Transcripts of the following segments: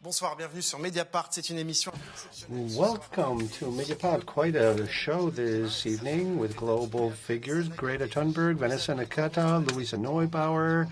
Bonsoir, bienvenue sur Mediapart. C'est une émission. Welcome to Mediapart. Quite a show this evening with global figures. Greta Thunberg, Vanessa, Nakate, Luisa, Neubauer.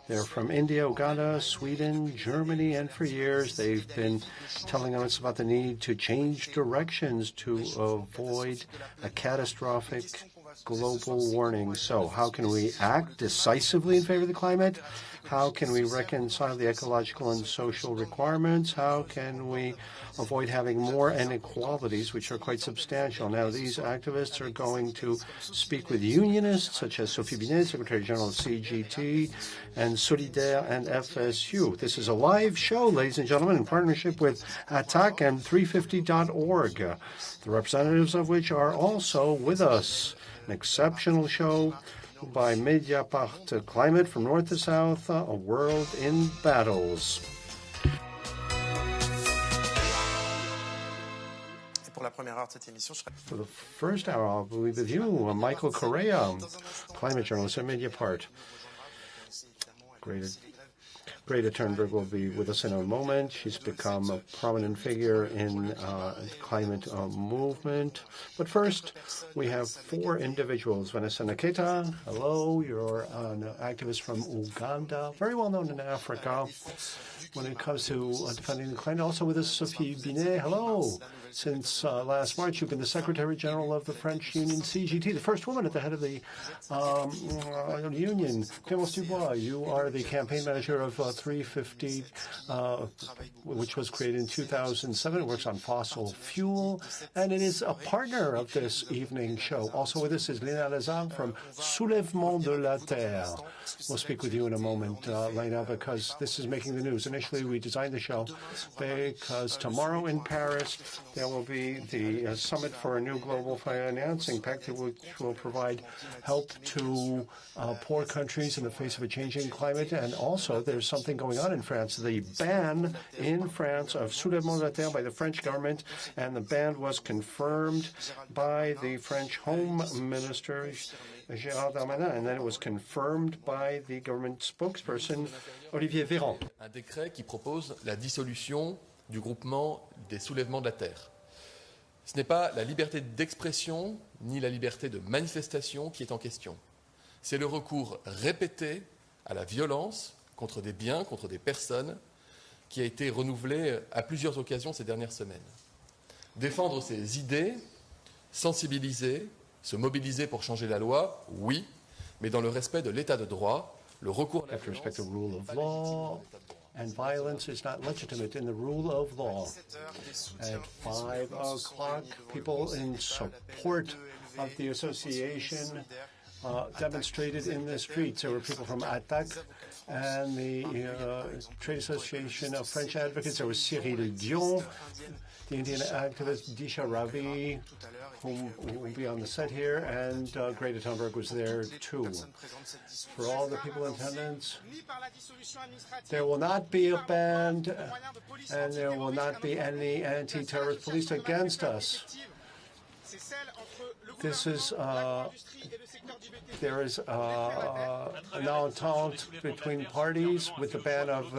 They're from India, Uganda, Sweden, Germany, and for years they've been telling us about the need to change directions to avoid a catastrophic global warming. So how can we act decisively in favor of the climate? How can we reconcile the ecological and social requirements? How can we avoid having more inequalities, which are quite substantial? Now, these activists are going to speak with unionists, such as Sophie Binet, Secretary General of CGT, and Solidaires and FSU. This is a live show, ladies and gentlemen, in partnership with Attac and 350.org, the representatives of which are also with us. An exceptional show by Mediapart Climate from north to south, a world in battles. For the first hour, I'll be with you, Michael Correa, climate journalist at Mediapart. Greta Thunberg will be with us in a moment. She's become a prominent figure in the climate movement. But first, we have four individuals. Vanessa Nakate, hello. You're an activist from Uganda, very well known in Africa when it comes to defending the climate. Also with us, Sophie Binet, hello. Since last March, you've been the Secretary General of the French Union CGT, the first woman at the head of the union. Clemence Dubois, you are the campaign manager of 350, which was created in 2007. It works on fossil fuel, and it is a partner of this evening show. Also with us is Lena from Soulèvement de la Terre. We'll speak with you in a moment, Lena, because this is making the news. Initially, we designed the show because tomorrow in Paris, there will be the summit for a new global financing pact, which will provide help to poor countries in the face of a changing climate. And also, there's something going on in France. The ban in France of Soulèvement de la Terre by the French government, and the ban was confirmed by the French Home Minister, Gérald Darmanin, and then it was confirmed by the government spokesperson, Olivier Véran. Un décret qui propose la dissolution du groupement des soulèvements de la Terre. Ce n'est pas la liberté d'expression ni la liberté de manifestation qui est en question. C'est le recours répété à la violence contre des biens, contre des personnes, qui a été renouvelé à plusieurs occasions ces dernières semaines. Défendre ses idées, sensibiliser, se mobiliser pour changer la loi, oui, mais dans le respect de l'état de droit, le recours à la violence... And violence is not legitimate in the rule of law. At 5 o'clock, people in support of the association demonstrated in the streets. There were people from Attac and the Trade Association of French Advocates. There was Cyril Dion, the Indian activist Disha Ravi, who will be on the set here, and Greta Thunberg was there too. For all the people in attendance, there will not be a band, and there will not be any anti-terrorist police against us. This is, there is an entente between parties with the ban of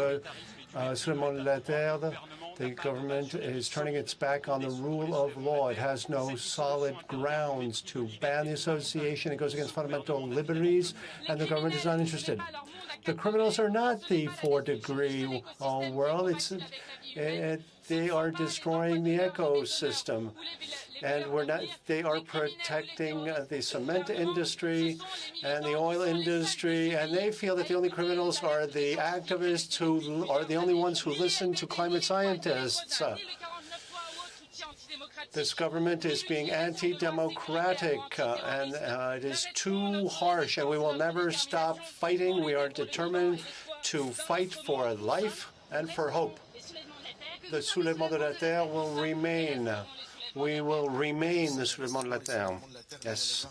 Soulèvement de la Terre. The government is turning its back on the rule of law. It has no solid grounds to ban the association. It goes against fundamental liberties, and the government is not interested. The criminals are not the 4-degree world. They are destroying the ecosystem. And they are protecting the cement industry and the oil industry, and they feel that the only criminals are the activists who are the only ones who listen to climate scientists. This government is being anti-democratic, and it is too harsh, and we will never stop fighting. We are determined to fight for life and for hope. The Soulèvement de la Terre will remain. We will remain the Soulèvement de la Terre. Yes,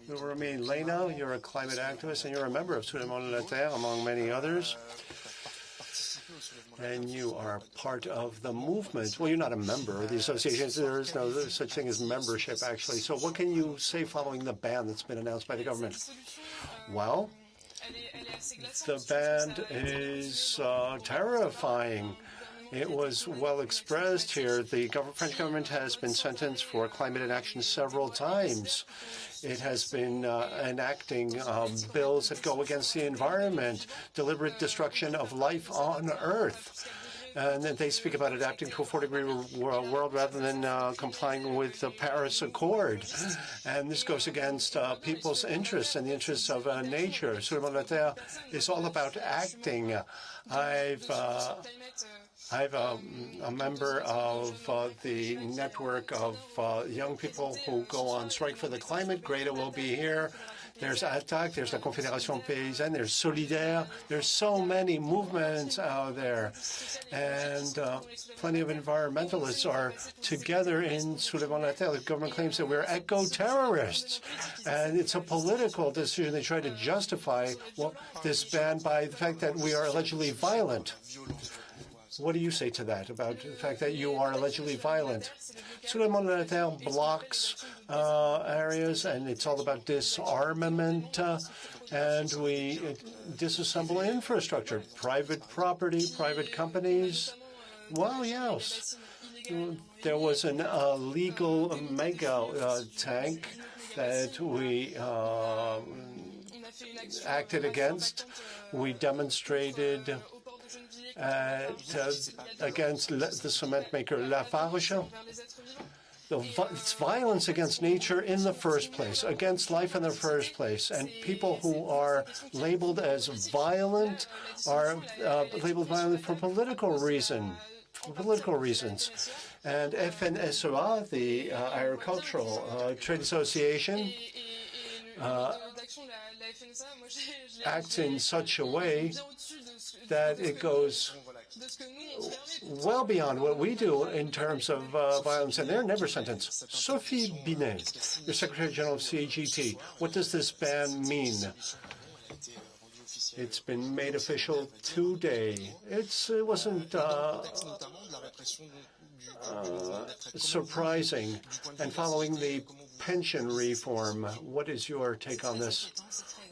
we will remain. Lena, you're a climate activist, and you're a member of Soulèvement de la Terre, among many others. And you are part of the movement. Well, you're not a member of the association. There is no such thing as membership, actually. So what can you say following the ban that's been announced by the government? Well, the ban is terrifying. It was well expressed here. The French government has been sentenced for climate inaction several times. It has been enacting bills that go against the environment, deliberate destruction of life on Earth. And then they speak about adapting to a 4-degree world rather than complying with the Paris Accord. And this goes against people's interests and the interests of nature. Solidaires is all about acting. I'm a member of the network of young people who go on strike for the climate. Greta will be here. There's Attac, there's the Confederation Paysanne, there's Solidaires. There's so many movements out there. And plenty of environmentalists are together in Solidaires. The government claims that we're eco-terrorists. And it's a political decision. They try to justify this ban by the fact that we are allegedly violent. What do you say to that, about the fact that you are allegedly violent? Solidaires blocks areas, and it's all about disarmament, and we disassemble infrastructure, private property, private companies. Well, yes. There was an illegal mega tank that we acted against. We demonstrated against the cement maker Lafarge. It's violence against nature in the first place, against life in the first place. And people who are labeled as violent are labeled violent for political reasons. And FNSEA, the Agricultural Trade Association, acts in such a way that it goes well beyond what we do in terms of violence, and they're never sentenced. Sophie Binet, you're Secretary General of CGT. What does this ban mean? It's been made official today. It wasn't surprising. And following the pension reform, what is your take on this?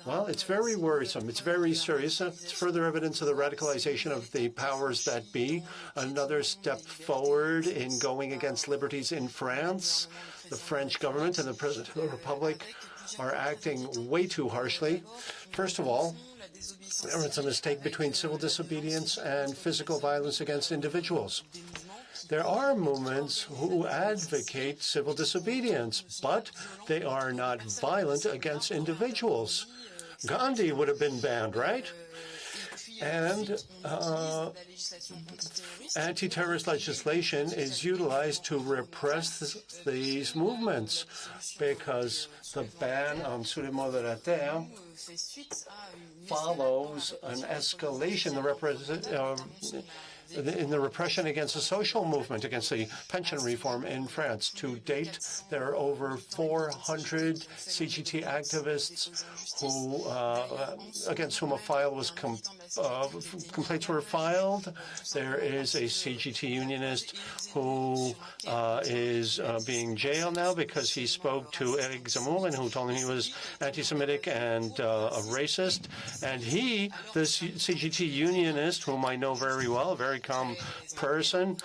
Well, it's very worrisome. It's very serious. It's further evidence of the radicalization of the powers that be. Another step forward in going against liberties in France. The French government and the President of the Republic are acting way too harshly. First of all, it's a mistake between civil disobedience and physical violence against individuals. There are movements who advocate civil disobedience, but they are not violent against individuals. Gandhi would have been banned, right? And anti-terrorist legislation is utilized to repress these movements, because the ban on Solidaires follows an escalation in the repression against the social movement, against the pension reform in France. To date, there are over 400 CGT activists who, against whom a file was complaints were filed. There is a CGT unionist who is being jailed now because he spoke to Eric Zemmour, who told him he was anti-Semitic and a racist. And he, this CGT unionist, whom I know very well, a very calm person,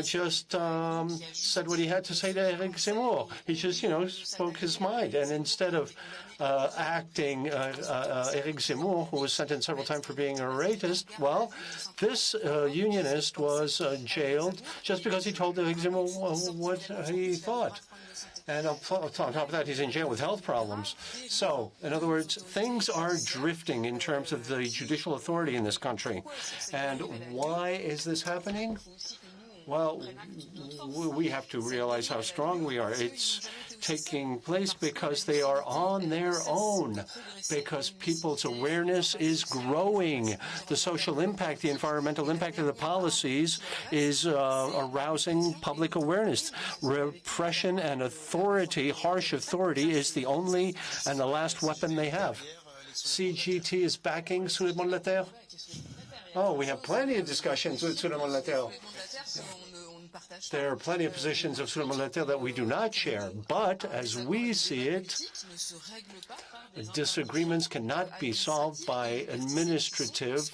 just said what he had to say to Eric Zemmour. He just, spoke his mind. And instead of acting Eric Zemmour, who was sentenced several times for being a racist, well, this unionist was jailed just because he told Eric Zemmour what he thought. And on top of that, he's in jail with health problems. So, in other words, things are drifting in terms of the judicial authority in this country. And why is this happening? Well, we have to realize how strong we are. It's taking place because they are on their own, because people's awareness is growing. The social impact, the environmental impact of the policies is arousing public awareness. Repression and authority, harsh authority, is the only and the last weapon they have. CGT is backing Solidaires. Oh, we have plenty of discussions with Solidaires. There are plenty of positions of Soulèvement de la Terre that we do not share, but as we see it, disagreements cannot be solved by administrative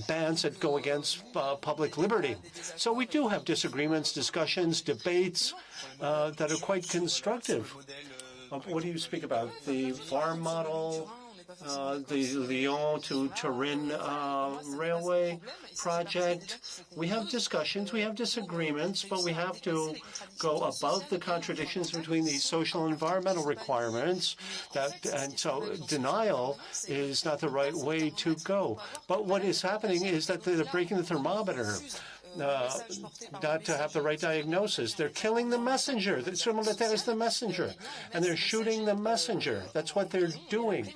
bans that go against public liberty. So we do have disagreements, discussions, debates that are quite constructive. What do you speak about? The farm model, the Lyon to Turin railway project. We have discussions, we have disagreements, but we have to go above the contradictions between these social and environmental requirements. And so denial is not the right way to go. But what is happening is that they're breaking the thermometer. Not to have the right diagnosis. They're killing the messenger. The Soulèvement de la Terre is the messenger, and they're shooting the messenger. That's what they're doing.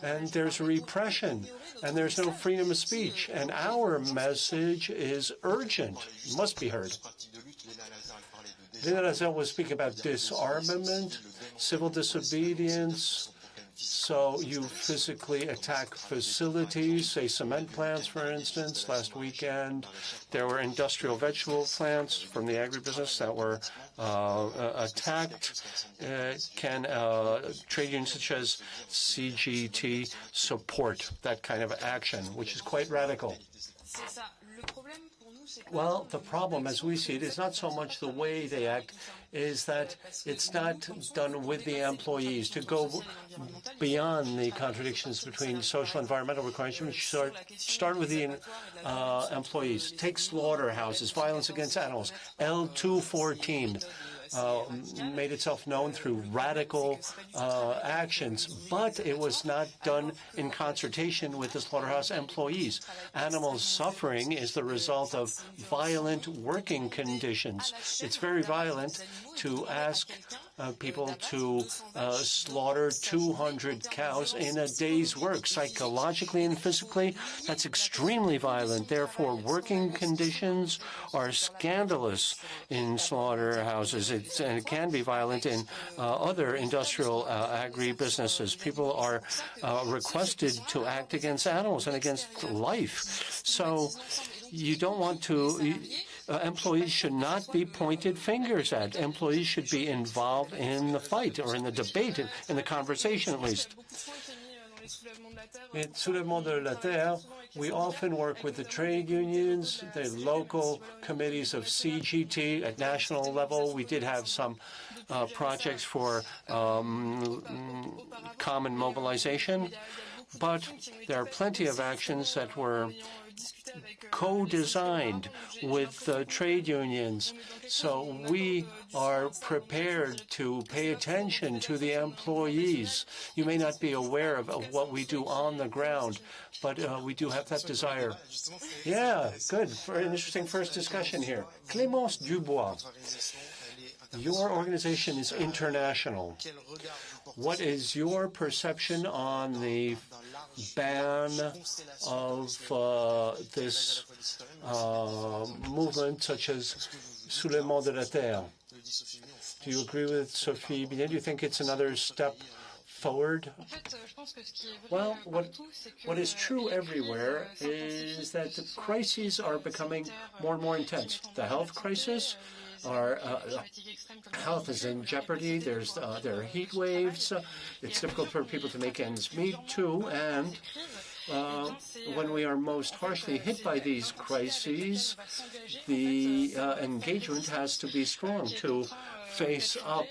And there's repression, and there's no freedom of speech. And our message is urgent, must be heard. Vanessa was speaking about disarmament, civil disobedience. So you physically attack facilities, say cement plants, for instance. Last weekend, there were industrial vegetable plants from the agribusiness that were attacked. Can trade unions such as CGT support that kind of action, which is quite radical? Well, the problem, as we see it, is not so much the way they act, is that it's not done with the employees. To go beyond the contradictions between social and environmental requirements, we start with the employees. Take slaughterhouses, violence against animals. L214 made itself known through radical actions, but it was not done in consultation with the slaughterhouse employees. Animal suffering is the result of violent working conditions. It's very violent to ask people to slaughter 200 cows in a day's work. Psychologically and physically, that's extremely violent. Therefore, working conditions are scandalous in slaughterhouses. And it can be violent in other industrial agribusinesses. People are requested to act against animals and against life. So you don't want to... employees should not be pointed fingers at. Employees should be involved in the fight or in the debate, in the conversation at least. In Soulèvement de la Terre, we often work with the trade unions, the local committees of CGT at national level. We did have some projects for common mobilization, but there are plenty of actions that were co-designed with trade unions. So we are prepared to pay attention to the employees. You may not be aware of what we do on the ground, but we do have that desire. Yeah, good. Very interesting first discussion here. Clemence Dubois, your organization is international. What is your perception on the ban of this movement such as Soulèvement de la Terre? Do you agree with Sophie Binet? Do you think it's another step forward? Well, what is true everywhere is that the crises are becoming more and more intense. The health crisis, our health is in jeopardy. There are heat waves. It's difficult for people to make ends meet, too. And when we are most harshly hit by these crises, the engagement has to be strong to face up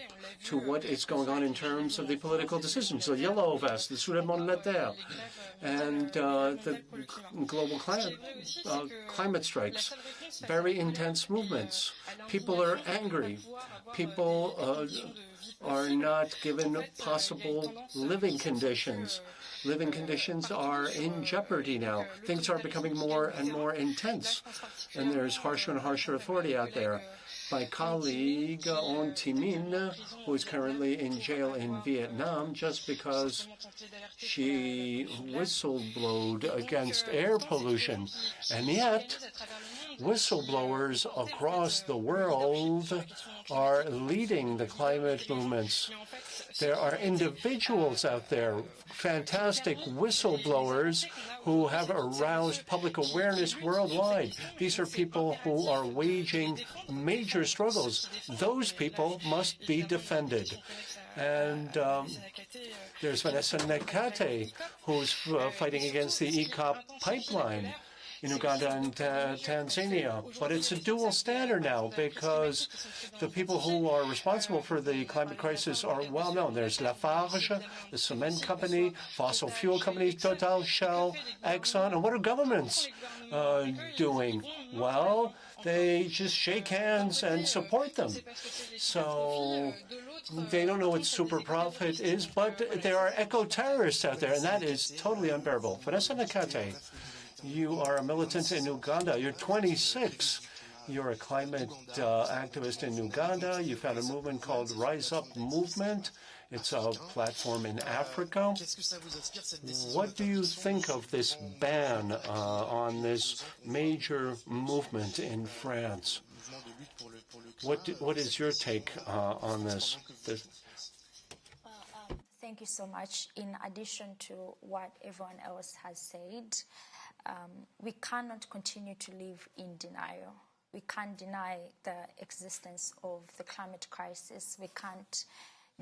to what is going on in terms of the political decisions. The Yellow Vest, the Soulèvement de la Terre, and the global climate strikes. Very intense movements. People are angry. People are not given possible living conditions. Living conditions are in jeopardy now. Things are becoming more and more intense, and there's harsher and harsher authority out there. My colleague, On Timin, who is currently in jail in Vietnam just because she whistleblowed against air pollution. And yet, whistleblowers across the world are leading the climate movements. There are individuals out there, fantastic whistleblowers who have aroused public awareness worldwide. These are people who are waging major struggles. Those people must be defended. And there's Vanessa Nakate, who's fighting against the ECOP pipeline in Uganda and Tanzania. But it's a dual standard now because the people who are responsible for the climate crisis are well known. There's Lafarge, the cement company, fossil fuel companies, Total, Shell, Exxon. And what are governments doing? Well, they just shake hands and support them. So they don't know what super profit is, but there are eco-terrorists out there, and that is totally unbearable. Vanessa Nakate, you are a militant in Uganda. You're 26. You're a climate activist in Uganda. You found a movement called Rise Up Movement. It's a platform in Africa. What do you think of this ban on this major movement in France? What is your take on this? Thank you so much. In addition to what everyone else has said, we cannot continue to live in denial. We can't deny the existence of the climate crisis. We can't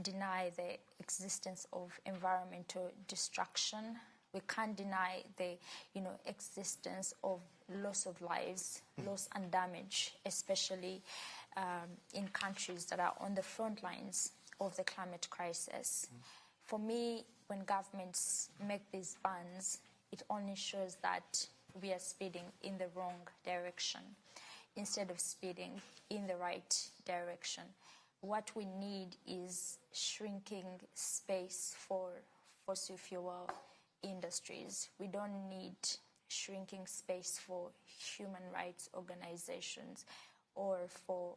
deny the existence of environmental destruction. We can't deny the existence of loss of lives, loss and damage, especially in countries that are on the front lines of the climate crisis. For me, when governments make these bans, it only shows that we are speeding in the wrong direction instead of speeding in the right direction. What we need is shrinking space for fossil fuel industries. We don't need shrinking space for human rights organizations or for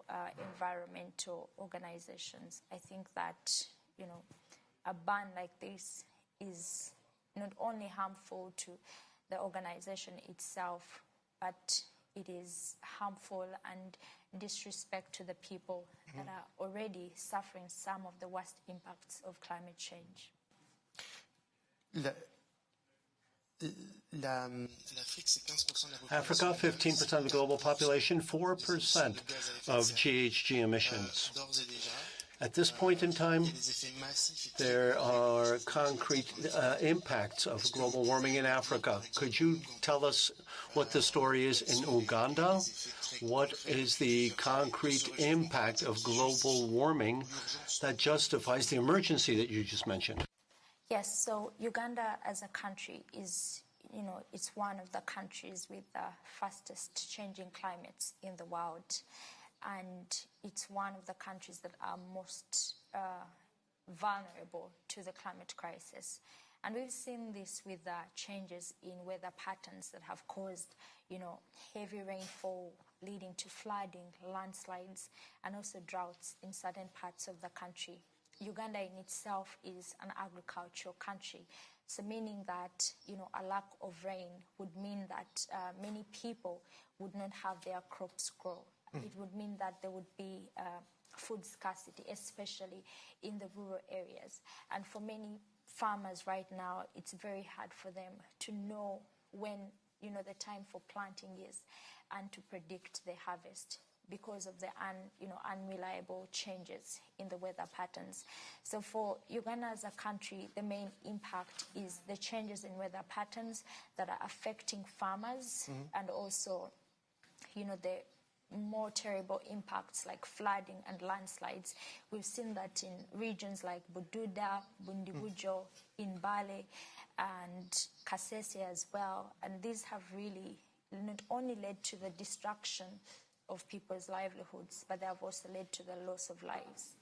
environmental organizations. I think that, a ban like this is not only harmful to the organization itself, but it is harmful and disrespect to the people that are already suffering some of the worst impacts of climate change. Africa, 15% of the global population, 4% of GHG emissions. At this point in time, there are concrete impacts of global warming in Africa. Could you tell us what the story is in Uganda? What is the concrete impact of global warming that justifies the emergency that you just mentioned? Yes, so Uganda as a country is, it's one of the countries with the fastest changing climates in the world. And it's one of the countries that are most vulnerable to the climate crisis. And we've seen this with the changes in weather patterns that have caused, heavy rainfall leading to flooding, landslides, and also droughts in certain parts of the country. Uganda in itself is an agricultural country, so meaning that, a lack of rain would mean that many people would not have their crops grow. It would mean that there would be food scarcity, especially in the rural areas. And for many farmers right now, it's very hard for them to know when, the time for planting is and to predict the harvest because of the unreliable changes in the weather patterns. So for Uganda as a country, the main impact is the changes in weather patterns that are affecting farmers and also, the more terrible impacts like flooding and landslides. We've seen that in regions like Bududa, Bundibujo, in Bale, and Kasese as well. And these have really not only led to the destruction of people's livelihoods, but they have also led to the loss of lives.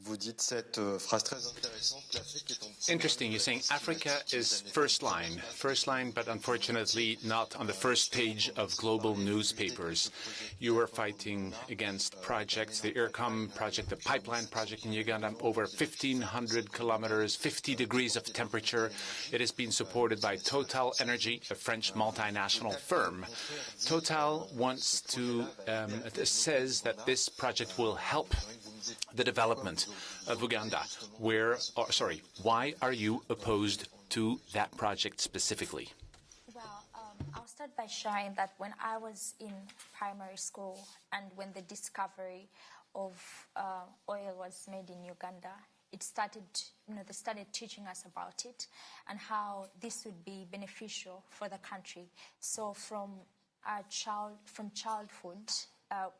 Vous dites cette phrase très intéressante, l'Afrique est en petit. Interesting. You're saying Africa is first line, but unfortunately not on the first page of global newspapers. You were fighting against projects, the IRCOM project, the pipeline project in Uganda, over 1,500 kilometers, 50 degrees of temperature. It has been supported by Total Energy, a French multinational firm. Total wants to, says that this project will help the development of Uganda. Why are you opposed to that project specifically? Well, I'll start by sharing that when I was in primary school and when the discovery of oil was made in Uganda, it started, they started teaching us about it and how this would be beneficial for the country. So from childhood,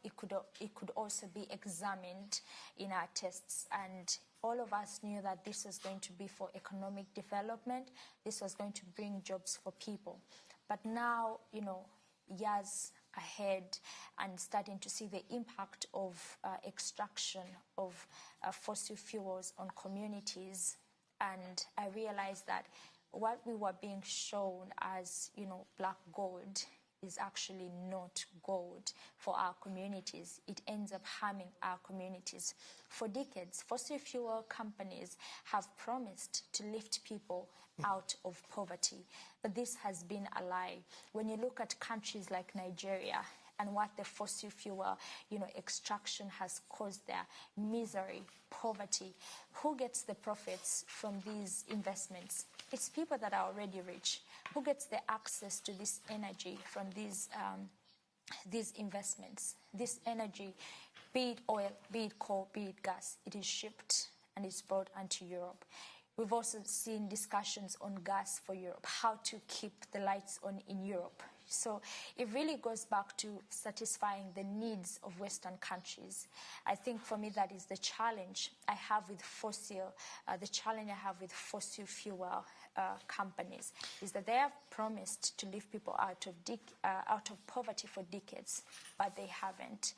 it could also be examined in our tests, and all of us knew that this was going to be for economic development. This was going to bring jobs for people. But now, years ahead and starting to see the impact of extraction of fossil fuels on communities, and I realized that what we were being shown as, black gold is actually not gold for our communities. It ends up harming our communities. For decades, fossil fuel companies have promised to lift people out of poverty, but this has been a lie. When you look at countries like Nigeria and what the fossil fuel, extraction has caused there, misery, poverty, who gets the profits from these investments? It's people that are already rich. Who gets the access to this energy from these investments? This energy, be it oil, be it coal, be it gas, it is shipped and it's brought onto Europe. We've also seen discussions on gas for Europe, how to keep the lights on in Europe. So it really goes back to satisfying the needs of Western countries. I think for me that is the challenge I have with fossil fuel companies, is that they have promised to lift people out of poverty for decades, but they haven't.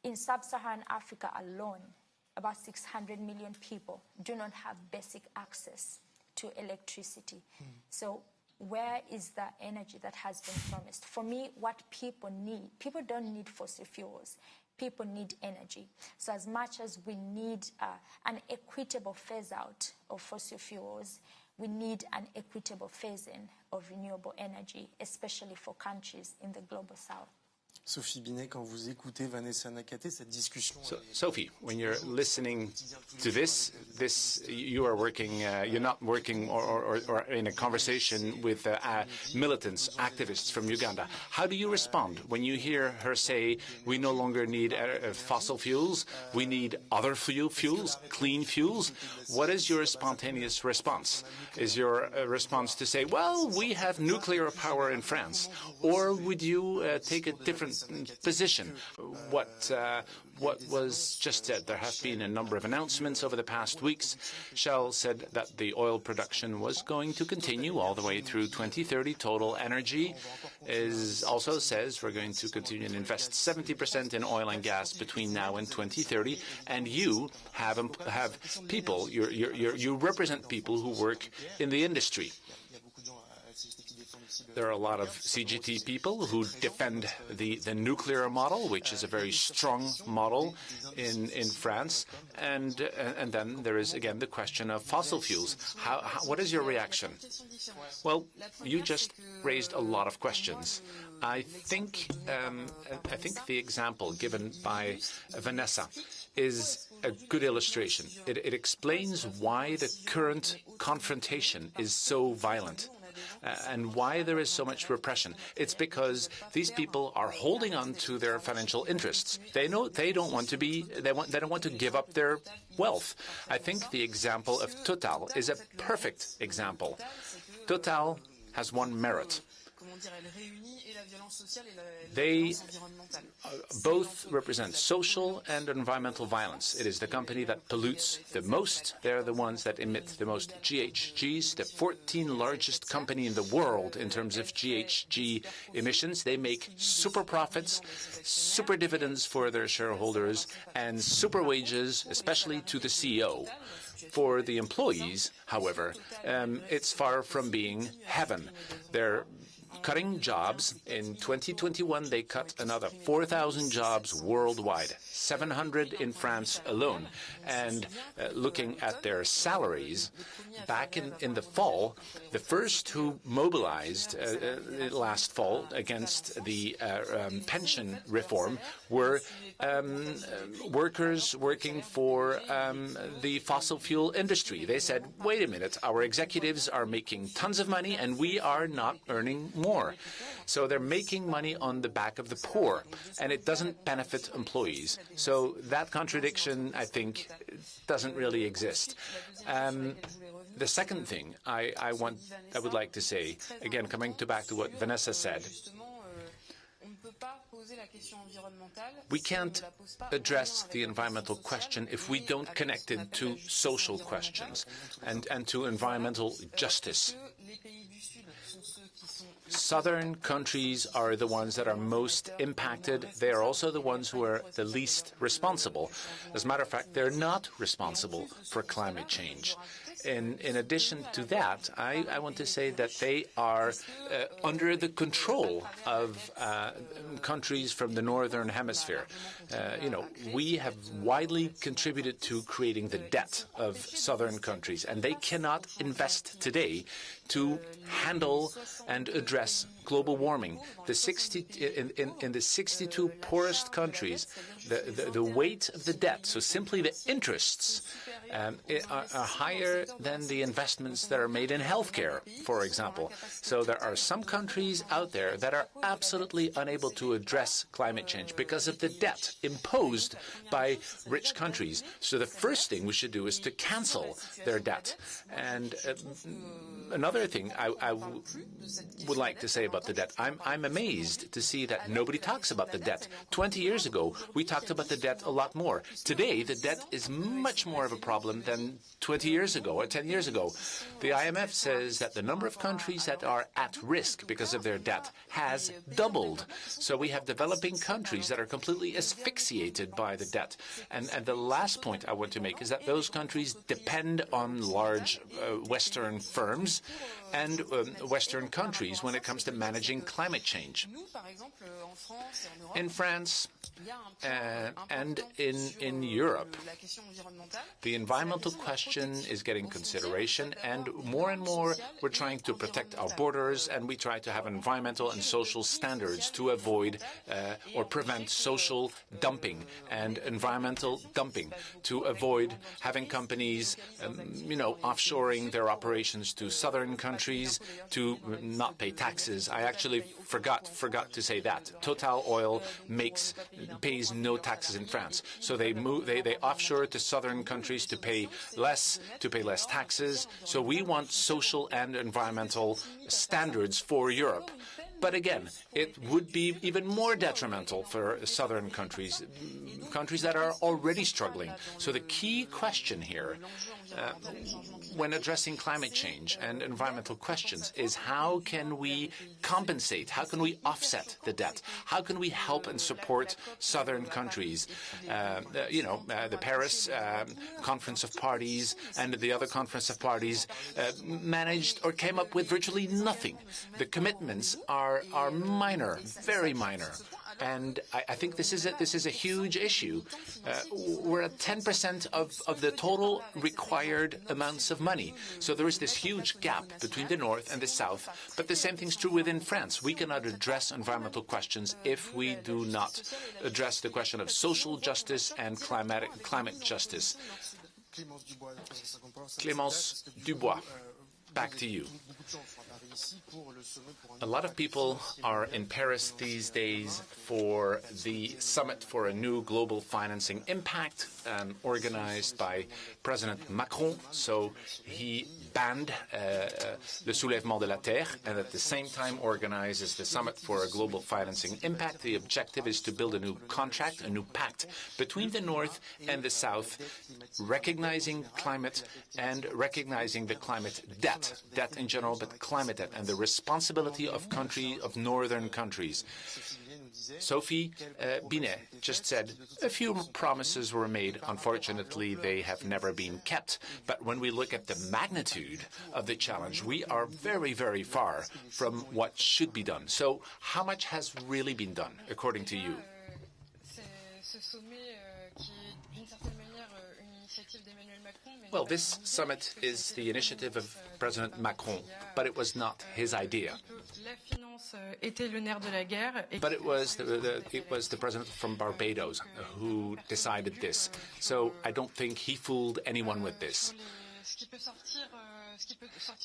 In sub-Saharan Africa alone, about 600 million people do not have basic access to electricity. So where is the energy that has been promised? For me, what people don't need fossil fuels. People need energy. So as much as we need an equitable phase-out of fossil fuels, we need an equitable phase-in of renewable energy, especially for countries in the global south. Sophie Binet, quand vous écoutez Vanessa Nakate, cette discussion... Sophie, when you're listening to this, you are working, you're not working or in a conversation with militants, activists from Uganda. How do you respond when you hear her say, we no longer need fossil fuels, we need other fuels, clean fuels? What is your spontaneous response? Is your response to say, well, we have nuclear power in France? Or would you take a different position? What was just said? There have been a number of announcements over the past weeks. Shell said that the oil production was going to continue all the way through 2030. Total Energy also says we're going to continue to invest 70% in oil and gas between now and 2030. And you have people, you represent people who work in the industry. There are a lot of CGT people who defend the nuclear model, which is a very strong model in France. And then there is, again, the question of fossil fuels. What is your reaction? Well, you just raised a lot of questions. I think the example given by Vanessa is a good illustration. It explains why the current confrontation is so violent. And why there is so much repression. It's because these people are holding on to their financial interests. They know they don't want to give up their wealth. I think the example of Total is a perfect example. Total has one merit. They both represent social and environmental violence. It is the company that pollutes the most. They're the ones that emit the most GHGs, the 14th largest company in the world in terms of GHG emissions. They make super profits, super dividends for their shareholders, and super wages, especially to the CEO. For the employees, however, it's far from being heaven. They're cutting jobs. In 2021, they cut another 4,000 jobs worldwide, 700 in France alone. And looking at their salaries, back in the fall, the first who mobilized last fall against the pension reform were workers working for the fossil fuel industry. They said, wait a minute, our executives are making tons of money and we are not earning more. So they're making money on the back of the poor, and it doesn't benefit employees. So that contradiction, I think, doesn't really exist. The second thing I would like to say, again, coming back to what Vanessa said, we can't address the environmental question if we don't connect it to social questions and to environmental justice. Southern countries are the ones that are most impacted. They are also the ones who are the least responsible. As a matter of fact, they're not responsible for climate change. In addition to that, I want to say that they are under the control of countries from the Northern Hemisphere. We have widely contributed to creating the debt of Southern countries, and they cannot invest today to handle and address global warming. In the 62 poorest countries, the weight of the debt, so simply the interests, are higher than the investments that are made in healthcare, for example. So there are some countries out there that are absolutely unable to address climate change because of the debt imposed by rich countries. So the first thing we should do is to cancel their debt. And another thing I would like to say about the debt, I'm amazed to see that nobody talks about the debt. 20 years ago, we talked about the debt a lot more. Today, the debt is much more of a problem than 20 years ago or 10 years ago. The IMF says that the number of countries that are at risk because of their debt has doubled. So we have developing countries that are completely asphyxiated by the debt. And the last point I want to make is that those countries depend on large Western firms and Western countries when it comes to managing climate change. In France and in Europe, the environmental question is getting consideration, and more we're trying to protect our borders, and we try to have environmental and social standards to avoid or prevent social dumping and environmental dumping, to avoid having companies, offshoring their operations to southern countries to not pay taxes. I actually forgot to say that. Total Oil pays no taxes in France. So they offshore to southern countries to pay less taxes. So we want social and environmental standards for Europe. But again, it would be even more detrimental for southern countries that are already struggling. So the key question here, when addressing climate change and environmental questions, is how can we compensate? How can we offset the debt? How can we help and support southern countries? The Paris Conference of Parties and the other Conference of Parties managed or came up with virtually nothing. The commitments are minor, very minor. And I think this is a huge issue. We're at 10% of the total required amounts of money. So there is this huge gap between the North and the South. But the same thing's true within France. We cannot address environmental questions if we do not address the question of social justice and climate justice. Clemence Dubois. back to you. A lot of people are in Paris these days for the Summit for a New Global Financing Impact, organized by President Macron. So he banned le soulèvement de la terre and at the same time organizes the Summit for a Global Financing Impact. The objective is to build a new contract, a new pact between the North and the South, recognizing climate and recognizing the climate debt in general, but climate debt and the responsibility of northern countries. Sophie, Binet just said a few promises were made. Unfortunately, they have never been kept. But when we look at the magnitude of the challenge, we are very, very far from what should be done. So how much has really been done, according to you? Well, this summit is the initiative of President Macron, but it was not his idea. But it was the president from Barbados who decided this. So I don't think he fooled anyone with this.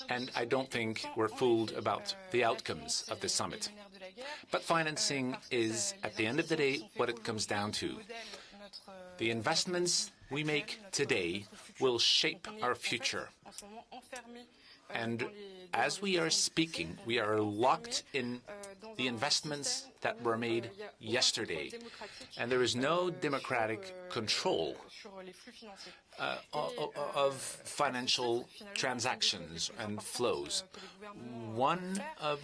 And I don't think we're fooled about the outcomes of the summit. But financing is, at the end of the day, what it comes down to. The investments we make today will shape our future. And as we are speaking, we are locked in the investments that were made yesterday. And there is no democratic control of financial transactions and flows. One of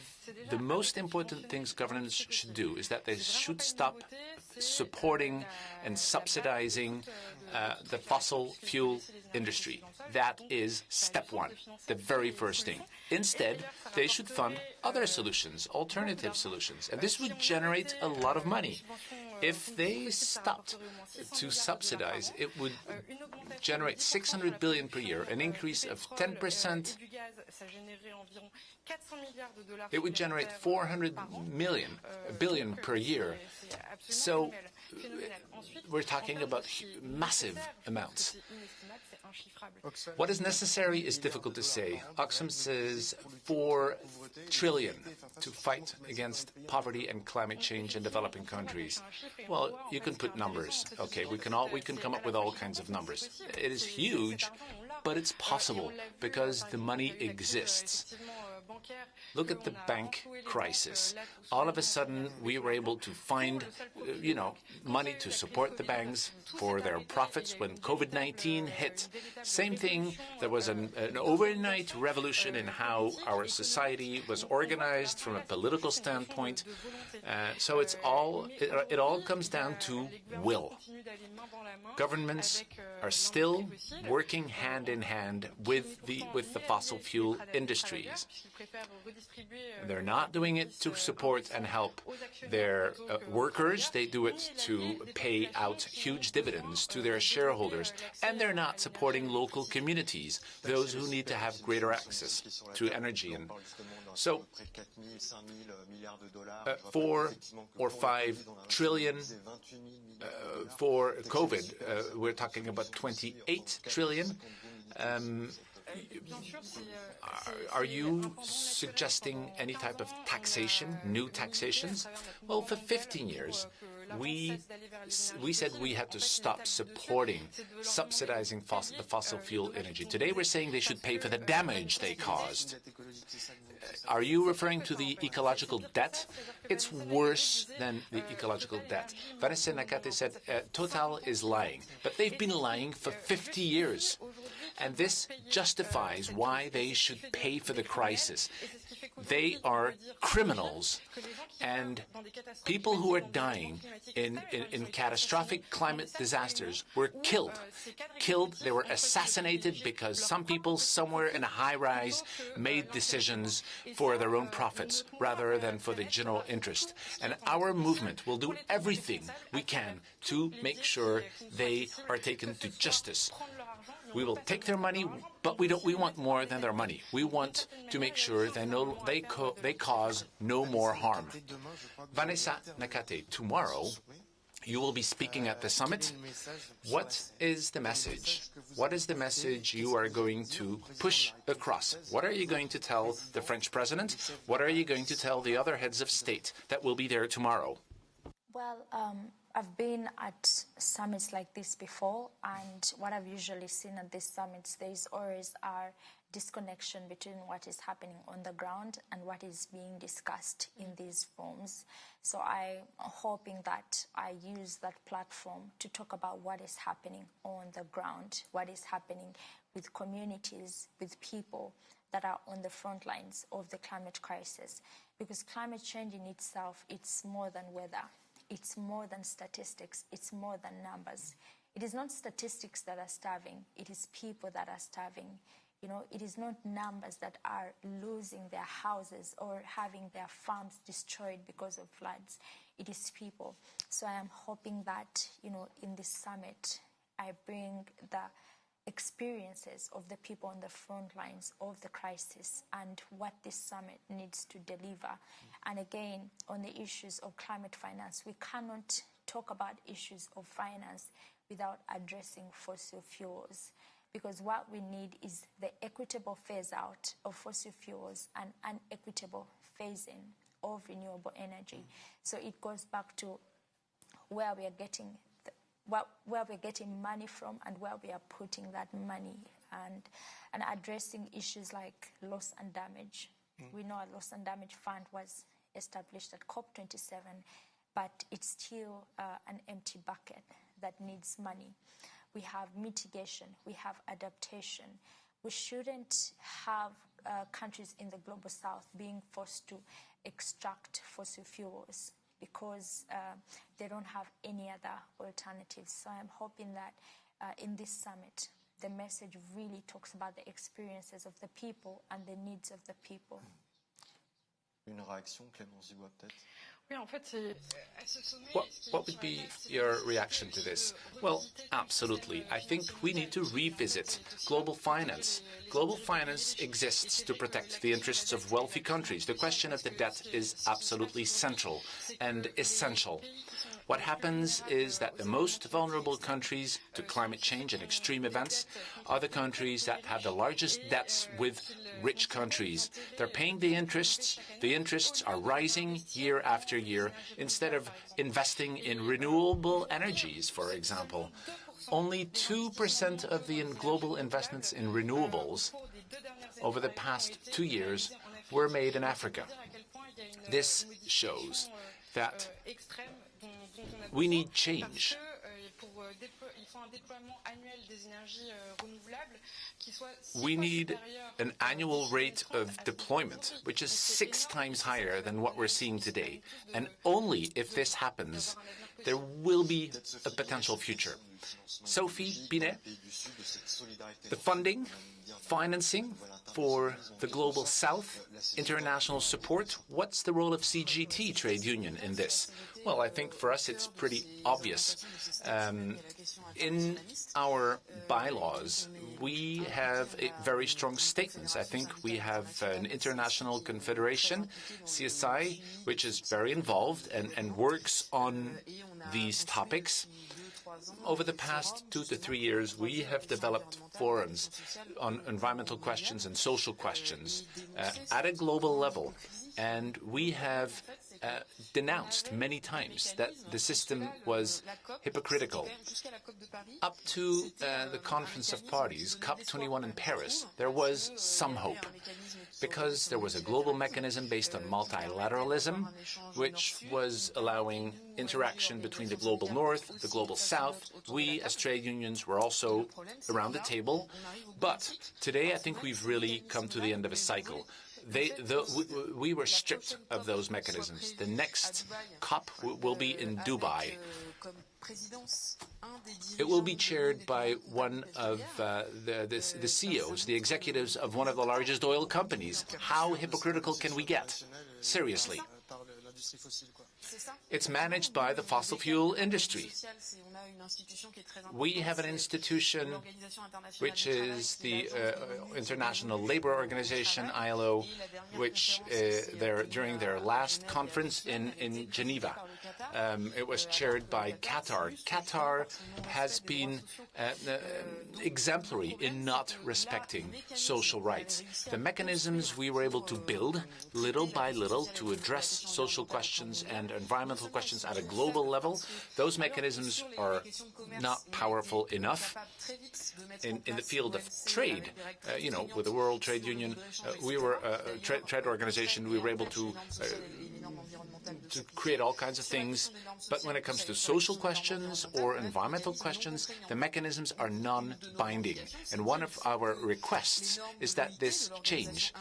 the most important things governments should do is that they should stop supporting and subsidizing the fossil fuel industry. That is step one, the very first thing. Instead, they should fund other solutions, alternative solutions, and this would generate a lot of money. If they stopped to subsidize, it would generate 600 billion per year, an increase of 10%. It would generate 400 billion per year. So we're talking about massive amounts. What is necessary is difficult to say. Oxfam says 4 trillion to fight against poverty and climate change in developing countries. Well, you can put numbers. Okay, we can come up with all kinds of numbers. It is huge, but it's possible because the money exists. Look at the bank crisis. All of a sudden, we were able to find, money to support the banks for their profits when COVID-19 hit. Same thing, there was an overnight revolution in how our society was organized from a political standpoint. So it all comes down to will. Governments are still working hand in hand with the fossil fuel industries. They're not doing it to support and help their workers. They do it to pay out huge dividends to their shareholders. And they're not supporting local communities, those who need to have greater access to energy. And so 4 or 5 trillion for COVID. We're talking about 28 trillion. Are you suggesting any type of taxation, new taxations? Well, for 15 years, we said we had to stop subsidizing the fossil fuel energy. Today, we're saying they should pay for the damage they caused. Are you referring to the ecological debt? It's worse than the ecological debt. Vanessa Nakate said Total is lying, but they've been lying for 50 years. And this justifies why they should pay for the crisis. They are criminals, and people who are dying in catastrophic climate disasters were killed. They were assassinated because some people somewhere in a high-rise made decisions for their own profits rather than for the general interest. And our movement will do everything we can to make sure they are taken to justice. We will take their money, but we want more than their money. We want to make sure they cause no more harm. Vanessa Nakate, tomorrow You will be speaking at the summit. What is the message? What is the message you are going to push across? What are you going to tell the French president? What are you going to tell the other heads of state that will be there tomorrow? Well, I've been at summits like this before, and what I've usually seen at these summits, there is always a disconnection between what is happening on the ground and what is being discussed in these forums. So I'm hoping that I use that platform to talk about what is happening on the ground, what is happening with communities, with people that are on the front lines of the climate crisis. Because climate change in itself, it's more than weather. It's more than statistics. It's more than numbers. It is not statistics that are starving. It is people that are starving. You know, it is not numbers that are losing their houses or having their farms destroyed because of floods. It is people. So I am hoping that, you know, in this summit, I bring the experiences of the people on the front lines of the crisis and what this summit needs to deliver. And again, on the issues of climate finance, we cannot talk about issues of finance without addressing fossil fuels. Because what we need is the equitable phase out of fossil fuels and an equitable phase-in of renewable energy. So it goes back to where we are getting where we're getting money from and where we are putting that money, and addressing issues like loss and damage. We know a loss and damage fund was established at COP27, but it's still an empty bucket that needs money. We have mitigation, we have adaptation. We shouldn't have countries in the global south being forced to extract fossil fuels because they don't have any other alternatives. So I'm hoping that in this summit, the message really talks about the experiences of the people and the needs of the people. Une réaction, Clemence Dubois, peut-être? What would be your reaction to this? Well, absolutely. I think we need to revisit global finance. Global finance exists to protect the interests of wealthy countries. The question of the debt is absolutely central and essential. What happens is that the most vulnerable countries to climate change and extreme events are the countries that have the largest debts with rich countries. They're paying the interests. The interests are rising year after year instead of investing in renewable energies, for example. Only 2% of the global investments in renewables over the past 2 years were made in Africa. This shows that we need change. We need an annual rate of deployment, which is 6 times higher than what we're seeing today. And only if this happens, there will be a potential future. Sophie, Binet, the financing for the Global South, international support, what's the role of CGT, trade union, in this? Well, I think for us it's pretty obvious. In our bylaws, we have very strong statements. I think we have an international confederation, CSI, which is very involved and works on these topics. Over the past 2 to 3 years, we have developed forums on environmental questions and social questions at a global level. And we have denounced many times that the system was hypocritical. Up to the Conference of Parties, COP21 in Paris, there was some hope, because there was a global mechanism based on multilateralism, which was allowing interaction between the global north, the global south. We, as trade unions, were also around the table. But today, I think we've really come to the end of a cycle. We were stripped of those mechanisms. The next COP will be in Dubai. It will be chaired by one of the CEOs, the executives of one of the largest oil companies. How hypocritical can we get? Seriously. It's managed by the fossil fuel industry. We have an institution which is the International Labour Organization, ILO, which during their last conference in Geneva, it was chaired by Qatar. Qatar has been exemplary in not respecting social rights. The mechanisms we were able to build little by little to address social questions and environmental questions at a global level, those mechanisms are not powerful enough. In the field of trade, with the World Trade Union, we were a trade organization, we were able to create all kinds of things. But when it comes to social questions or environmental questions, the mechanisms are non-binding. And one of our requests is that this change.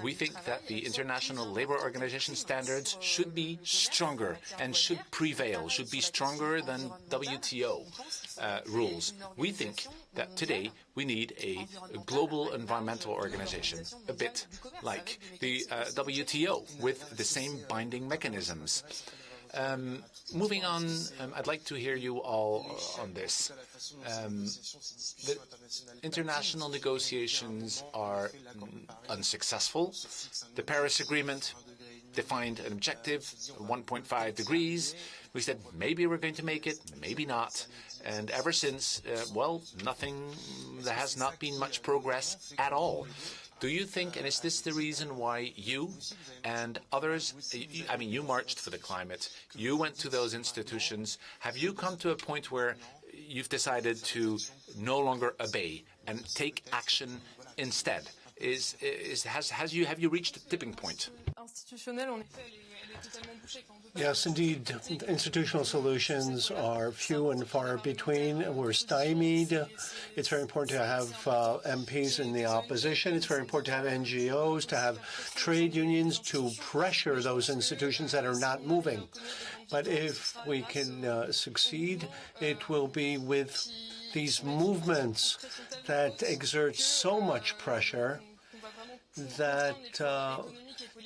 We think that the International Labour Organization standards should be stronger and should prevail, should be stronger than WTO rules. We think that today we need a global environmental organization, a bit like the WTO, with the same binding mechanisms. Moving on, I'd like to hear you all on this. The international negotiations are unsuccessful. The Paris Agreement defined an objective, 1.5 degrees. We said maybe we're going to make it, maybe not. And ever since, there has not been much progress at all. Do you think, and is this the reason why you and others, you marched for the climate, you went to those institutions, have you come to a point where you've decided to no longer obey and take action instead? Have you reached a tipping point? Yes, indeed. Institutional solutions are few and far between. We're stymied. It's very important to have MPs in the opposition. It's very important to have NGOs, to have trade unions, to pressure those institutions that are not moving. But if we can succeed, it will be with these movements that exert so much pressure that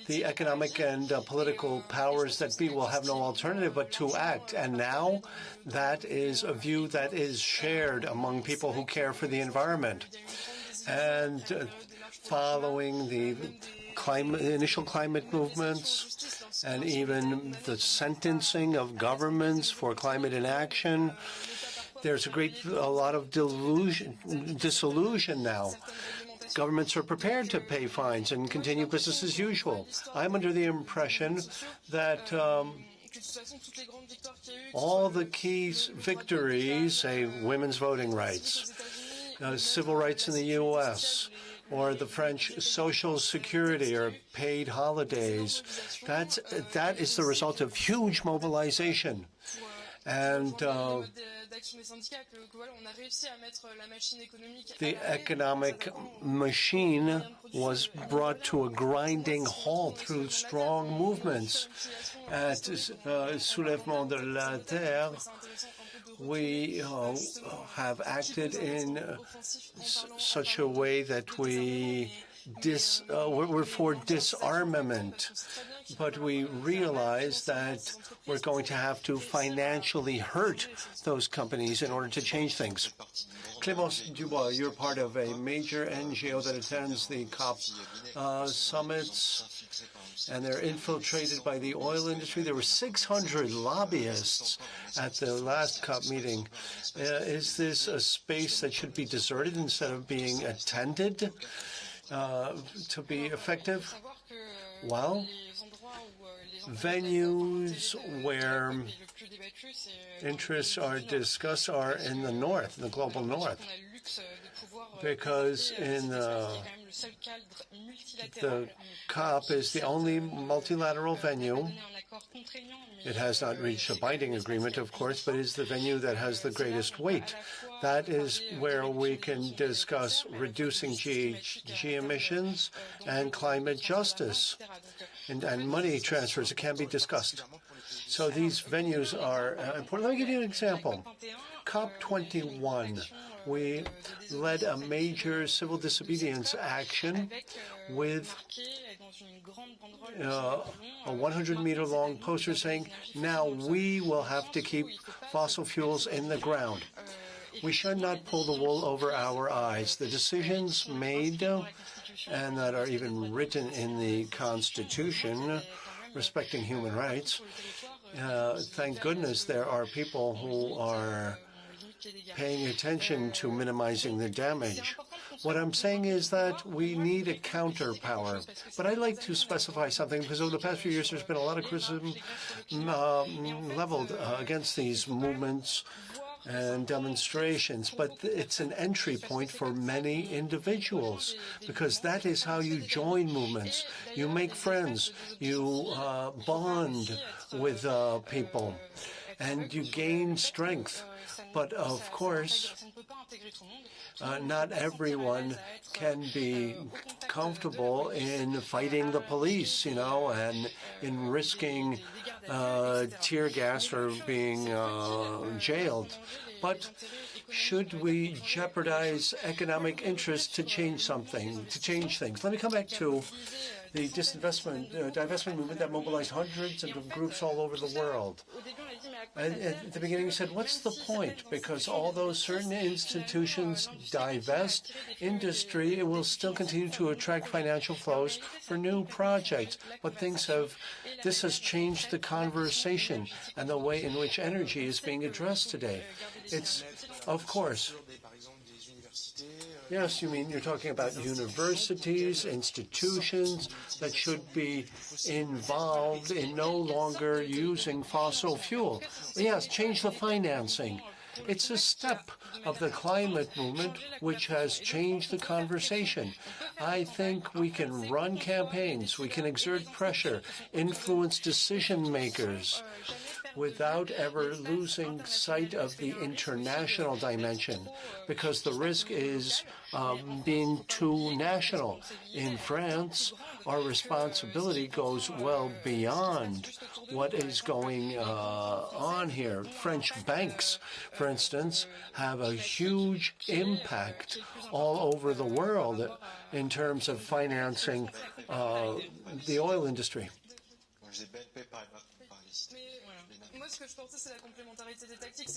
the economic and political powers that be will have no alternative but to act. And now that is a view that is shared among people who care for the environment. And following the initial climate movements and even the sentencing of governments for climate inaction, there's a lot of disillusion now. Governments are prepared to pay fines and continue business as usual. I'm under the impression that all the key victories, say women's voting rights, civil rights in the U.S., or the French social security or paid holidays, that is the result of huge mobilization. And the economic machine was brought to a grinding halt through strong movements. At Soulèvement de la Terre, we have acted in such a way that we're for disarmament. But we realize that we're going to have to financially hurt those companies in order to change things. Clemence Dubois, you're part of a major NGO that attends the COP summits, and they're infiltrated by the oil industry. There were 600 lobbyists at the last COP meeting. Is this a space that should be deserted instead of being attended to be effective? Well, venues where interests are discussed are in the north, the global north, because in the COP is the only multilateral venue. It has not reached a binding agreement, of course, but is the venue that has the greatest weight. That is where we can discuss reducing GHG emissions and climate justice and money transfers. It can be discussed. So these venues are important. Let me give you an example. COP21 we led a major civil disobedience action with a 100-meter-long poster saying, now we will have to keep fossil fuels in the ground. We should not pull the wool over our eyes. The decisions made and that are even written in the Constitution respecting human rights, thank goodness there are people who are paying attention to minimizing the damage. What I'm saying is that we need a counterpower. But I'd like to specify something, because over the past few years there's been a lot of criticism leveled against these movements and demonstrations, but it's an entry point for many individuals, because that is how you join movements. You make friends, you bond with people, and you gain strength. But of course, not everyone can be comfortable in fighting the police, and in risking tear gas or being jailed. But should we jeopardize economic interests to change something, to change things? Let me come back to the divestment movement that mobilized hundreds of groups all over the world. And at the beginning, you said, what's the point? Because although certain institutions divest, industry will still continue to attract financial flows for new projects. But this has changed the conversation and the way in which energy is being addressed today. It's, of course, yes, you're talking about universities, institutions that should be involved in no longer using fossil fuel. Yes, change the financing. It's a step of the climate movement which has changed the conversation. I think we can run campaigns, we can exert pressure, influence decision makers, without ever losing sight of the international dimension, because the risk is being too national. In France, our responsibility goes well beyond what is going on here. French banks, for instance, have a huge impact all over the world in terms of financing the oil industry.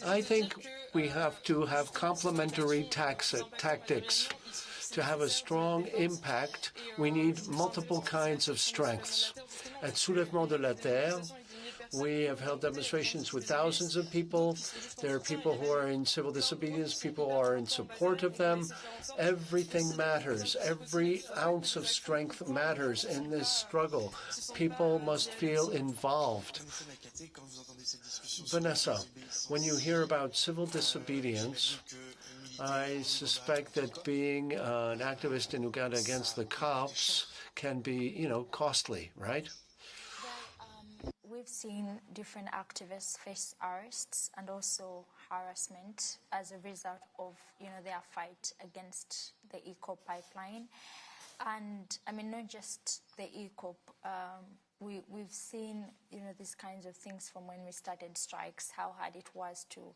I think we have to have complementary tactics. To have a strong impact, we need multiple kinds of strengths. At Soulèvement de la Terre, we have held demonstrations with thousands of people. There are people who are in civil disobedience, people who are in support of them. Everything matters. Every ounce of strength matters in this struggle. People must feel involved. Vanessa, when you hear about civil disobedience, I suspect that being an activist in Uganda against the cops can be, costly, right? We've seen different activists face arrests and also harassment as a result of, their fight against the EACOP pipeline. And, not just the EACOP. We've seen, these kinds of things from when we started strikes, how hard it was to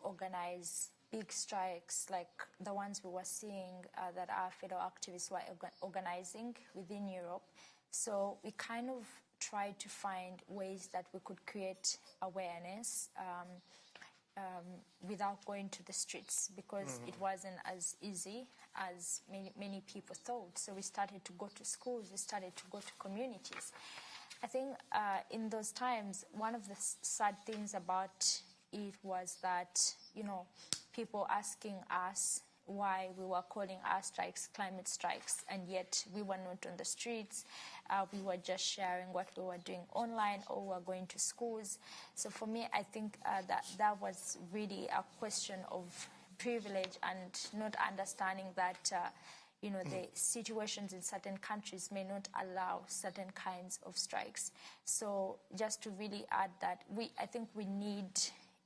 organize big strikes like the ones we were seeing that our fellow activists were organizing within Europe. So we kind of tried to find ways that we could create awareness without going to the streets, because it wasn't as easy as many people thought. So we started to go to schools, we started to go to communities. I think in those times, one of the sad things about it was that, people asking us why we were calling our strikes climate strikes, and yet we were not on the streets. We were just sharing what we were doing online, or we were going to schools. So for me, I think that was really a question of privilege and not understanding that, the situations in certain countries may not allow certain kinds of strikes. So just to really add that, I think we need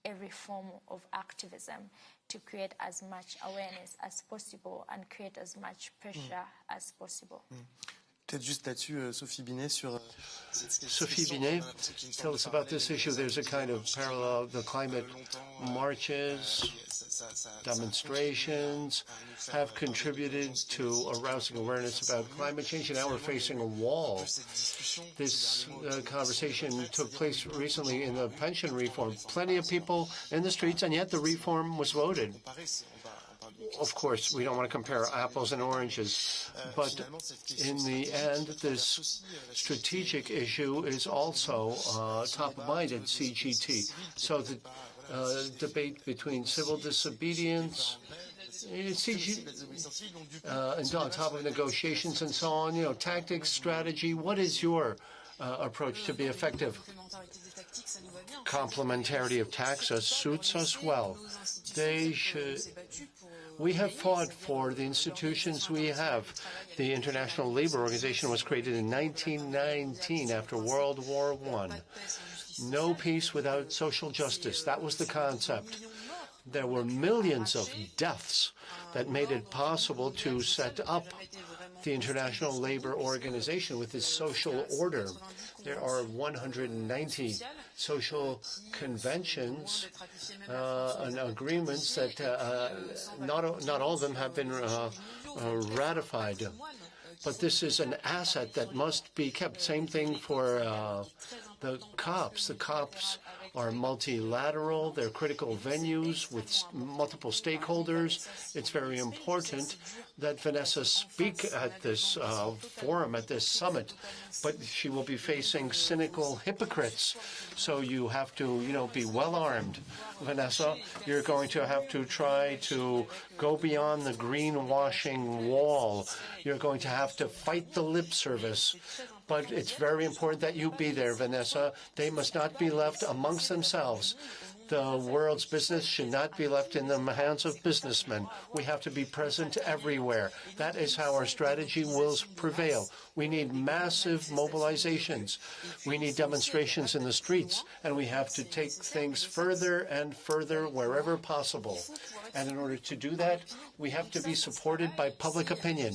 every form of activism to create as much awareness as possible and create as much pressure as possible. Peut-être juste là-dessus, Sophie Binet sur... Sophie Binet, tell us about this issue. There's a kind of parallel, the climate marches, demonstrations have contributed to arousing awareness about climate change, and now we're facing a wall. This conversation took place recently in the pension reform. Plenty of people in the streets, and yet the reform was voted. Of course, we don't want to compare apples and oranges, but in the end, this strategic issue is also top of mind at CGT. So the debate between civil disobedience, and on top of negotiations and so on, tactics, strategy, what is your approach to be effective? Complementarity of taxes suits us well. We have fought for the institutions we have. The International Labour Organization was created in 1919 after World War I. No peace without social justice. That was the concept. There were millions of deaths that made it possible to set up the International Labour Organization with its social order. There are 190 social conventions and agreements that not all of them have been ratified. But this is an asset that must be kept. Same thing for the COPs. The COPs are multilateral. They're critical venues with multiple stakeholders. It's very important that Vanessa speak at this forum, at this summit, but she will be facing cynical hypocrites. So you have to, be well armed. Vanessa, you're going to have to try to go beyond the greenwashing wall. You're going to have to fight the lip service. But it's very important that you be there, Vanessa. They must not be left amongst themselves. The world's business should not be left in the hands of businessmen. We have to be present everywhere. That is how our strategy will prevail. We need massive mobilizations. We need demonstrations in the streets, and we have to take things further and further wherever possible. And in order to do that, we have to be supported by public opinion.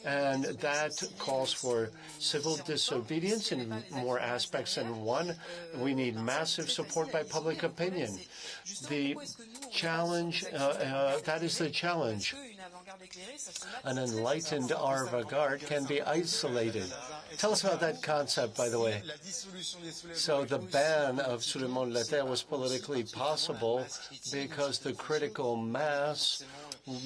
And that calls for civil disobedience in more aspects than one. We need massive support by public opinion. The challenge, that is the challenge. An enlightened avant-garde can be isolated. Tell us about that concept, by the way. So the ban of Sous le Monde de la Terre was politically possible because the critical mass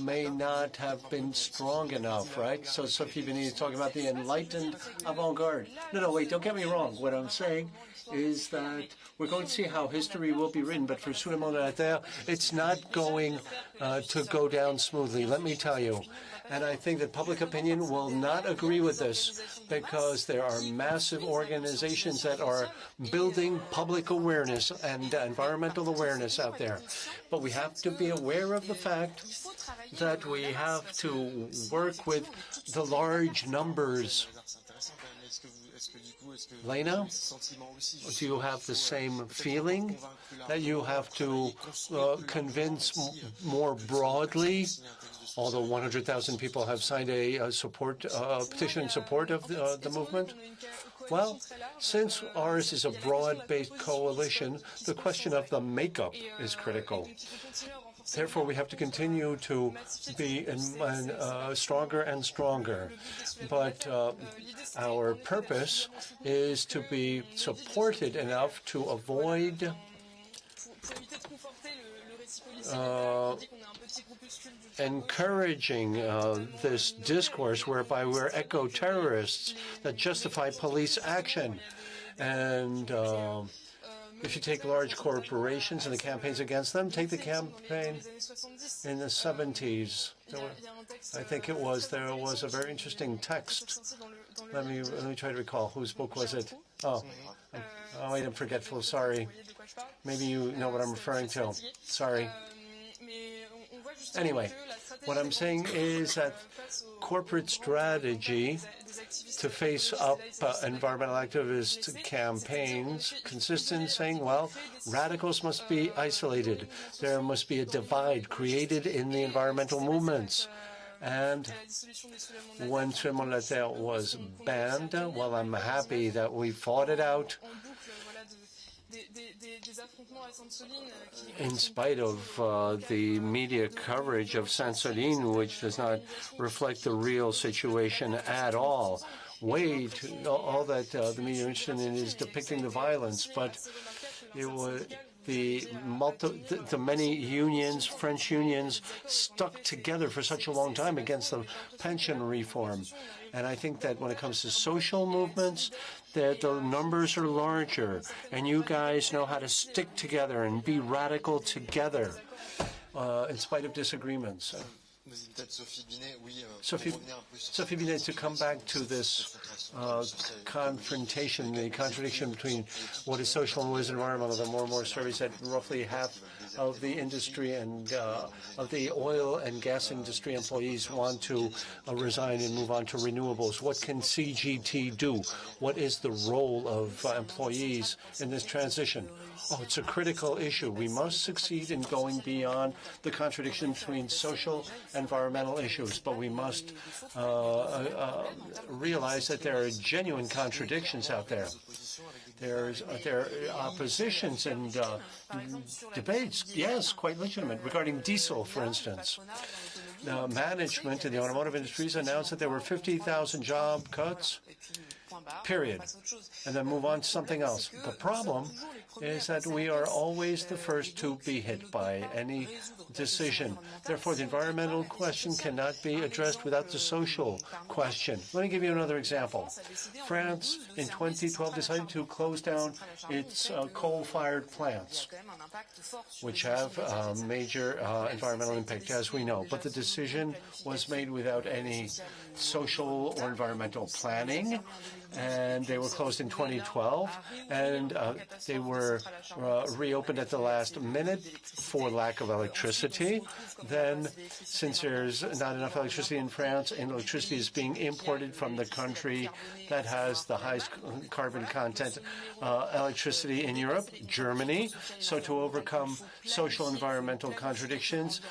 may not have been strong enough, right? So Sophie Binet is talking about the enlightened avant-garde. No, wait, don't get me wrong. What I'm saying is that we're going to see how history will be written, but for Sous le Monde de la Terre, it's not going to go down smoothly, let me tell you. And I think that public opinion will not agree with this because there are massive organizations that are building public awareness and environmental awareness out there. But we have to be aware of the fact that we have to work with the large numbers. Lena, do you have the same feeling that you have to convince more broadly? Although 100,000 people have signed a petition in support of the movement? Well, since ours is a broad-based coalition, the question of the makeup is critical. Therefore, we have to continue to be stronger and stronger. But our purpose is to be supported enough to avoid encouraging this discourse whereby we're eco-terrorists that justify police action. And if you take large corporations and the campaigns against them, take the campaign in the 70s. I think there was a very interesting text. Let me try to recall. Whose book was it? Oh, wait, I'm forgetful. Sorry. Maybe you know what I'm referring to. Sorry. Anyway, what I'm saying is that corporate strategy to face up environmental activist campaigns consists in saying, well, radicals must be isolated. There must be a divide created in the environmental movements. And when Tremblement de la Terre was banned, well, I'm happy that we fought it out in spite of the media coverage of Sainte-Soline, which does not reflect the real situation at all. All that the media are interested in is depicting the violence, but it was the many unions, French unions, stuck together for such a long time against the pension reform. And I think that when it comes to social movements, that the numbers are larger, and you guys know how to stick together and be radical together in spite of disagreements. Sophie Binet, to come back to this confrontation, the contradiction between what is social and what is environmental. There are more and more surveys that roughly half of the industry and of the oil and gas industry employees want to resign and move on to renewables. What can CGT do? What is the role of employees in this transition? Oh, it's a critical issue. We must succeed in going beyond the contradiction between social and environmental issues, but we must realize that there are genuine contradictions out there. There are oppositions and debates, yes, quite legitimate, regarding diesel, for instance. Now, management in the automotive industries announced that there were 50,000 job cuts, period, and then move on to something else. The problem is that we are always the first to be hit by any decision. Therefore, the environmental question cannot be addressed without the social question. Let me give you another example. France, in 2012, decided to close down its coal-fired plants, which have major environmental impact, as we know. But the decision was made without any social or environmental planning, and they were closed in 2012, and they were reopened at the last minute for lack of electricity. Then, since there's not enough electricity in France, and electricity is being imported from the country that has the highest carbon content electricity in Europe, Germany. So to overcome social and environmental contradictions,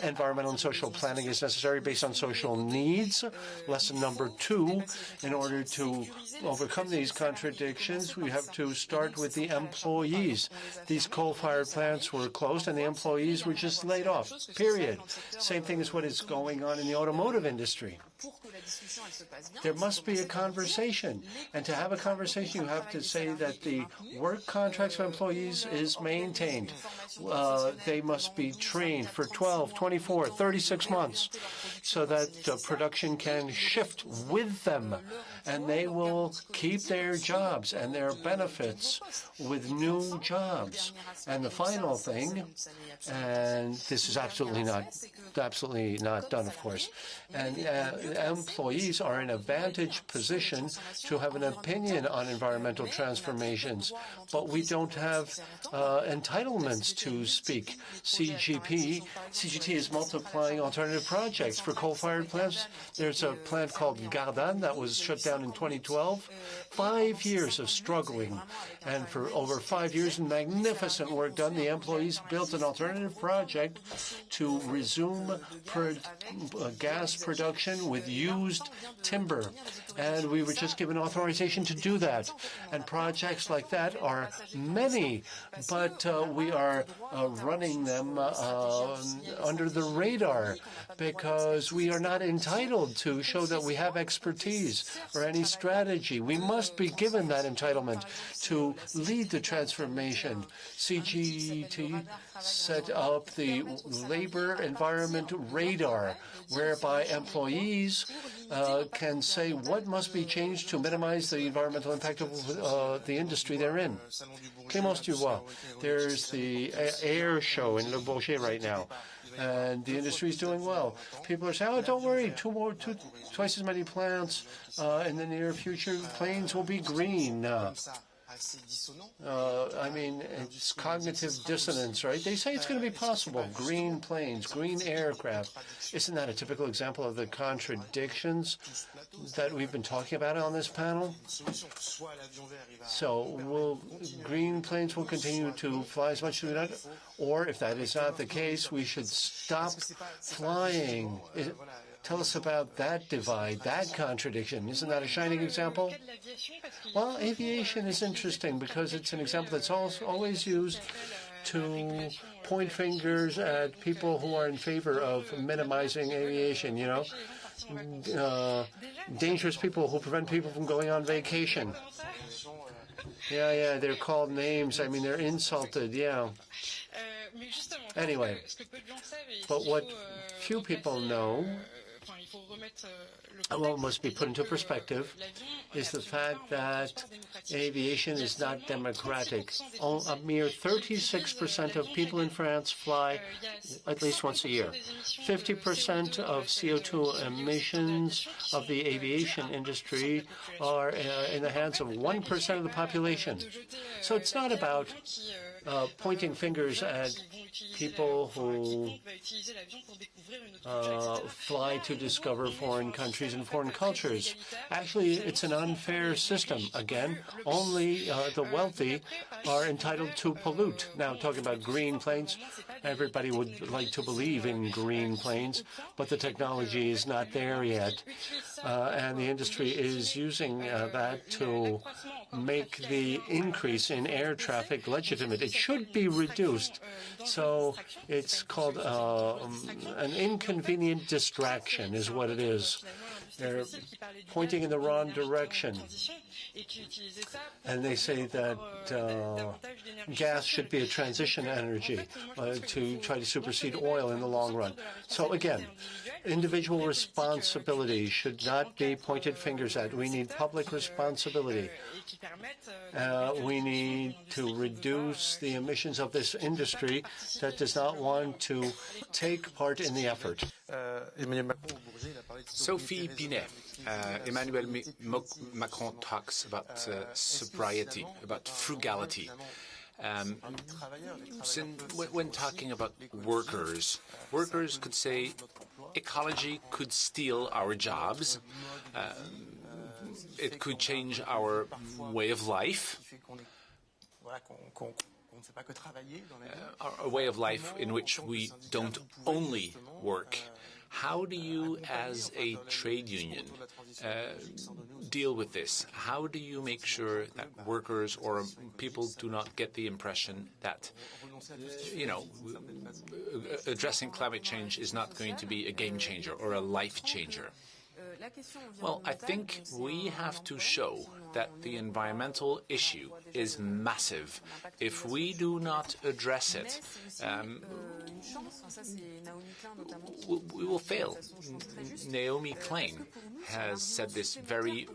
environmental and social planning is necessary based on social needs. Lesson number 2, in order to overcome these contradictions, we have to start with the employees. These coal-fired plants were closed and the employees were just laid off, period. Same thing as what is going on in the automotive industry. There must be a conversation, and to have a conversation you have to say that the work contracts of employees is maintained. They must be trained for 12, 24, 36 months so that production can shift with them, and they will keep their jobs and their benefits with new jobs. And the final thing, and this is absolutely not done, of course, and employees are in a vantage position to have an opinion on environmental transformations, but we don't have entitlements to speak. CGT is multiplying alternative projects for coal-fired plants. There's a plant called Gardanne that was shut down in 2012. 5 years of struggling, and for over 5 years, magnificent work done. The employees built an alternative project to resume gas production with used timber, and we were just given authorization to do that. And projects like that are many, but we are running them under the radar because we are not entitled to show that we have expertise or any strategy. We must be given that entitlement to lead the transformation. CGT set up the labor environment radar, whereby employees can say what must be changed to minimize the environmental impact of the industry they're in. Clemence, Dubois, there's the air show in Neubauer right now, and the industry is doing well. People are saying, oh, don't worry, twice as many plants in the near future. Planes will be green. I mean, it's cognitive dissonance, right? They say it's going to be possible. Green planes, green aircraft. Isn't that a typical example of the contradictions that we've been talking about on this panel? So green planes will continue to fly as much as we want, or if that is not the case, we should stop flying. Tell us about that divide, that contradiction. Isn't that a shining example? Well, aviation is interesting because it's an example that's always used to point fingers at people who are in favor of minimizing aviation, you know, dangerous people who prevent people from going on vacation. Yeah, they're called names. I mean, they're insulted, yeah. Anyway, but what few people know, well, must be put into perspective, is the fact that aviation is not democratic. A mere 36% of people in France fly at least once a year. 50% of CO2 emissions of the aviation industry are in the hands of 1% of the population. So it's not about pointing fingers at people who fly to discover foreign countries and foreign cultures. Actually, it's an unfair system. Again, only the wealthy are entitled to pollute. Now, talking about green planes, everybody would like to believe in green planes, but the technology is not there yet. And the industry is using that to make the increase in air traffic legitimate. It should be reduced. So it's called an inconvenient distraction is what it is. They're pointing in the wrong direction. And they say that gas should be a transition energy to try to supersede oil in the long run. So again, individual responsibility should not be pointed fingers at. We need public responsibility. We need to reduce the emissions of this industry that does not want to take part in the effort. Sophie, Binet, Emmanuel Macron talks about sobriety, about frugality. When talking about workers could say ecology could steal our jobs. It could change our way of life, a way of life in which we don't only work. How do you, as a trade union, deal with this? How do you make sure that workers or people do not get the impression that, addressing climate change is not going to be a game changer or a life changer? Well, I think we have to show that the environmental issue is massive. If we do not address it, we will fail. Naomi Klein has said this very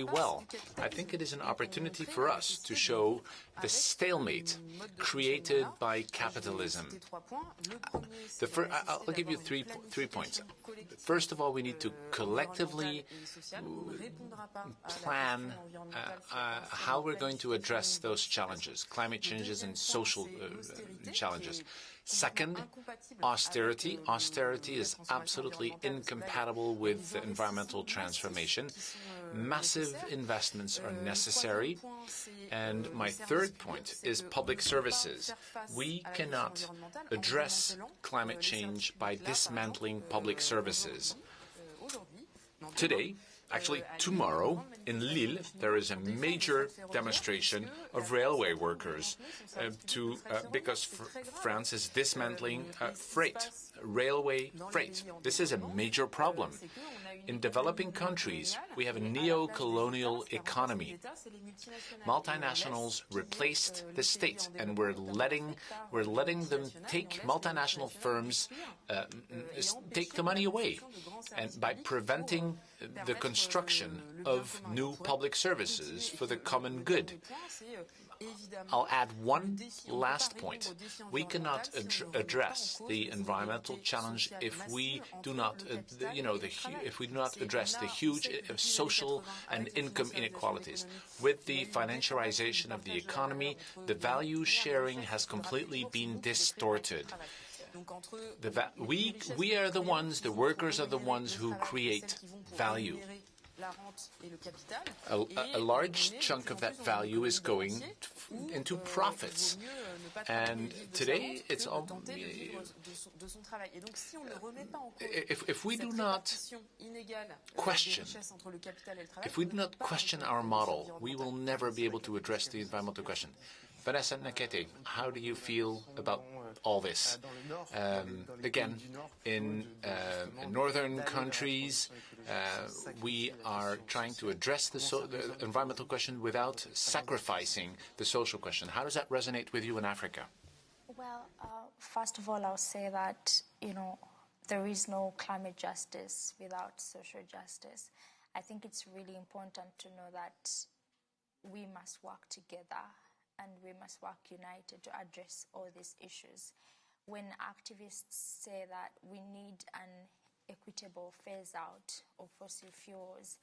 well. I think it is an opportunity for us to show the stalemate created by capitalism. I'll give you three points. First of all, we need to collectively plan how we're going to address those challenges, climate changes and social challenges. Second, austerity. Austerity is absolutely incompatible with environmental transformation. Massive investments are necessary. And my third point is public services. We cannot address climate change by dismantling public services. Today, actually tomorrow, in Lille, there is a major demonstration of railway workers because France is dismantling railway freight. This is a major problem. In developing countries, we have a neo-colonial economy. Multinationals replaced the state, and we're letting them take multinational firms, take the money away, and by preventing the construction of new public services for the common good. I'll add one last point. We cannot address the environmental challenge if we do not, if we do not address the huge social and income inequalities. With the financialization of the economy, the value sharing has completely been distorted. We are the ones, the workers are the ones who create value. A large chunk of that value is going into profits. And today, it's all. If we do not question our model, we will never be able to address the environmental question. Vanessa, Nakate, how do you feel about all this? Again, in northern countries, we are trying to address the environmental question without sacrificing the social question. How does that resonate with you in Africa? Well, first of all, I'll say that, there is no climate justice without social justice. I think it's really important to know that we must work together and we must work united to address all these issues. When activists say that we need an equitable phase out of fossil fuels,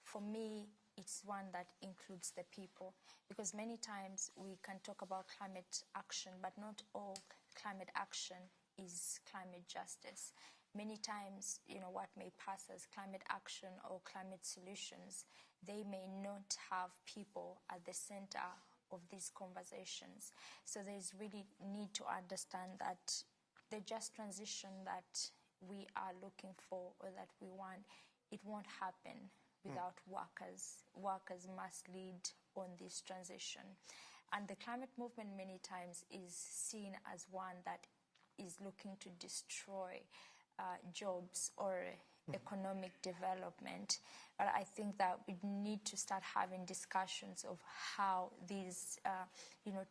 for me, it's one that includes the people. Because many times we can talk about climate action, but not all climate action is climate justice. Many times, what may pass as climate action or climate solutions, they may not have people at the center of these conversations. So there's really need to understand that the just transition that we are looking for or that we want, it won't happen without workers. Workers must lead on this transition. And the climate movement many times is seen as one that is looking to destroy jobs or economic development. But I think that we need to start having discussions of how these,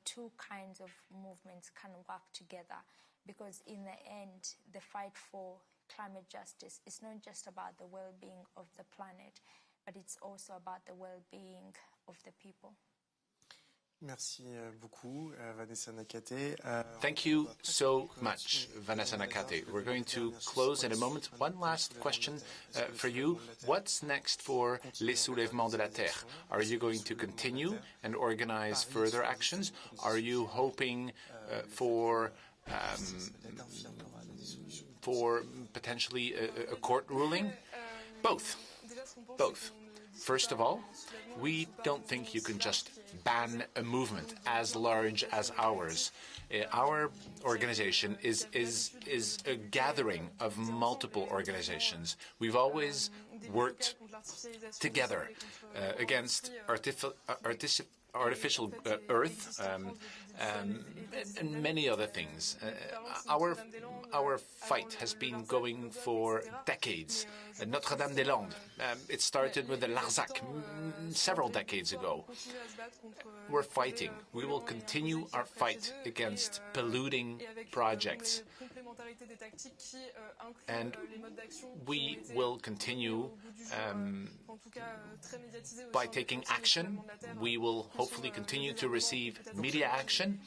two kinds of movements can work together. Because in the end, the fight for climate justice is not just about the well-being of the planet, but it's also about the well-being of the people. Merci beaucoup, Vanessa Nakate. Thank you so much, Vanessa Nakate. We're going to close in a moment. One last question for you. What's next for Les Soulèvements de la Terre? Are you going to continue and organize further actions? Are you hoping for potentially a court ruling? Both. Both. First of all, we don't think you can just ban a movement as large as ours. Our organization is a gathering of multiple organizations. We've always worked together against artificial earth and many other things. Our fight has been going for decades. Notre-Dame-des-Landes, it started with the Larzac several decades ago. We're fighting. We will continue our fight against polluting projects. And we will continue by taking action. We will hopefully continue to receive media action.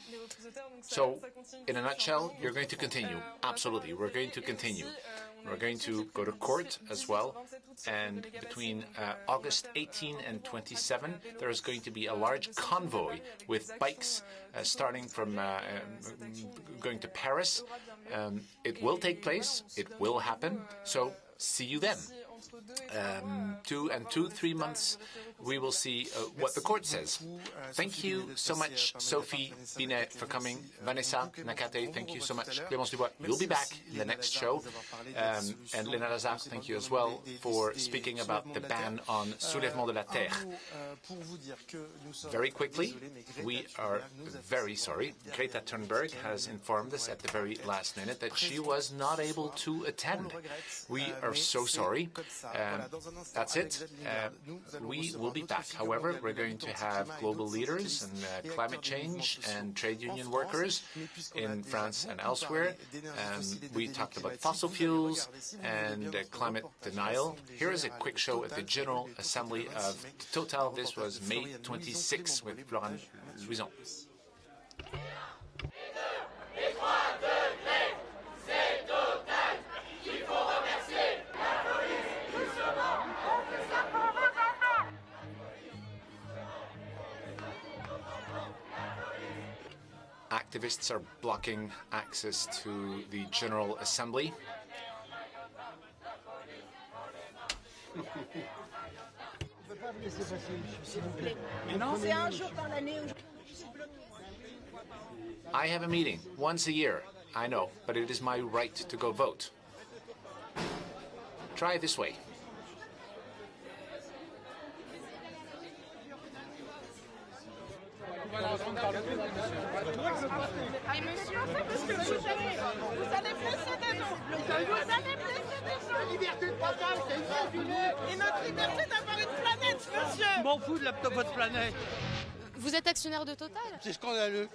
So, in a nutshell, you're going to continue. Absolutely, we're going to continue. We're going to go to court as well. And between August 18 and 27, there is going to be a large convoy with bikes starting from going to Paris. It will take place. It will happen. So, see you then. 3 months, we will see what the court says. Thank you so much, Sophie, Binet, for coming. Vanessa, Nakate, thank you so much. Clemence Dubois, you'll be back in the next show. And Lena Lazare, thank you as well for speaking about the ban on Soulèvement de la Terre. Very quickly, we are very sorry. Greta Thunberg has informed us at the very last minute that she was not able to attend. We are so sorry. That's it. We will be back. However, we're going to have global leaders and climate change and trade union workers in France and elsewhere. We talked about fossil fuels and climate denial. Here is a quick show at the General Assembly of Total. This was May 26 with Florent Louison. Activists are blocking access to the General Assembly. I have a meeting once a year, I know, but it is my right to go vote. Try it this way. Vous êtes actionnaire de Total? C'est scandaleux.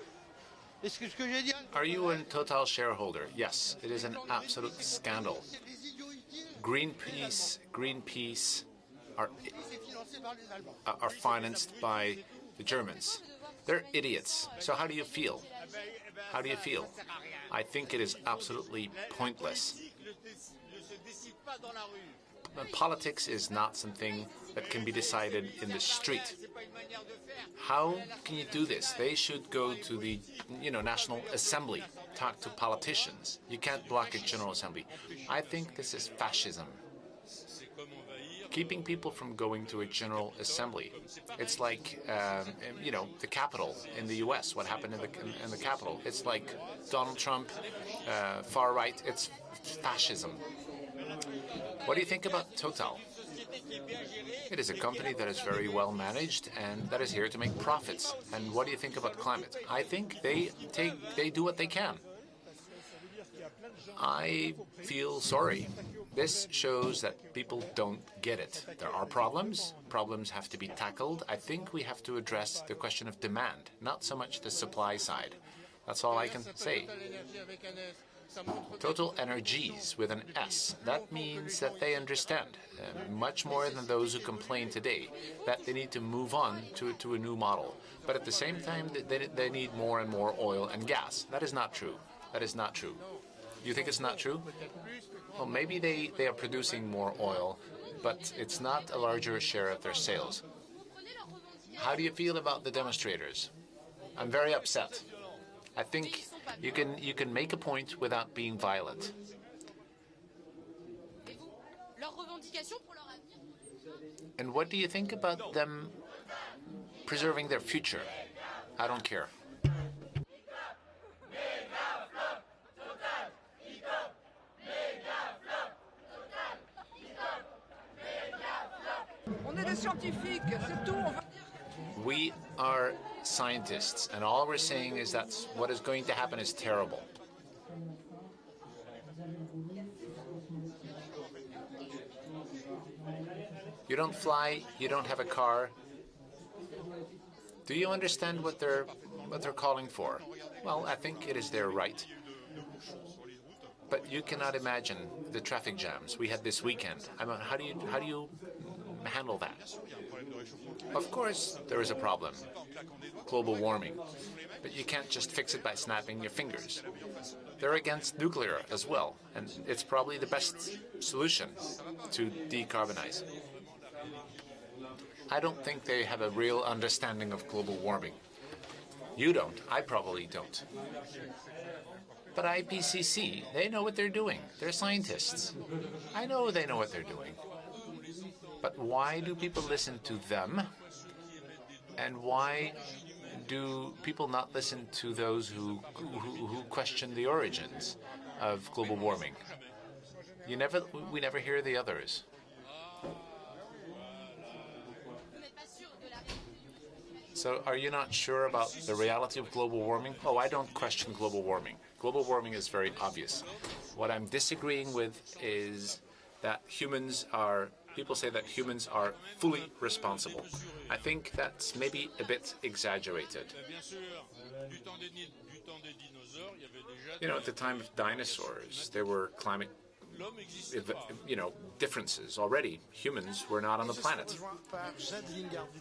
Est-ce que j'ai dit? Are you a Total shareholder? Yes, it is an absolute scandal. Greenpeace are financed by the Germans. They're idiots. So how do you feel? How do you feel? I think it is absolutely pointless. Politics is not something that can be decided in the street. How can you do this? They should go to the, National Assembly, talk to politicians. You can't block a General Assembly. I think this is fascism. Keeping people from going to a General Assembly. It's like, the Capitol in the U.S., what happened in the Capitol. It's like Donald Trump, far right. It's fascism. What do you think about Total? It is a company that is very well managed and that is here to make profits. And what do you think about climate? I think they do what they can. I feel sorry. This shows that people don't get it. There are problems. Problems have to be tackled. I think we have to address the question of demand, not so much the supply side. That's all I can say. Total Energies with an S. That means that they understand, much more than those who complain today, that they need to move on to a new model. But at the same time, they need more and more oil and gas. That is not true. That is not true. You think it's not true? Well, maybe they are producing more oil, but it's not a larger share of their sales. How do you feel about the demonstrators? I'm very upset. I think you can make a point without being violent. And what do you think about them preserving their future? I don't care. We are scientists, and all we're saying is that what is going to happen is terrible. You don't fly, you don't have a car. Do you understand what they're calling for? Well, I think it is their right. But you cannot imagine the traffic jams we had this weekend. I mean, how do you handle that? Of course, there is a problem, global warming, but you can't just fix it by snapping your fingers. They're against nuclear as well, and it's probably the best solution to decarbonize. I don't think they have a real understanding of global warming. You don't. I probably don't. But IPCC, they know what they're doing. They're scientists. I know they know what they're doing. But why do people listen to them? And why do people not listen to those who question the origins of global warming? We never hear the others. So are you not sure about the reality of global warming? Oh, I don't question global warming. Global warming is very obvious. What I'm disagreeing with is that people say that humans are fully responsible. I think that's maybe a bit exaggerated. At the time of dinosaurs, there were climate differences already. Humans were not on the planet.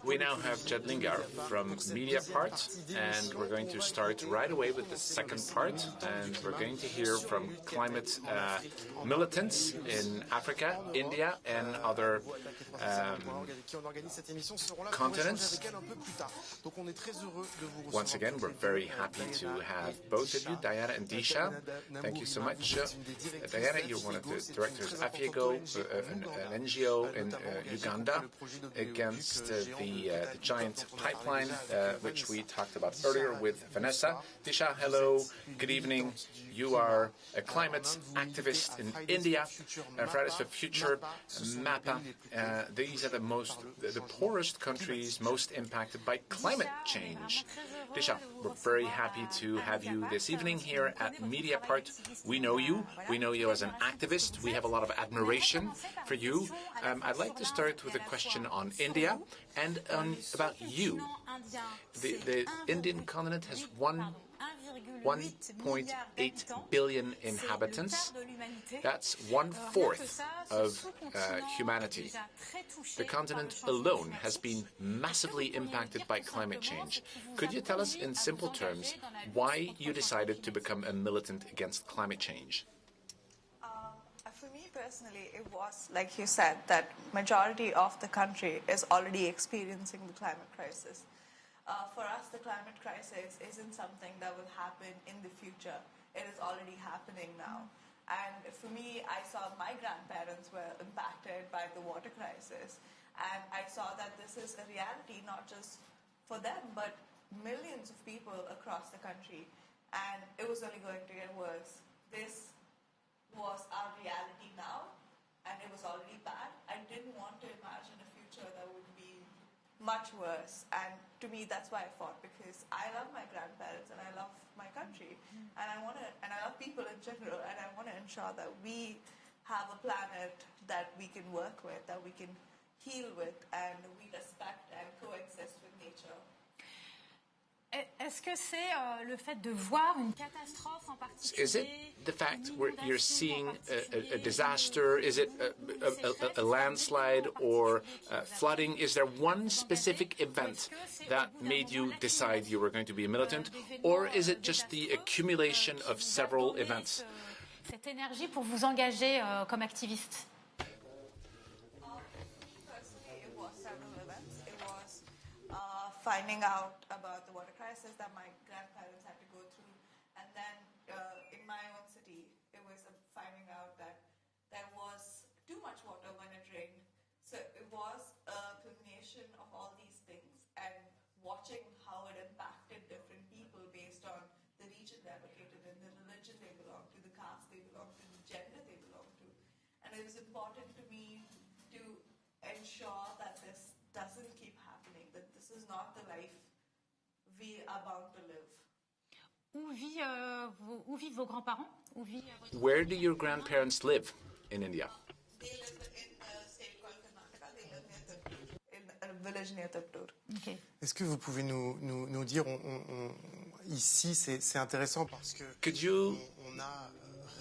We now have Jed Lingard from Mediapart, and we're going to start right away with the second part, and we're going to hear from climate militants in Africa, India, and other continents. Once again, we're very happy to have both of you, Diana and Disha. Thank you so much. Diana, you're one of the directors of Afiego, an NGO in Uganda, against the giant pipeline, which we talked about earlier with Vanessa. Disha, hello, good evening. You are a climate activist in India, Fridays for Future, MAPA. These are the poorest countries most impacted by climate change. Disha, we're very happy to have you this evening here at Mediapart. We know you as an activist. We have a lot of admiration for you. I'd like to start with a question on India and about you. The Indian continent has 1.8 billion inhabitants. That's 1/4 of humanity. The continent alone has been massively impacted by climate change. Could you tell us in simple terms why you decided to become a militant against climate change? For me personally, it was, like you said, that majority of the country is already experiencing the climate crisis. For us, the climate crisis isn't something that will happen in the future. It is already happening now. And for me, I saw my grandparents were impacted by the water crisis. And I saw that this is a reality, not just for them, but millions of people across the country. And it was only going to get worse. This was our reality now, and it was already bad. I didn't want to imagine a future that would be much worse. And to me, that's why I fought, because I love my grandparents and I love my country, and I love people in general, and I want to ensure that we have a planet that we can work with, that we can heal with, and we respect and coexist with nature. Est-ce que c'est le fait de voir une catastrophe en particulier? Is it the fact where you're seeing a disaster? Is it a landslide or flooding? Is there one specific event that made you decide you were going to be a militant, or is it just the accumulation of several events? Cette énergie pour vous engager comme activiste. Finding out about the water crisis that my grandparents had to go through. And then in my own city, it was finding out that there was too much water when it rained. So it was a culmination of all these things, and watching how it impacted different people based on the region they're located in, the religion they belong to, the caste they belong to, the gender they belong to. And it was important to me to ensure that this doesn't keep happening, that this is not the life we are bound to live. Où vivent vos grands-parents? Where do your grandparents live in India? They live in a state called Karnataka. They live near Duteil, in a village near Duteil. Okay. Est-ce que vous pouvez nous dire, ici c'est intéressant parce que on a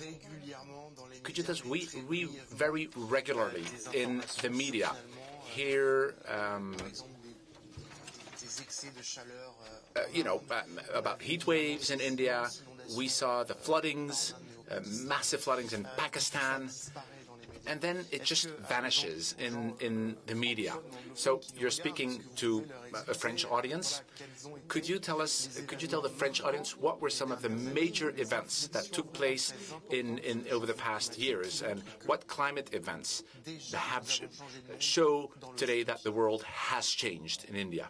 régulièrement dans les médias, we very regularly in the media hear about heat waves in India. We saw the floodings, massive floodings in Pakistan, and then it just vanishes in the media. So you're speaking to a French audience. Could you tell the French audience what were some of the major events that took place in over the past years, and what climate events have show today that the world has changed in India?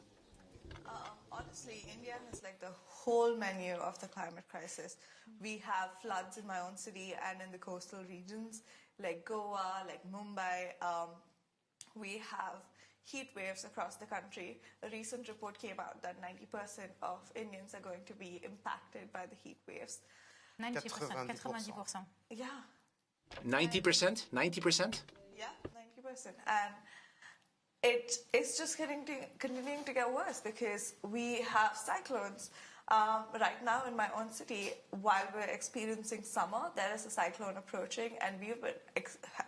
Honestly, India has like the whole menu of the climate crisis. We have floods in my own city and in the coastal regions, like Goa, like Mumbai. We have heat waves across the country. A recent report came out that 90% of Indians are going to be impacted by the heat waves. 90%. 90%. Yeah. 90%? 90%? Yeah, 90%. And it's just continuing to get worse, because we have cyclones. Right now in my own city, while we're experiencing summer, there is a cyclone approaching, and we've been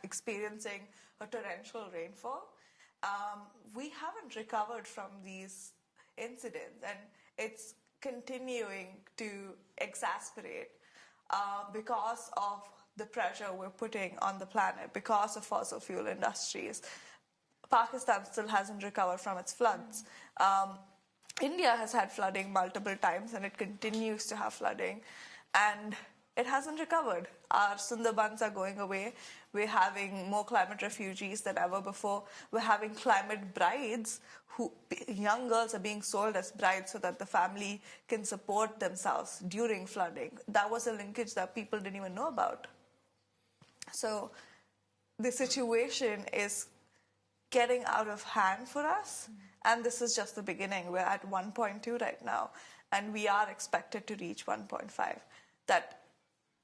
experiencing a torrential rainfall. We haven't recovered from these incidents, and it's continuing to exasperate because of the pressure we're putting on the planet, because of fossil fuel industries. Pakistan still hasn't recovered from its floods. India has had flooding multiple times, and it continues to have flooding, and it hasn't recovered. Our Sundarbans are going away. We're having more climate refugees than ever before. We're having climate brides young girls are being sold as brides so that the family can support themselves during flooding. That was a linkage that people didn't even know about. So the situation is getting out of hand for us, and this is just the beginning. We're at 1.2 right now, and we are expected to reach 1.5. That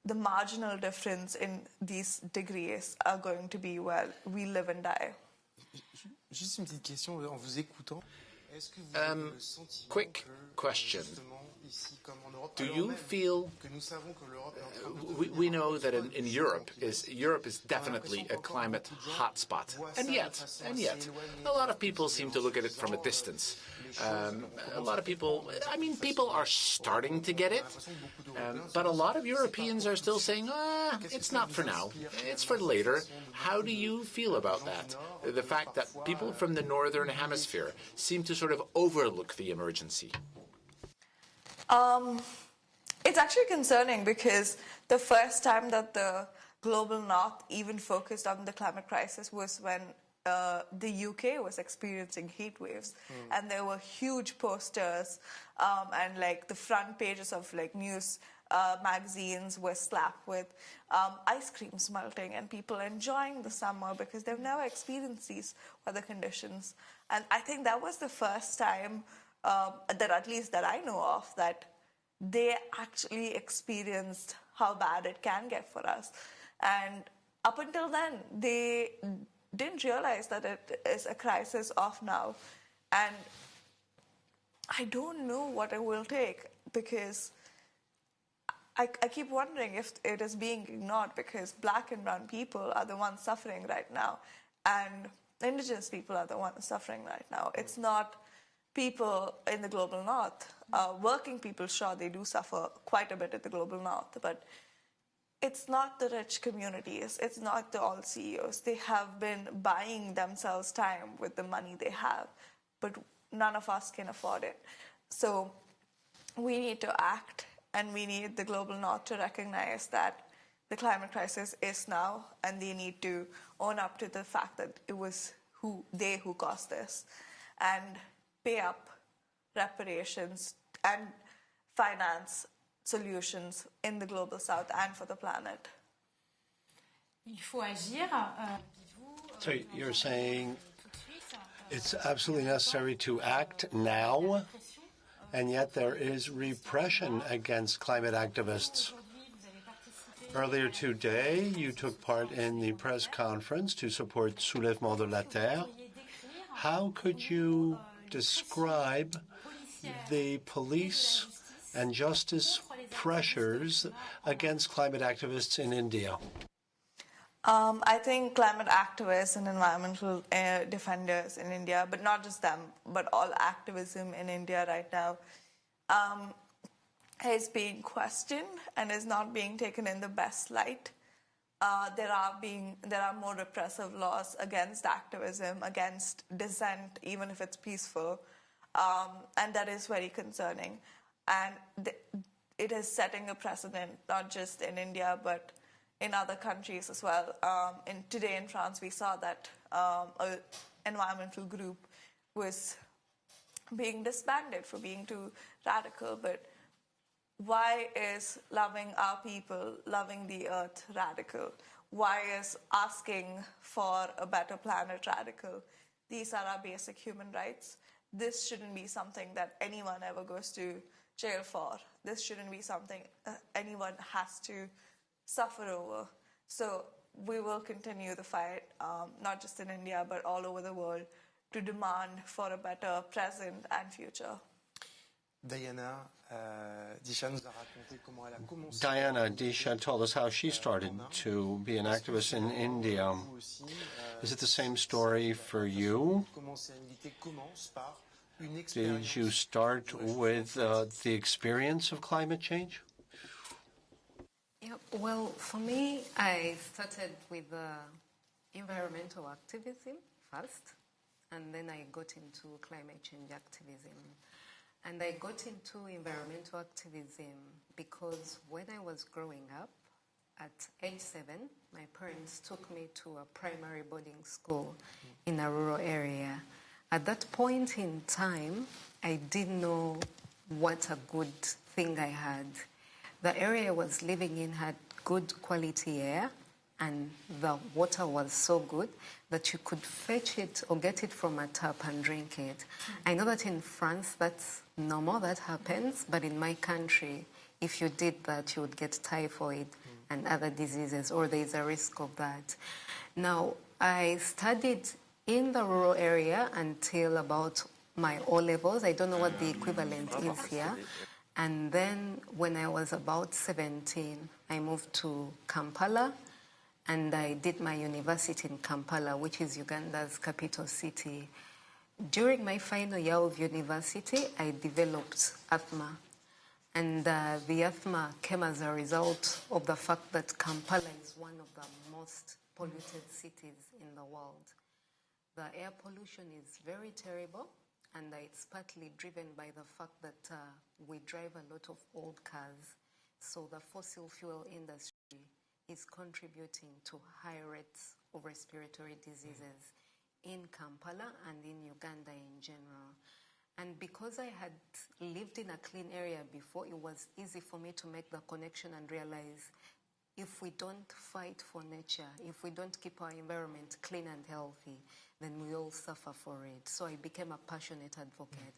the marginal difference in these degrees are going to be where we live and die. Juste une petite question en vous écoutant. Est-ce que vous avez le sentiment quick question. Do you feel, we know that in Europe is definitely a climate hotspot, and yet, a lot of people seem to look at it from a distance. A lot of people, people are starting to get it, but a lot of Europeans are still saying, it's not for now, it's for later. How do you feel about that? The fact that people from the Northern Hemisphere seem to sort of overlook the emergency. It's actually concerning because the first time that the global North even focused on the climate crisis was when the UK was experiencing heat waves, and there were huge posters and like the front pages of like news magazines were slapped with ice creams melting and people enjoying the summer because they've never experienced these weather conditions. And I think that was the first time that at least that I know of that they actually experienced how bad it can get for us. And up until then, they didn't realize that it is a crisis of now. And I don't know what it will take because I keep wondering if it is being ignored because black and brown people are the ones suffering right now. And indigenous people are the ones suffering right now. It's not people in the global North. Working people, sure, they do suffer quite a bit in the global North, but it's not the rich communities. It's not the all CEOs. They have been buying themselves time with the money they have, but none of us can afford it. So we need to act, and we need the global North to recognize that the climate crisis is now, and they need to own up to the fact that it was they who caused this, and pay up reparations and finance solutions in the global South and for the planet. Il faut agir. So you're saying it's absolutely necessary to act now, and yet there is repression against climate activists. Earlier today, you took part in the press conference to support Soulèvement de la Terre. How could you describe the police and justice pressures against climate activists in India? I think climate activists and environmental defenders in India, but not just them, but all activism in India right now, is being questioned and is not being taken in the best light. There are more repressive laws against activism, against dissent, even if it's peaceful, and that is very concerning. And it is setting a precedent, not just in India, but in other countries as well. Today in France, we saw that an environmental group was being disbanded for being too radical. But why is loving our people, loving the earth radical? Why is asking for a better planet radical? These are our basic human rights. This shouldn't be something that anyone ever goes to jail for. This shouldn't be something anyone has to suffer over. So we will continue the fight, not just in India, but all over the world, to demand for a better present and future. Diana, Disha nous a raconté comment elle a commencé. Diana, Disha told us how she started to be an activist in India. Is it the same story for you? Did you start with the experience of climate change? Yeah, well, for me, I started with environmental activism first, and then I got into climate change activism. And I got into environmental activism because when I was growing up, at age 7, my parents took me to a primary boarding school in a rural area. At that point in time, I didn't know what a good thing I had. The area I was living in had good quality air, and the water was so good that you could fetch it or get it from a tap and drink it. I know that in France that's normal, that happens, but in my country, if you did that, you would get typhoid and other diseases, or there is a risk of that. Now, I studied in the rural area until about my O-levels. I don't know what the equivalent is here. And then when I was about 17, I moved to Kampala, and I did my university in Kampala, which is Uganda's capital city. During my final year of university, I developed asthma. And the asthma came as a result of the fact that Kampala is one of the most polluted cities in the world. The air pollution is very terrible, and it's partly driven by the fact that we drive a lot of old cars. So the fossil fuel industry is contributing to high rates of respiratory diseases in Kampala and in Uganda in general. And because I had lived in a clean area before, it was easy for me to make the connection and realize if we don't fight for nature, if we don't keep our environment clean and healthy, then we all suffer for it. So I became a passionate advocate.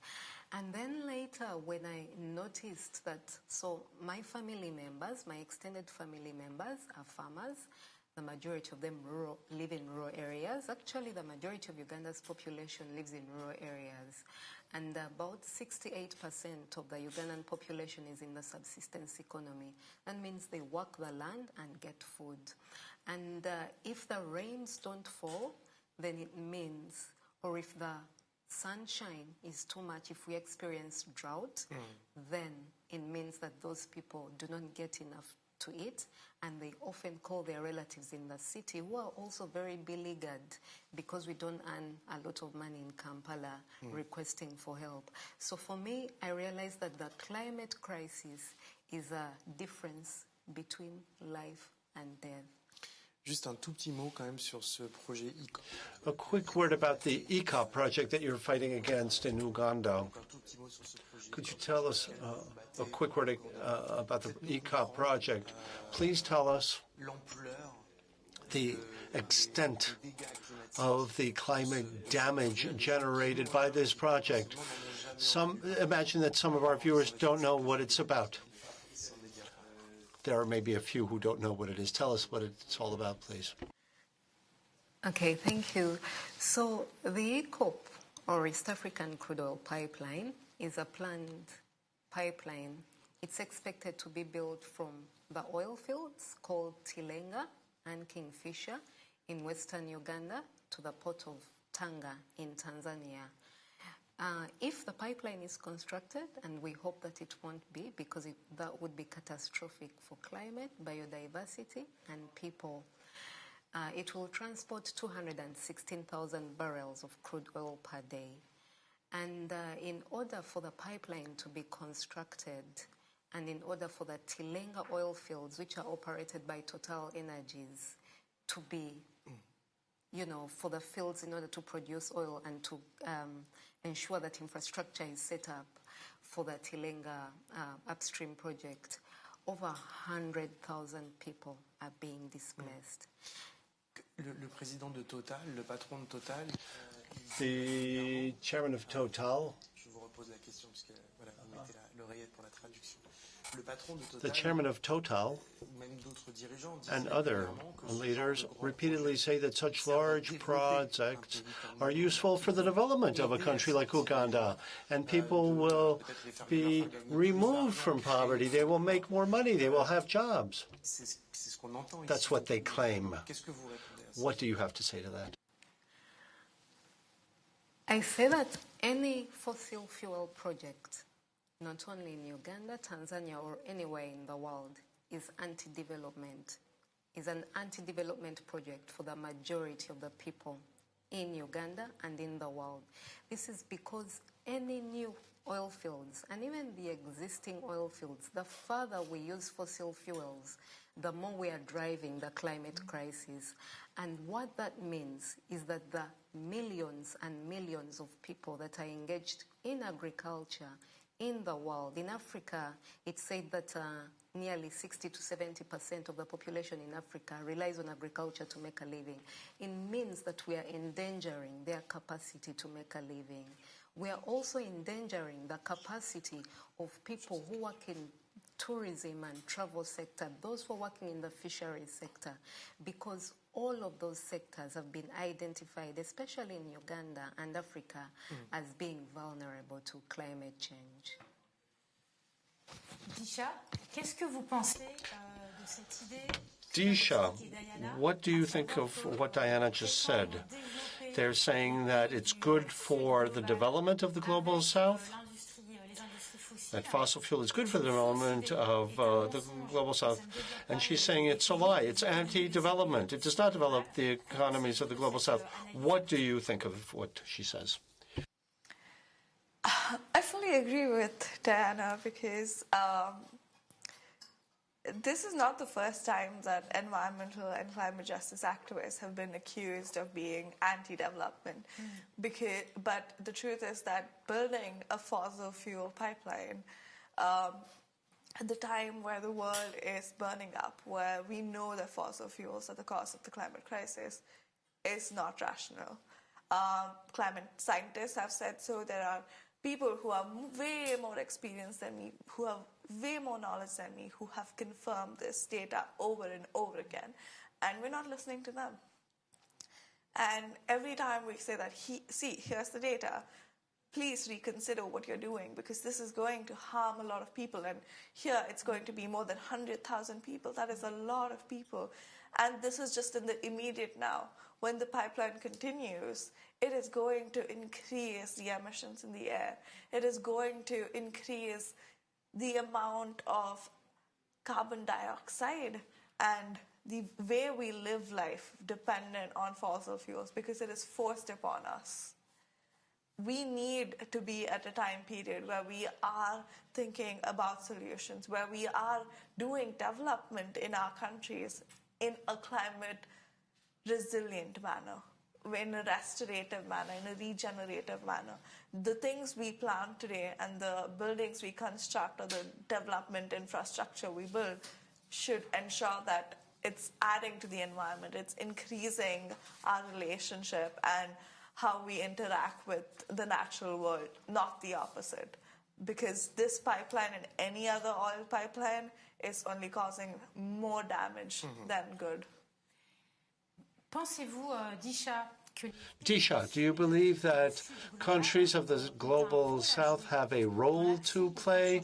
And then later, when I noticed that, so my family members, my extended family members are farmers. The majority of them live in rural areas. Actually, the majority of Uganda's population lives in rural areas. And about 68% of the Ugandan population is in the subsistence economy. That means they work the land and get food. And if the rains don't fall, then it means, or if the sunshine is too much, if we experience drought, then it means that those people do not get enough to eat, and they often call their relatives in the city who are also very beleaguered because we don't earn a lot of money in Kampala requesting for help. So for me, I realized that the climate crisis is a difference between life and death. Juste un tout petit mot quand même sur ce projet ICOP. A quick word about the ECOP project that you're fighting against in Uganda. Could you tell us a quick word about the ECOP project? Please tell us the extent of the climate damage generated by this project. Imagine that some of our viewers don't know what it's about. There are maybe a few who don't know what it is. Tell us what it's all about, please. Okay, thank you. So the ECOP, or East African Crude Oil Pipeline, is a planned pipeline. It's expected to be built from the oil fields called Tilenga and Kingfisher in western Uganda to the port of Tanga in Tanzania. If the pipeline is constructed, and we hope that it won't be, because that would be catastrophic for climate, biodiversity, and people, it will transport 216,000 barrels of crude oil per day. And in order for the pipeline to be constructed, and in order for the Tilenga oil fields, which are operated by Total Energies, to be, for the fields in order to produce oil and to ensure that infrastructure is set up for the Tilenga upstream project, over 100,000 people are being displaced. Le président de Total, le patron de Total. The chairman of Total. Je vous repose la question parce que voilà, vous mettez l'oreillette pour la traduction. The chairman of Total and other leaders repeatedly say that such large projects are useful for the development of a country like Uganda, and people will be removed from poverty. They will make more money. They will have jobs. That's what they claim. What do you have to say to that? I say that any fossil fuel project, not only in Uganda, Tanzania, or anywhere in the world, is anti-development, is an anti-development project for the majority of the people in Uganda and in the world. This is because any new oil fields, and even the existing oil fields, the further we use fossil fuels, the more we are driving the climate crisis. And what that means is that the millions and millions of people that are engaged in agriculture in the world, in Africa, it's said that nearly 60 to 70% of the population in Africa relies on agriculture to make a living. It means that we are endangering their capacity to make a living. We are also endangering the capacity of people who work in tourism and travel sector, those who are working in the fisheries sector, because all of those sectors have been identified, especially in Uganda and Africa, as being vulnerable to climate change. Disha, qu'est-ce que vous pensez de cette idée? Disha, what do you think of what Diana just said? They're saying that it's good for the development of the global south, that fossil fuel is good for the development of the global south. And she's saying it's a lie. It's anti-development. It does not develop the economies of the global south. What do you think of what she says? I fully agree with Diana because this is not the first time that environmental and climate justice activists have been accused of being anti-development. But the truth is that building a fossil fuel pipeline at the time where the world is burning up, where we know that fossil fuels are the cause of the climate crisis, is not rational. Climate scientists have said so. There are people who are way more experienced than me, who have way more knowledge than me, who have confirmed this data over and over again, and we're not listening to them. And every time we say that, here's the data, please reconsider what you're doing, because this is going to harm a lot of people, and here it's going to be more than 100,000 people. That is a lot of people. And this is just in the immediate now. When the pipeline continues, it is going to increase the emissions in the air. It is going to increase the amount of carbon dioxide and the way we live life dependent on fossil fuels, because it is forced upon us. We need to be at a time period where we are thinking about solutions, where we are doing development in our countries in a climate resilient manner, in a restorative manner, in a regenerative manner. The things we plant today and the buildings we construct or the development infrastructure we build should ensure that it's adding to the environment, it's increasing our relationship and how we interact with the natural world, not the opposite. Because this pipeline and any other oil pipeline is only causing more damage than good. Pensez-vous, Disha, Disha, do you believe that countries of the global south have a role to play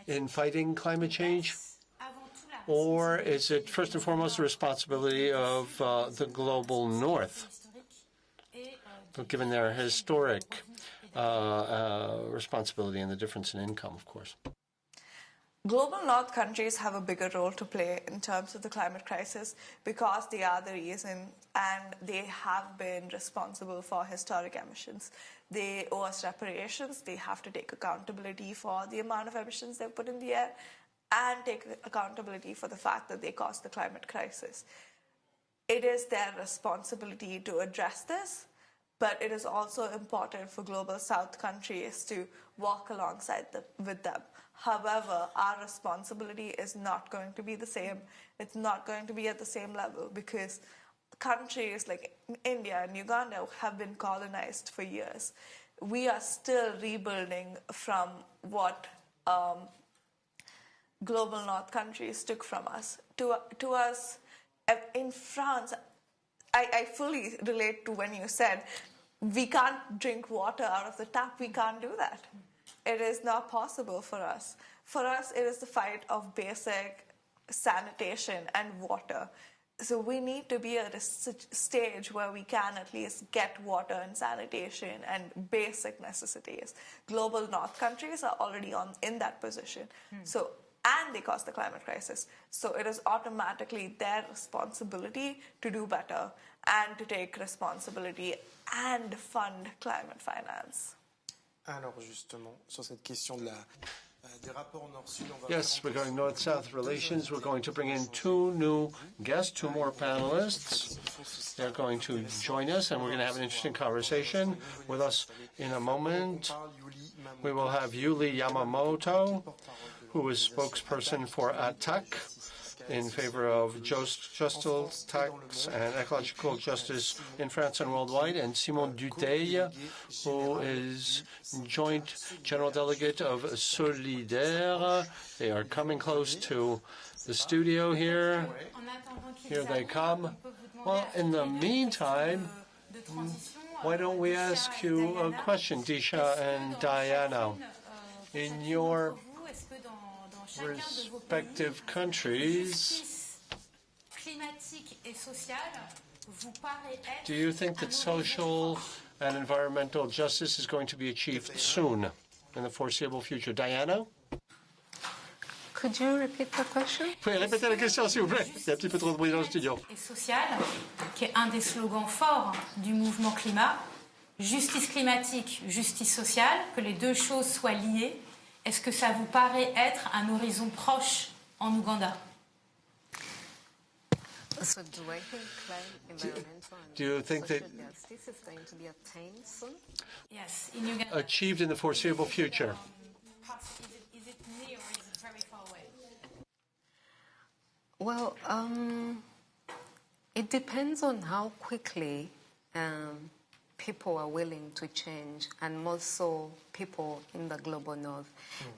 in fighting climate change? Or is it first and foremost the responsibility of the global north, given their historic responsibility and the difference in income, of course? Global North countries have a bigger role to play in terms of the climate crisis because they are the reason and they have been responsible for historic emissions. They owe us reparations. They have to take accountability for the amount of emissions they've put in the air and take accountability for the fact that they caused the climate crisis. It is their responsibility to address this, but it is also important for Global South countries to walk alongside with them. However, our responsibility is not going to be the same. It's not going to be at the same level because countries like India and Uganda have been colonized for years. We are still rebuilding from what Global North countries took from us. To us, in France, I fully relate to when you said, we can't drink water out of the tap. We can't do that. It is not possible for us. For us, it is the fight of basic sanitation and water. So we need to be at a stage where we can at least get water and sanitation and basic necessities. Global North countries are already in that position. So and they caused the climate crisis. So it is automatically their responsibility to do better and to take responsibility and fund climate finance. Alors justement, sur cette question de des rapports nord-sud, Yes, we're going north-south relations. We're going to bring in two new guests, two more panelists. They're going to join us, and we're going to have an interesting conversation with us in a moment. We will have Youlie Yamamoto, who is spokesperson for Attac in favor of just tax and ecological justice in France and worldwide, and Simon Duteil, who is joint general delegate of Solidaires. They are coming close to the studio here. Here they come. Well, in the meantime, why don't we ask you a question, Disha and Diana? In your respective countries, do you think that social and environmental justice is going to be achieved soon in the foreseeable future? Diana? Could you repeat the question? Pouvez répéter la question, s'il vous plaît? Il y a un petit peu trop de bruit dans le studio. Et sociale, qui est un des slogans forts du mouvement climat. Justice climatique, justice sociale, que les deux choses soient liées. Est-ce que ça vous paraît être un horizon proche en Ouganda? So do you think that justice is going to be attained soon? Yes, in Uganda. achieved in the foreseeable future? Is it near or is it very far away? Well, it depends on how quickly people are willing to change, and more so people in the global north,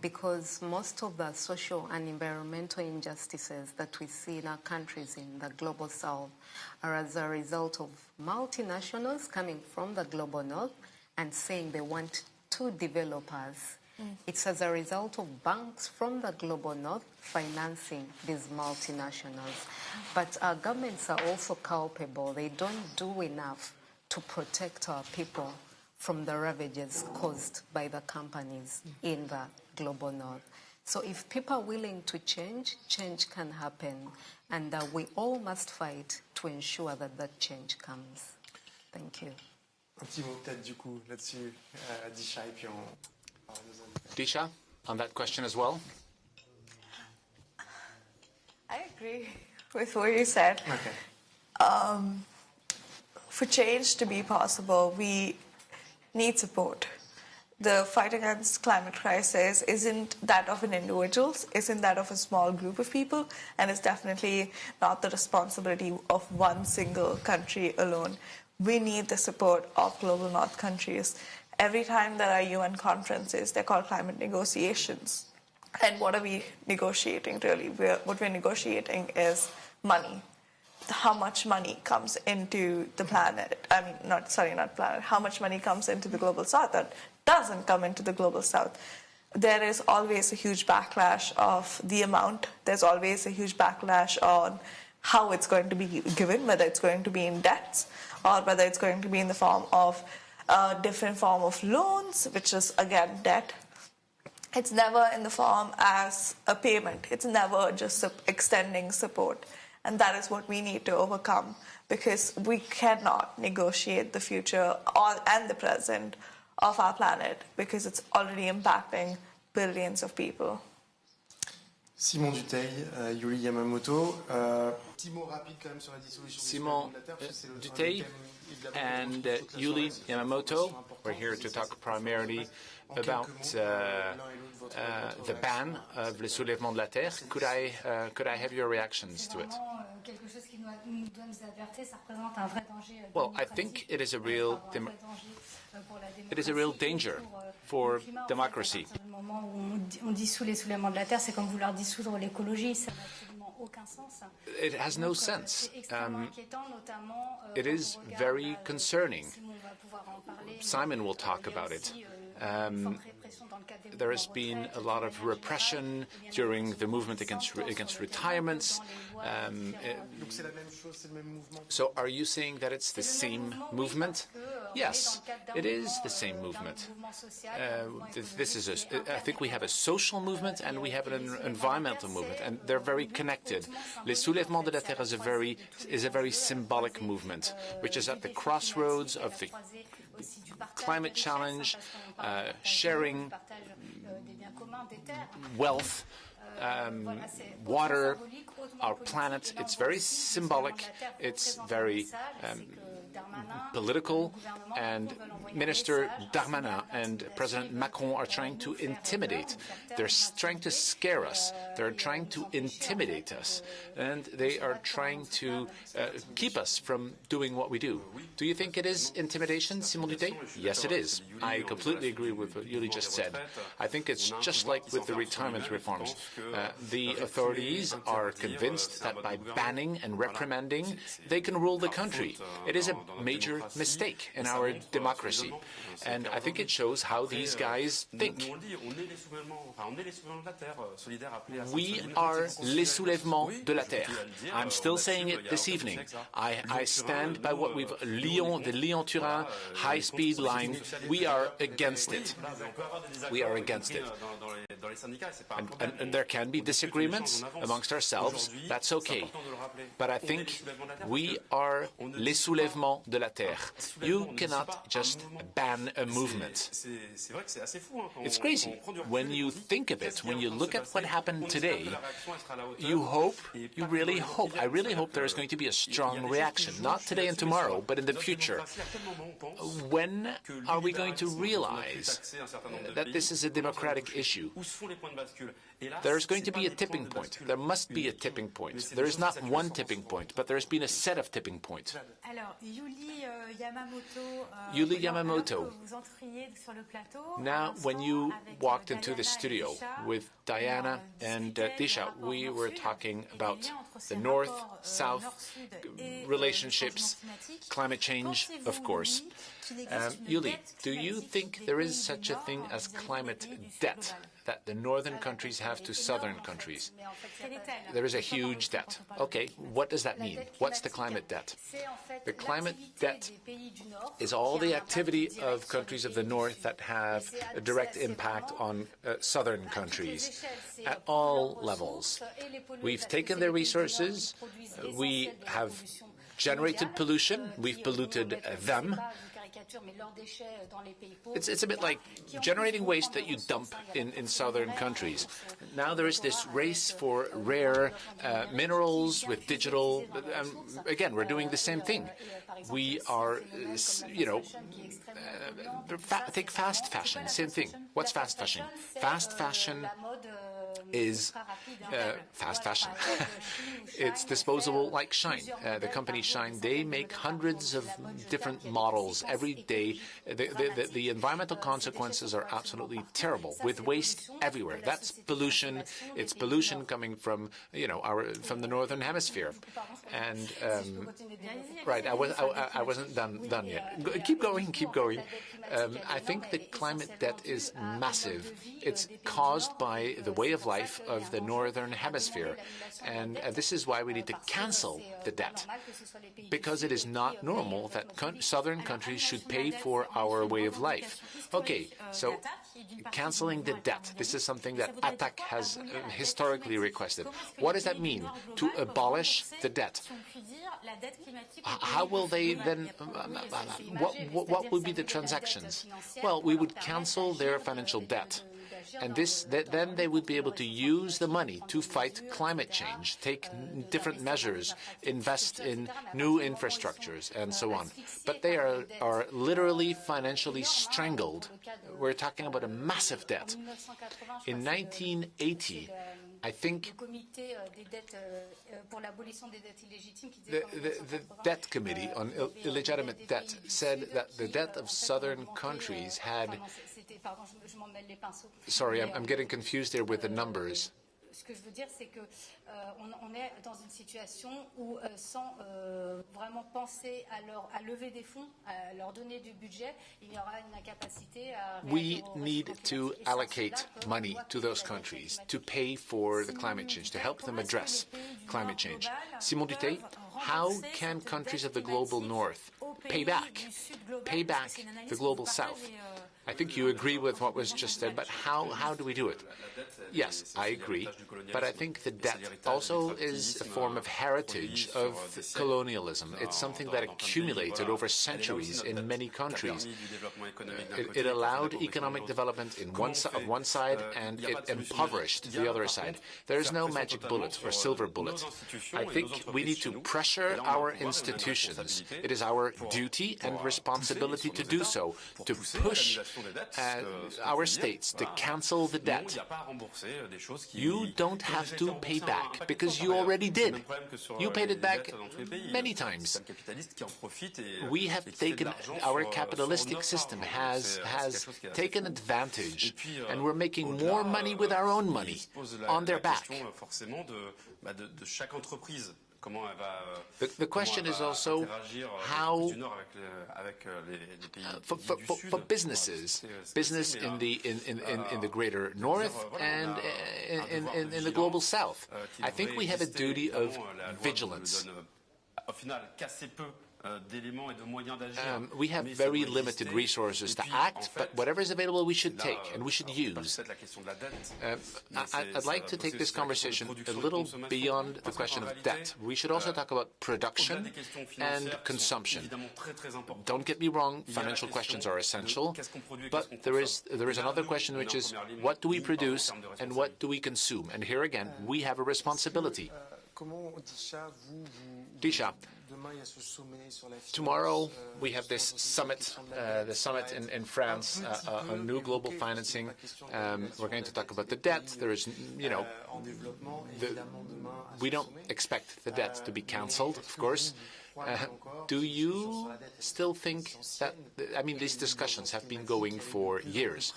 because most of the social and environmental injustices that we see in our countries in the global south are as a result of multinationals coming from the global north and saying they want to develop us. It's as a result of banks from the global north financing these multinationals. But our governments are also culpable. They don't do enough to protect our people from the ravages caused by the companies in the global north. So if people are willing to change, change can happen. And we all must fight to ensure that that change comes. Thank you. Un petit mot peut-être du coup là-dessus, Disha, et puis on... Disha, on that question as well? I agree with what you said. Okay. For change to be possible, we need support. The fight against climate crisis isn't that of an individual, isn't that of a small group of people, and it's definitely not the responsibility of one single country alone. We need the support of global north countries. Every time there are UN conferences, they're called climate negotiations. And what are we negotiating really? What we're negotiating is money. How much money comes into the planet, how much money comes into the global south that doesn't come into the global south. There is always a huge backlash of the amount. There's always a huge backlash on how it's going to be given, whether it's going to be in debts or whether it's going to be in the form of a different form of loans, which is, again, debt. It's never in the form as a payment. It's never just extending support. And that is what we need to overcome, because we cannot negotiate the future and the present of our planet, because it's already impacting billions of people. Simon Duteil, Youlie Yamamoto. Petit mot rapide quand même sur la dissolution. Simon Duteil and Youlie Yamamoto. We're here to talk primarily about the ban of le soulèvement de la terre. Could I have your reactions to it? Well, I think it is a real danger for democracy. It has no sense. It is very concerning. Simon will talk about it. There has been a lot of repression during the movement against retirements. So are you saying that it's the same movement? Yes, it is the same movement. I think we have a social movement and we have an environmental movement, and they're very connected. Les Soulèvements de la Terre is a very symbolic movement, which is at the crossroads of the climate challenge, sharing wealth, water, our planet. It's very symbolic. It's very political, and Minister Darmanin and President Macron are trying to intimidate. They're trying to scare us. They're trying to intimidate us, and they are trying to keep us from doing what we do. Do you think it is intimidation, Simon Duteil? Yes, it is. I completely agree with what Youlie just said. I think it's just like with the retirement reforms. The authorities are convinced that by banning and reprimanding, they can rule the country. It is a major mistake in our democracy, and I think it shows how these guys think. We are les soulèvements de la Terre. I'm still saying it this evening. I stand by what we've the Lyon-Turin high-speed line. We are against it. We are against it. And there can be disagreements amongst ourselves. That's okay. But I think we are les soulèvements de la Terre. You cannot just ban a movement. It's crazy. When you think of it, when you look at what happened today, you really hope, I really hope there is going to be a strong reaction, not today and tomorrow, but in the future. When are we going to realize that this is a democratic issue? There's going to be a tipping point. There must be a tipping point. There is not one tipping point, but there's been a set of tipping points. Youlie Yamamoto, now when you walked into the studio with Diana and Disha, we were talking about the North-South relationships, climate change, of course. Youlie, do you think there is such a thing as climate debt that the northern countries have to southern countries? There is a huge debt. Okay, what does that mean? What's the climate debt? The climate debt is all the activity of countries of the north that have a direct impact on southern countries at all levels. We've taken their resources, we have generated pollution, we've polluted them. It's a bit like generating waste that you dump in southern countries. Now there is this race for rare minerals with digital. Again, we're doing the same thing. We are, take fast fashion, same thing. What's fast fashion? Fast fashion is fast fashion. It's disposable like Shine. The company Shine, they make hundreds of different models every day. The environmental consequences are absolutely terrible, with waste everywhere. That's pollution. It's pollution coming from, from the northern hemisphere. And right, I wasn't done yet. Keep going. I think the climate debt is massive. It's caused by the way of life of the northern hemisphere, and this is why we need to cancel the debt, because it is not normal that southern countries should pay for our way of life. Okay, so canceling the debt, this is something that Attac has historically requested. What does that mean? To abolish the debt. How will they then, what would be the transactions? Well, we would cancel their financial debt. And then they would be able to use the money to fight climate change, take different measures, invest in new infrastructures, and so on. But they are literally financially strangled. We're talking about a massive debt. In 1980, I think the debt committee on illegitimate debt said that the debt of southern countries had... Sorry, I'm getting confused here with the numbers. ce que je veux dire, c'est que on est dans une situation où, sans vraiment penser à lever des fonds, à leur donner du budget, il y aura une incapacité à. We need to allocate money to those countries to pay for the climate change, to help them address climate change. Simon Duteil, how can countries of the global north pay back the global south? I think you agree with what was just said, but how do we do it? Yes, I agree, but I think the debt also is a form of heritage of colonialism. It's something that accumulated over centuries in many countries. It allowed economic development in one side, and it impoverished the other side. There is no magic bullet or silver bullet. I think we need to pressure our institutions. It is our duty and responsibility to do so, to push our states to cancel the debt. You don't have to pay back because you already did. You paid it back many times. We have taken, our capitalistic system has taken advantage, and we're making more money with our own money on their back. The question is also how, for businesses, business in the greater north and in the global south. I think we have a duty of vigilance. We have very limited resources to act, but whatever is available we should take and we should use. I'd like to take this conversation a little beyond the question of debt. We should also talk about production and consumption. Don't get me wrong, financial questions are essential, but there is another question, which is what do we produce and what do we consume? And here again, we have a responsibility. Disha, tomorrow we have this summit, the summit in France on new global financing. We're going to talk about the debt. There is, we don't expect the debt to be cancelled, of course. Do you still think that, these discussions have been going for years,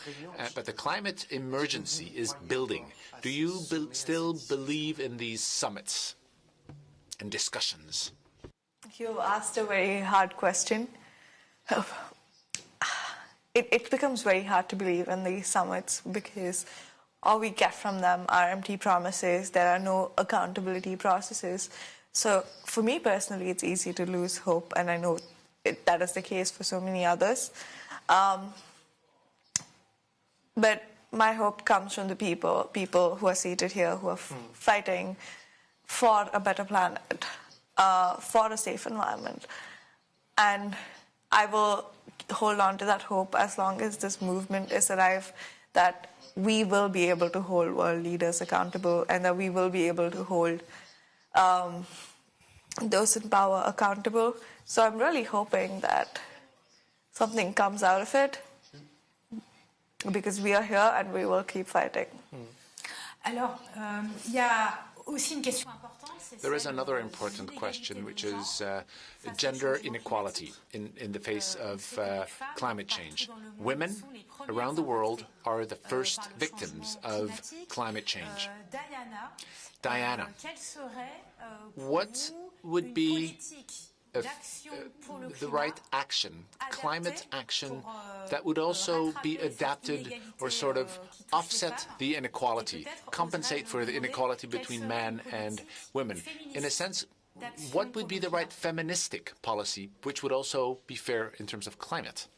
but the climate emergency is building. Do you still believe in these summits and discussions? You asked a very hard question. It becomes very hard to believe in these summits because all we get from them are empty promises. There are no accountability processes. So for me personally, it's easy to lose hope, and I know that is the case for so many others. But my hope comes from the people who are seated here, who are fighting for a better planet, for a safe environment. And I will hold on to that hope as long as this movement is alive, that we will be able to hold world leaders accountable, and that we will be able to hold those in power accountable. So I'm really hoping that something comes out of it, because we are here and we will keep fighting. Alors, il y a aussi une question importante. There is another important question, which is gender inequality in the face of climate change. Women around the world are the first victims of climate change. Diana, what would be the right action, climate action, that would also be adapted or sort of offset the inequality, compensate for the inequality between men and women? In a sense, what would be the right feministic policy, which would also be fair in terms of climate?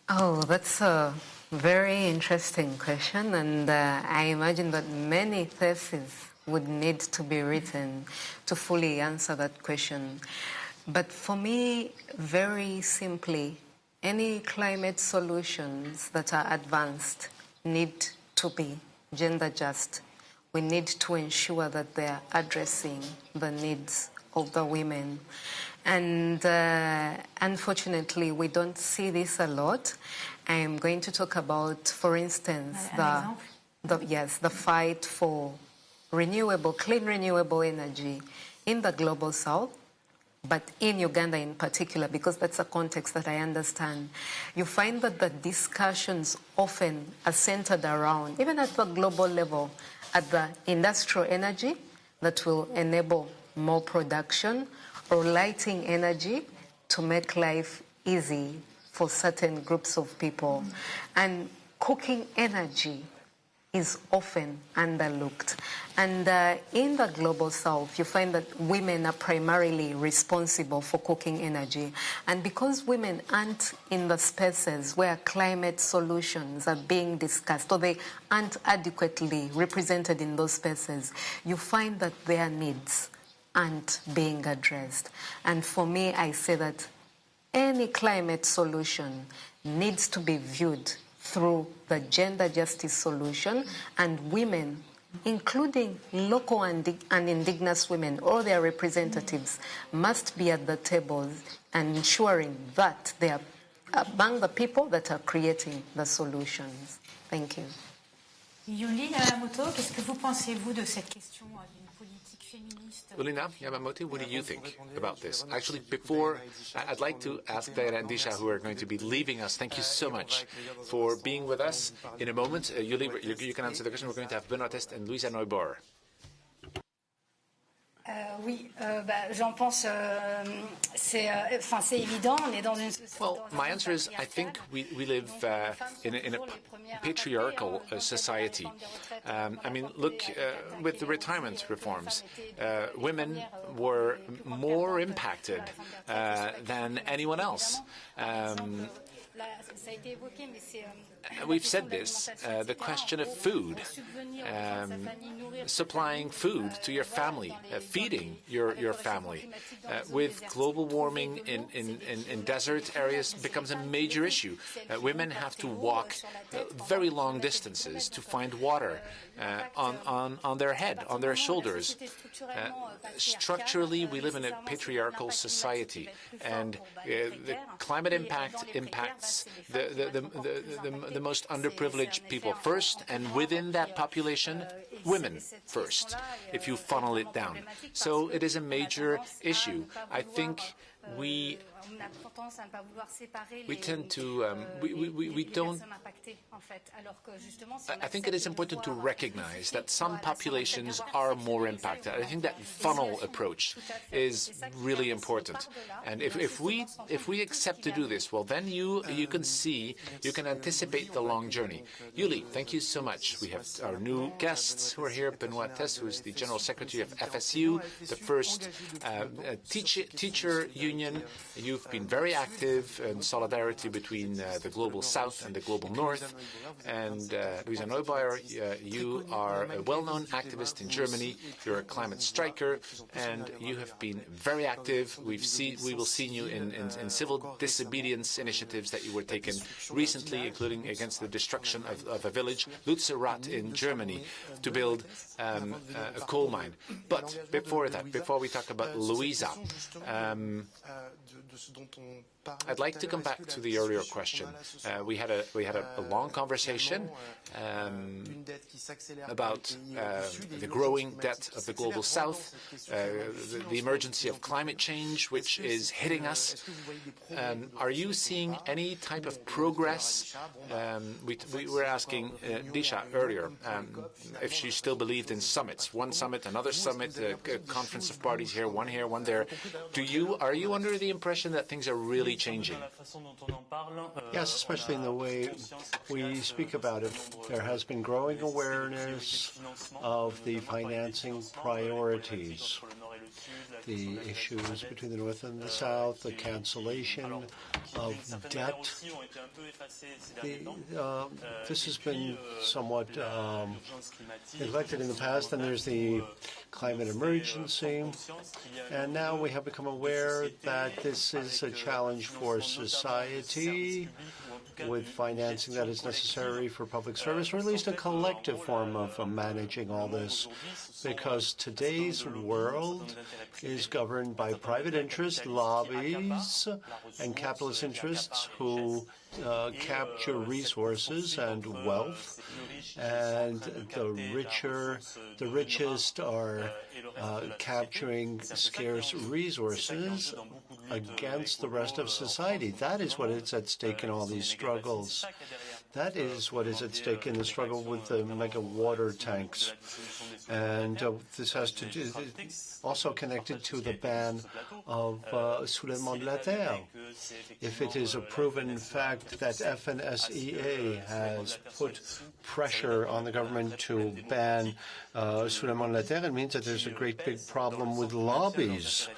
Oh, that's a very interesting question, and I imagine that many theses would need to be written to fully answer that question. But for me, very simply, any climate solutions that are advanced need to be gender just. We need to ensure that they are addressing the needs of the women. And unfortunately, we don't see this a lot. I'm going to talk about, for instance, the fight for clean renewable energy in the global south. but in Uganda in particular, because that's a context that I understand, you find that the discussions often are centered around, even at the global level, at the industrial energy that will enable more production, or lighting energy to make life easy for certain groups of people. And cooking energy is often underlooked. And in the global south, you find that women are primarily responsible for cooking energy. And because women aren't in the spaces where climate solutions are being discussed, or they aren't adequately represented in those spaces, you find that their needs aren't being addressed. And for me, I say that any climate solution needs to be viewed through the gender justice solution, and women, including local and indigenous women or their representatives, must be at the table and ensuring that they are among the people that are creating the solutions. Thank you. Youlie Yamamoto, qu'est-ce que vous pensez-vous de cette question d'une politique féministe? Youlie Yamamoto, what do you think about this? Actually, before, I'd like to ask Diana and Disha, who are going to be leaving us. Thank you so much for being with us. In a moment, Youlie, you can answer the question. We're going to have Benoit, Teste, and Luisa, Neubauer. Oui, j'en pense, c'est évident, on est dans une société. Well, my answer is, I think we live in a patriarchal society. I mean, look, with the retirement reforms, women were more impacted than anyone else. We've said this, the question of food, supplying food to your family, feeding your family. With global warming in desert areas becomes a major issue. Women have to walk very long distances to find water on their head, on their shoulders. Structurally, we live in a patriarchal society, and the climate impact impacts the most underprivileged people first, and within that population, women first, if you funnel it down. So it is a major issue. I think we tend to, we don't, I think it is important to recognize that some populations are more impacted. I think that funnel approach is really important. And if we accept to do this, well, then you can see, you can anticipate the long journey. Youlie, thank you so much. We have our new guests who are here, Benoit Teste, who is the General Secretary of FSU, the first teacher union. You've been very active in solidarity between the Global South and the Global North. And Luisa Neubauer, you are a well-known activist in Germany. You're a climate striker, and you have been very active. We will see you in civil disobedience initiatives that you were taken recently, including against the destruction of a village, Lutzerat in Germany, to build a coal mine. But before that, before we talk about Luisa, I'd like to come back to the earlier question. We had a long conversation about the growing debt of the Global South, the emergency of climate change, which is hitting us. Are you seeing any type of progress? We were asking Disha earlier if she still believed in summits. One summit, another summit, a conference of parties here, one there. Are you under the impression that things are really changing? Yes, especially in the way we speak about it. There has been growing awareness of the financing priorities, the issues between the North and the South, the cancellation of debt. This has been somewhat neglected in the past, and there's the climate emergency. And now we have become aware that this is a challenge for society with financing that is necessary for public service, or at least a collective form of managing all this, because today's world is governed by private interests, lobbies, and capitalist interests who capture resources and wealth, and the richest are capturing scarce resources against the rest of society. That is what is at stake in all these struggles. That is what is at stake in the struggle with the mega water tanks. And this has to do, also connected to the ban of soulèvement de la terre. If it is a proven fact that FNSEA has put pressure on the government to ban soulèvement de la terre, it means that there's a great big problem with lobbies.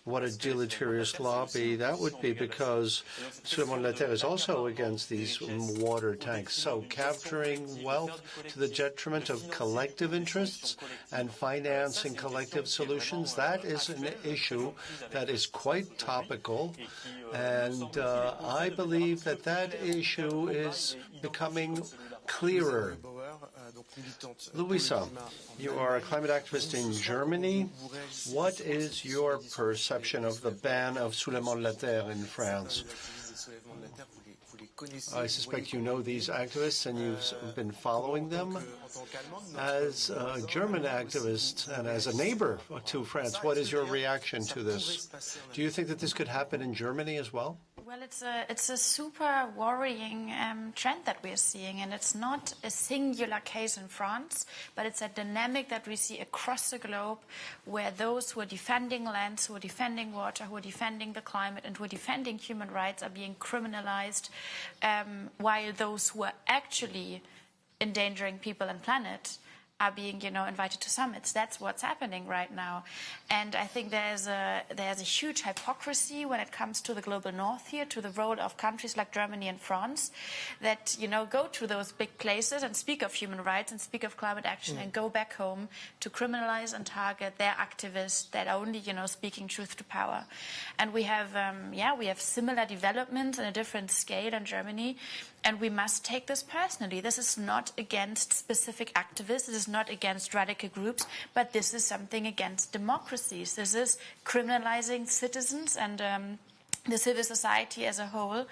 What a deleterious lobby that would be, because soulèvement de la terre is also against these water tanks. So capturing wealth to the detriment of collective interests and financing collective solutions, that is an issue that is quite topical. And I believe that that issue is becoming clearer. Luisa, you are a climate activist in Germany. What is your perception of the ban of soulèvement de la terre in France? I suspect you know these activists and you've been following them. As a German activist and as a neighbor to France, what is your reaction to this? Do you think that this could happen in Germany as well? Well, it's a super worrying trend that we're seeing, and it's not a singular case in France, but it's a dynamic that we see across the globe, where those who are defending lands, who are defending water, who are defending the climate, and who are defending human rights are being criminalized, while those who are actually endangering people and planet are being, invited to summits. That's what's happening right now. And I think there's a huge hypocrisy when it comes to the global north here, to the role of countries like Germany and France that, go to those big places and speak of human rights and speak of climate action and go back home to criminalize and target their activists that are only, speaking truth to power. And we have similar developments on a different scale in Germany. And we must take this personally. This is not against specific activists. This is not against radical groups, but this is something against democracies. This is criminalizing citizens and the civil society as a whole.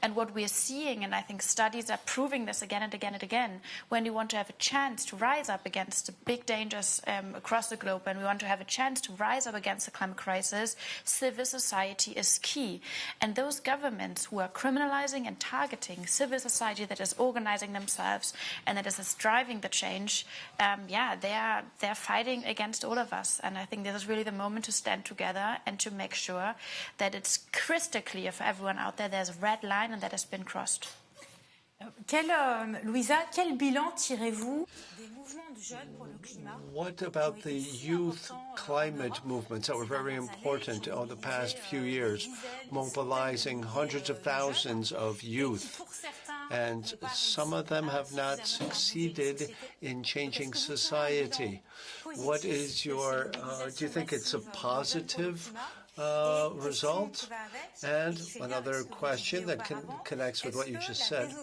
And what we're seeing, and I think studies are proving this again and again and again, when we want to have a chance to rise up against the big dangers across the globe, and we want to have a chance to rise up against the climate crisis, civil society is key. And those governments who are criminalizing and targeting civil society that is organizing themselves and that is driving the change, they're fighting against all of us. And I think this is really the moment to stand together and to make sure that it's crystal clear for everyone out there there's a red line and that has been crossed. Luisa, quel bilan tirez-vous des mouvements de jeunes pour le climat? What about the youth climate movements that were very important over the past few years, mobilizing hundreds of thousands of youth? And some of them have not succeeded in changing society. What is your, do you think it's a positive result? And another question that connects with what you just said.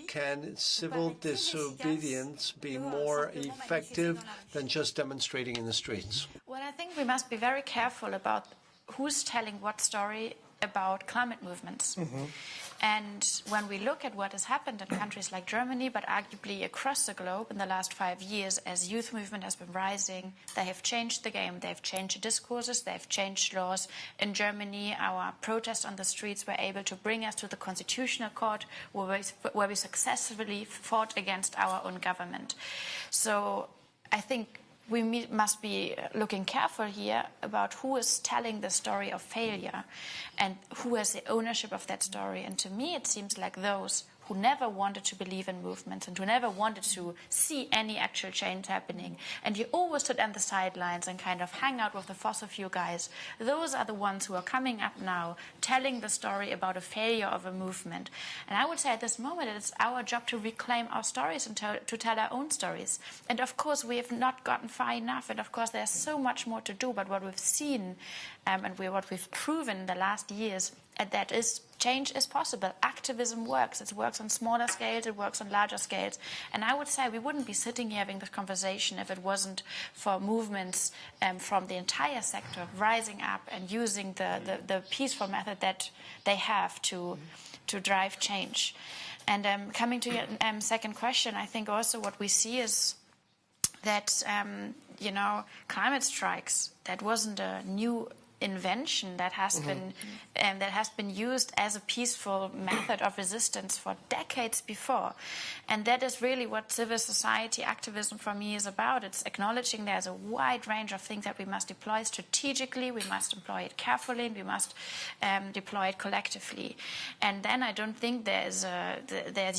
Can civil disobedience be more effective than just demonstrating in the streets? Well, I think we must be very careful about who's telling what story about climate movements. And when we look at what has happened in countries like Germany, but arguably across the globe in the last 5 years, as youth movement has been rising, they have changed the game, they've changed the discourses, they've changed laws. In Germany, our protests on the streets were able to bring us to the Constitutional Court, where we successfully fought against our own government. So I think we must be looking careful here about who is telling the story of failure and who has the ownership of that story. And to me, it seems like those who never wanted to believe in movements and who never wanted to see any actual change happening, and you always stood on the sidelines and kind of hang out with the fossil fuel guys, those are the ones who are coming up now, telling the story about a failure of a movement. And I would say at this moment it's our job to reclaim our stories and to tell our own stories. And of course we have not gotten far enough, and of course there's so much more to do, but what we've seen and what we've proven in the last years, that is change is possible. Activism works. It works on smaller scales, it works on larger scales. And I would say we wouldn't be sitting here having this conversation if it wasn't for movements from the entire sector rising up and using the peaceful method that they have to drive change. And coming to your second question, I think also what we see is that, climate strikes, that wasn't a new invention that has been used as a peaceful method of resistance for decades before. And that is really what civil society activism for me is about. It's acknowledging there's a wide range of things that we must deploy strategically, we must employ it carefully, and we must deploy it collectively. And then I don't think there's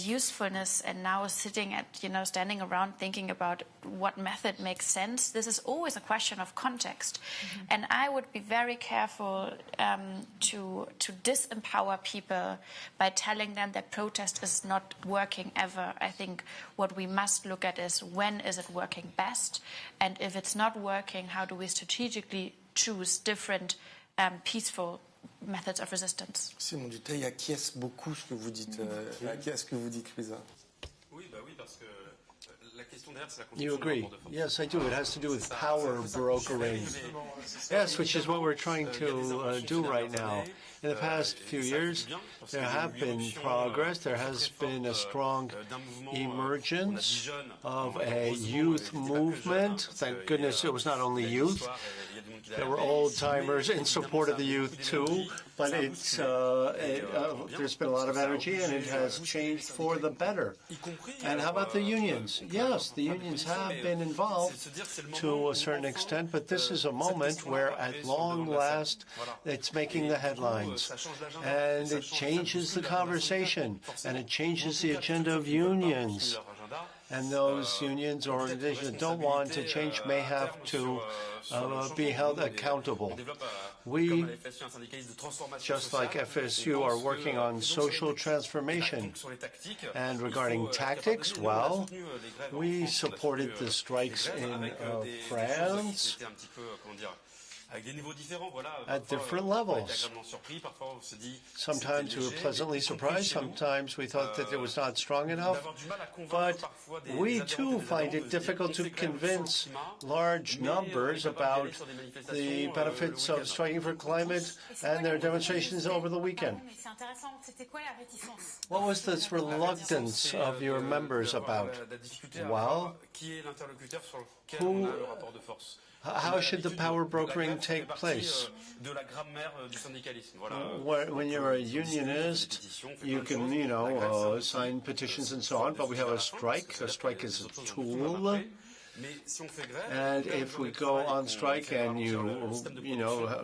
usefulness in now sitting at, standing around thinking about what method makes sense. This is always a question of context. And I would be very careful to disempower people by telling them that protest is not working ever. I think what we must look at is when is it working best, and if it's not working, how do we strategically choose different peaceful methods of resistance. Simon Duteil acquiesce beaucoup ce que vous dites, à ce que vous dites, Luisa. Oui, parce que You agree? Yes, I do. It has to do with power brokering. Yes, which is what we're trying to do right now. In the past few years, there have been progress. There has been a strong emergence of a youth movement. Thank goodness it was not only youth. There were old-timers in support of the youth, too. But there's been a lot of energy, and it has changed for the better. And how about the unions? Yes, the unions have been involved to a certain extent, but this is a moment where, at long last, it's making the headlines. And it changes the conversation, and it changes the agenda of unions. And those unions or organizations that don't want to change may have to be held accountable. We, just like FSU, are working on social transformation. And regarding tactics, well, we supported the strikes in France at different levels. Sometimes we were pleasantly surprised, sometimes we thought that it was not strong enough, but we too find it difficult to convince large numbers about the benefits of striking for climate and their demonstrations over the weekend. What was this reluctance of your members about? Well, how should the power brokering take place? When you're a unionist, you can, sign petitions and so on, but we have a strike. A strike is a tool. And if we go on strike and you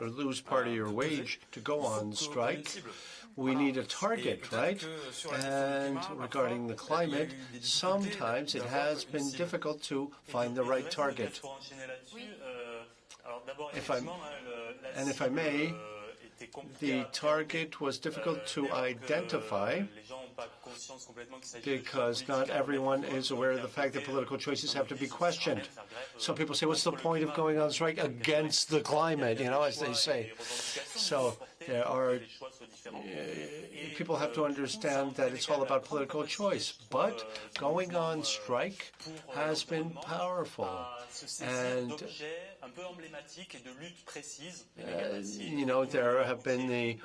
lose part of your wage to go on strike, we need a target, right? And regarding the climate, sometimes it has been difficult to find the right target. If I may, the target was difficult to identify because not everyone is aware of the fact that political choices have to be questioned. Some people say, what's the point of going on strike against the climate, as they say. So there are people have to understand that it's all about political choice. But going on strike has been powerful. And, there have been the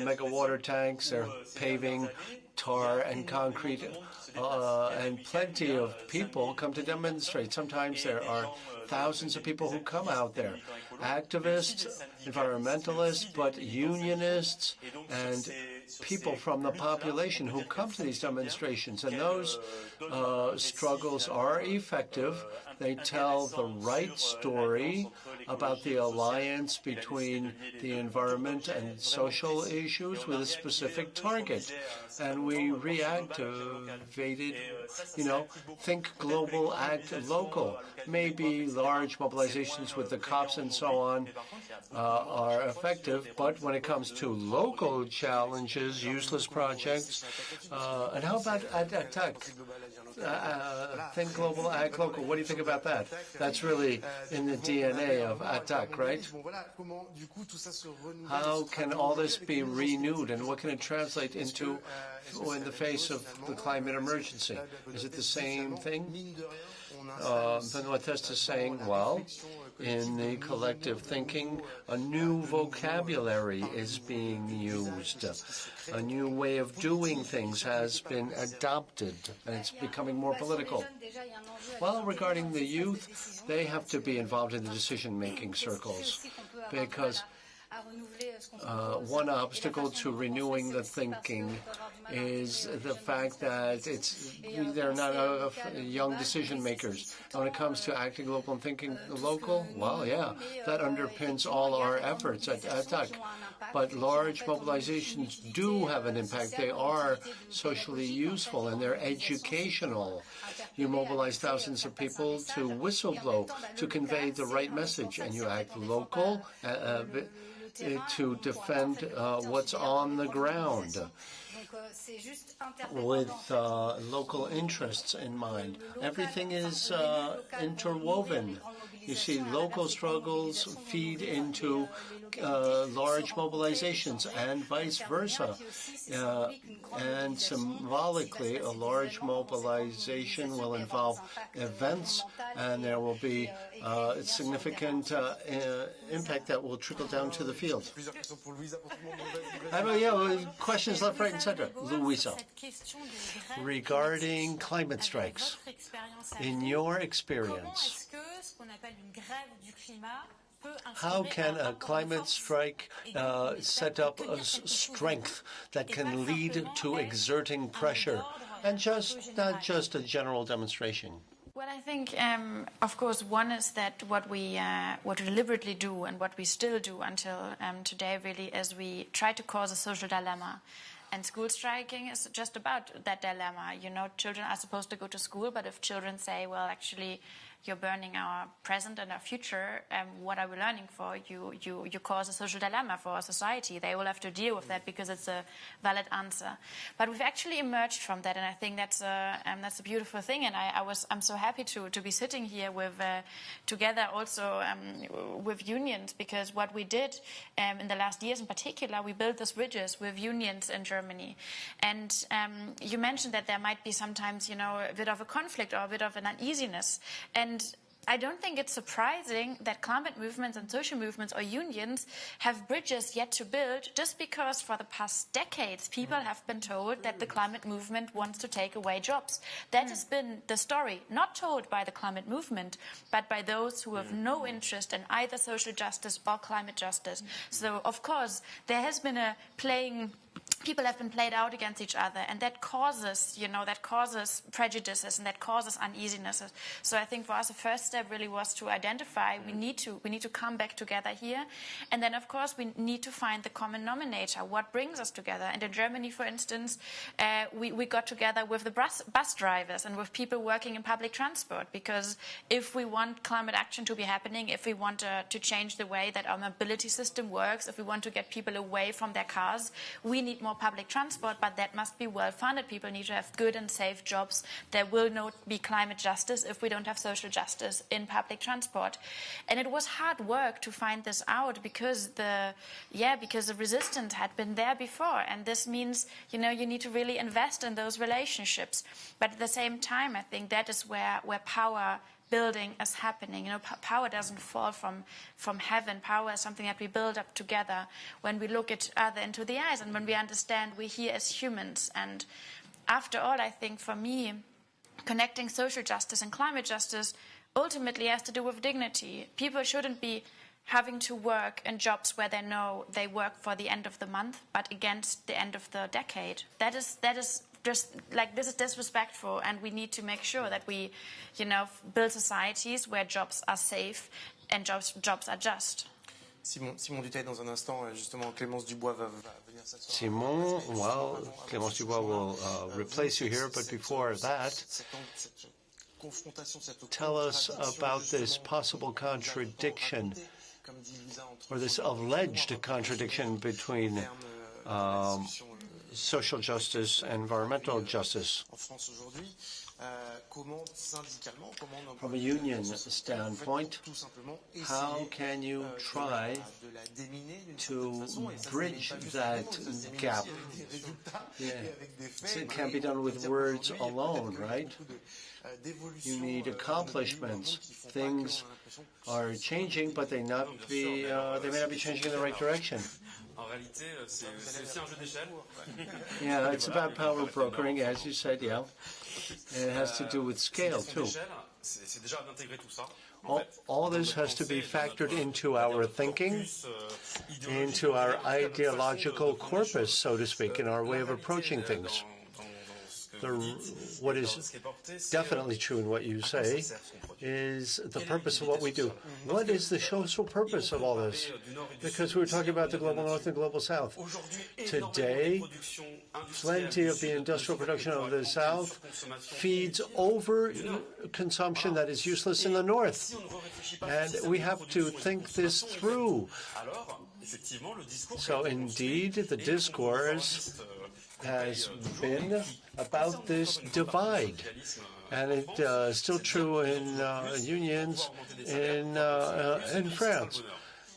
mega water tanks, they're paving, tar and concrete, and plenty of people come to demonstrate. Sometimes there are thousands of people who come out there. Activists, environmentalists, but unionists and people from the population who come to these demonstrations. And those struggles are effective. They tell the right story about the alliance between the environment and social issues with a specific target. And we reactivated, think global, act local. Maybe large mobilizations with the cops and so on are effective, but when it comes to local challenges, useless projects, and how about Attac? Think global, act local. What do you think about that? That's really in the DNA of Attac, right? How can all this be renewed, and what can it translate into in the face of the climate emergency? Is it the same thing? Benoit Teste is saying, well, in the collective thinking, a new vocabulary is being used. A new way of doing things has been adopted, and it's becoming more political. Well, regarding the youth, they have to be involved in the decision-making circles, because one obstacle to renewing the thinking is the fact that they're not young decision makers. And when it comes to acting local and thinking local, well, yeah, that underpins all our efforts at Attac. But large mobilizations do have an impact. They are socially useful and they're educational. You mobilize thousands of people to whistleblow, to convey the right message, and you act local to defend what's on the ground with local interests in mind. Everything is interwoven. You see, local struggles feed into large mobilizations and vice versa. And symbolically, a large mobilization will involve events, and there will be significant impact that will trickle down to the field. Questions left, right, and center. Luisa, regarding climate strikes, in your experience, how can a climate strike set up a strength that can lead to exerting pressure and not just a general demonstration? Well, I think, of course, one is that what we deliberately do and what we still do until today really is we try to cause a social dilemma. And school striking is just about that dilemma. You know, children are supposed to go to school, but if children say, well, actually, you're burning our present and our future, what are we learning for? You cause a social dilemma for our society. They will have to deal with that because it's a valid answer. But we've actually emerged from that, and I think that's a beautiful thing. And I'm so happy to be sitting here with together also with unions, because what we did in the last years in particular, we built these bridges with unions in Germany. And you mentioned that there might be sometimes, a bit of a conflict or a bit of an uneasiness. And I don't think it's surprising that climate movements and social movements or unions have bridges yet to build, just because for the past decades people have been told that the climate movement wants to take away jobs. That has been the story, not told by the climate movement, but by those who have no interest in either social justice or climate justice. So, of course, there has been people have been played out against each other, and that causes prejudices and that causes uneasinesses. So I think for us, the first step really was to identify we need to come back together here, and then of course we need to find the common denominator. What brings us together? And in Germany, for instance, we got together with the bus drivers and with people working in public transport, because if we want climate action to be happening, if we want to change the way that our mobility system works, if we want to get people away from their cars, we need more public transport, but that must be well funded. People need to have good and safe jobs. There will not be climate justice if we don't have social justice in public transport. And it was hard work to find this out, because the resistance had been there before, and this means you need to really invest in those relationships. But at the same time, I think that is where power building is happening. Power doesn't fall from heaven. Power is something that we build up together when we look each other into the eyes and when we understand we're here as humans. And after all, I think for me, connecting social justice and climate justice ultimately has to do with dignity. People shouldn't be having to work in jobs where they know they work for the end of the month, but against the end of the decade. That is just like, this is disrespectful, and we need to make sure that we, build societies where jobs are safe and jobs are just. Simon Duteil, dans un instant, justement, Clemence Dubois va venir s'asseoir. Simon, well, Clemence Dubois will replace you here, but before that, tell us about this possible contradiction, or this alleged contradiction between social justice and environmental justice. From a union standpoint, how can you try to bridge that gap? Yeah. It can't be done with words alone, right? You need accomplishments. Things are changing, but they may not be changing in the right direction. Yeah, it's about power brokering, as you said, yeah. And it has to do with scale, too. All this has to be factored into our thinking, into our ideological corpus, so to speak, in our way of approaching things. What is definitely true in what you say is the purpose of what we do. What is the social purpose of all this? Because we were talking about the global north and global south. Today, plenty of the industrial production of the south feeds over consumption that is useless in the north. And we have to think this through. So indeed, the discourse has been about this divide. And it's still true in unions in France.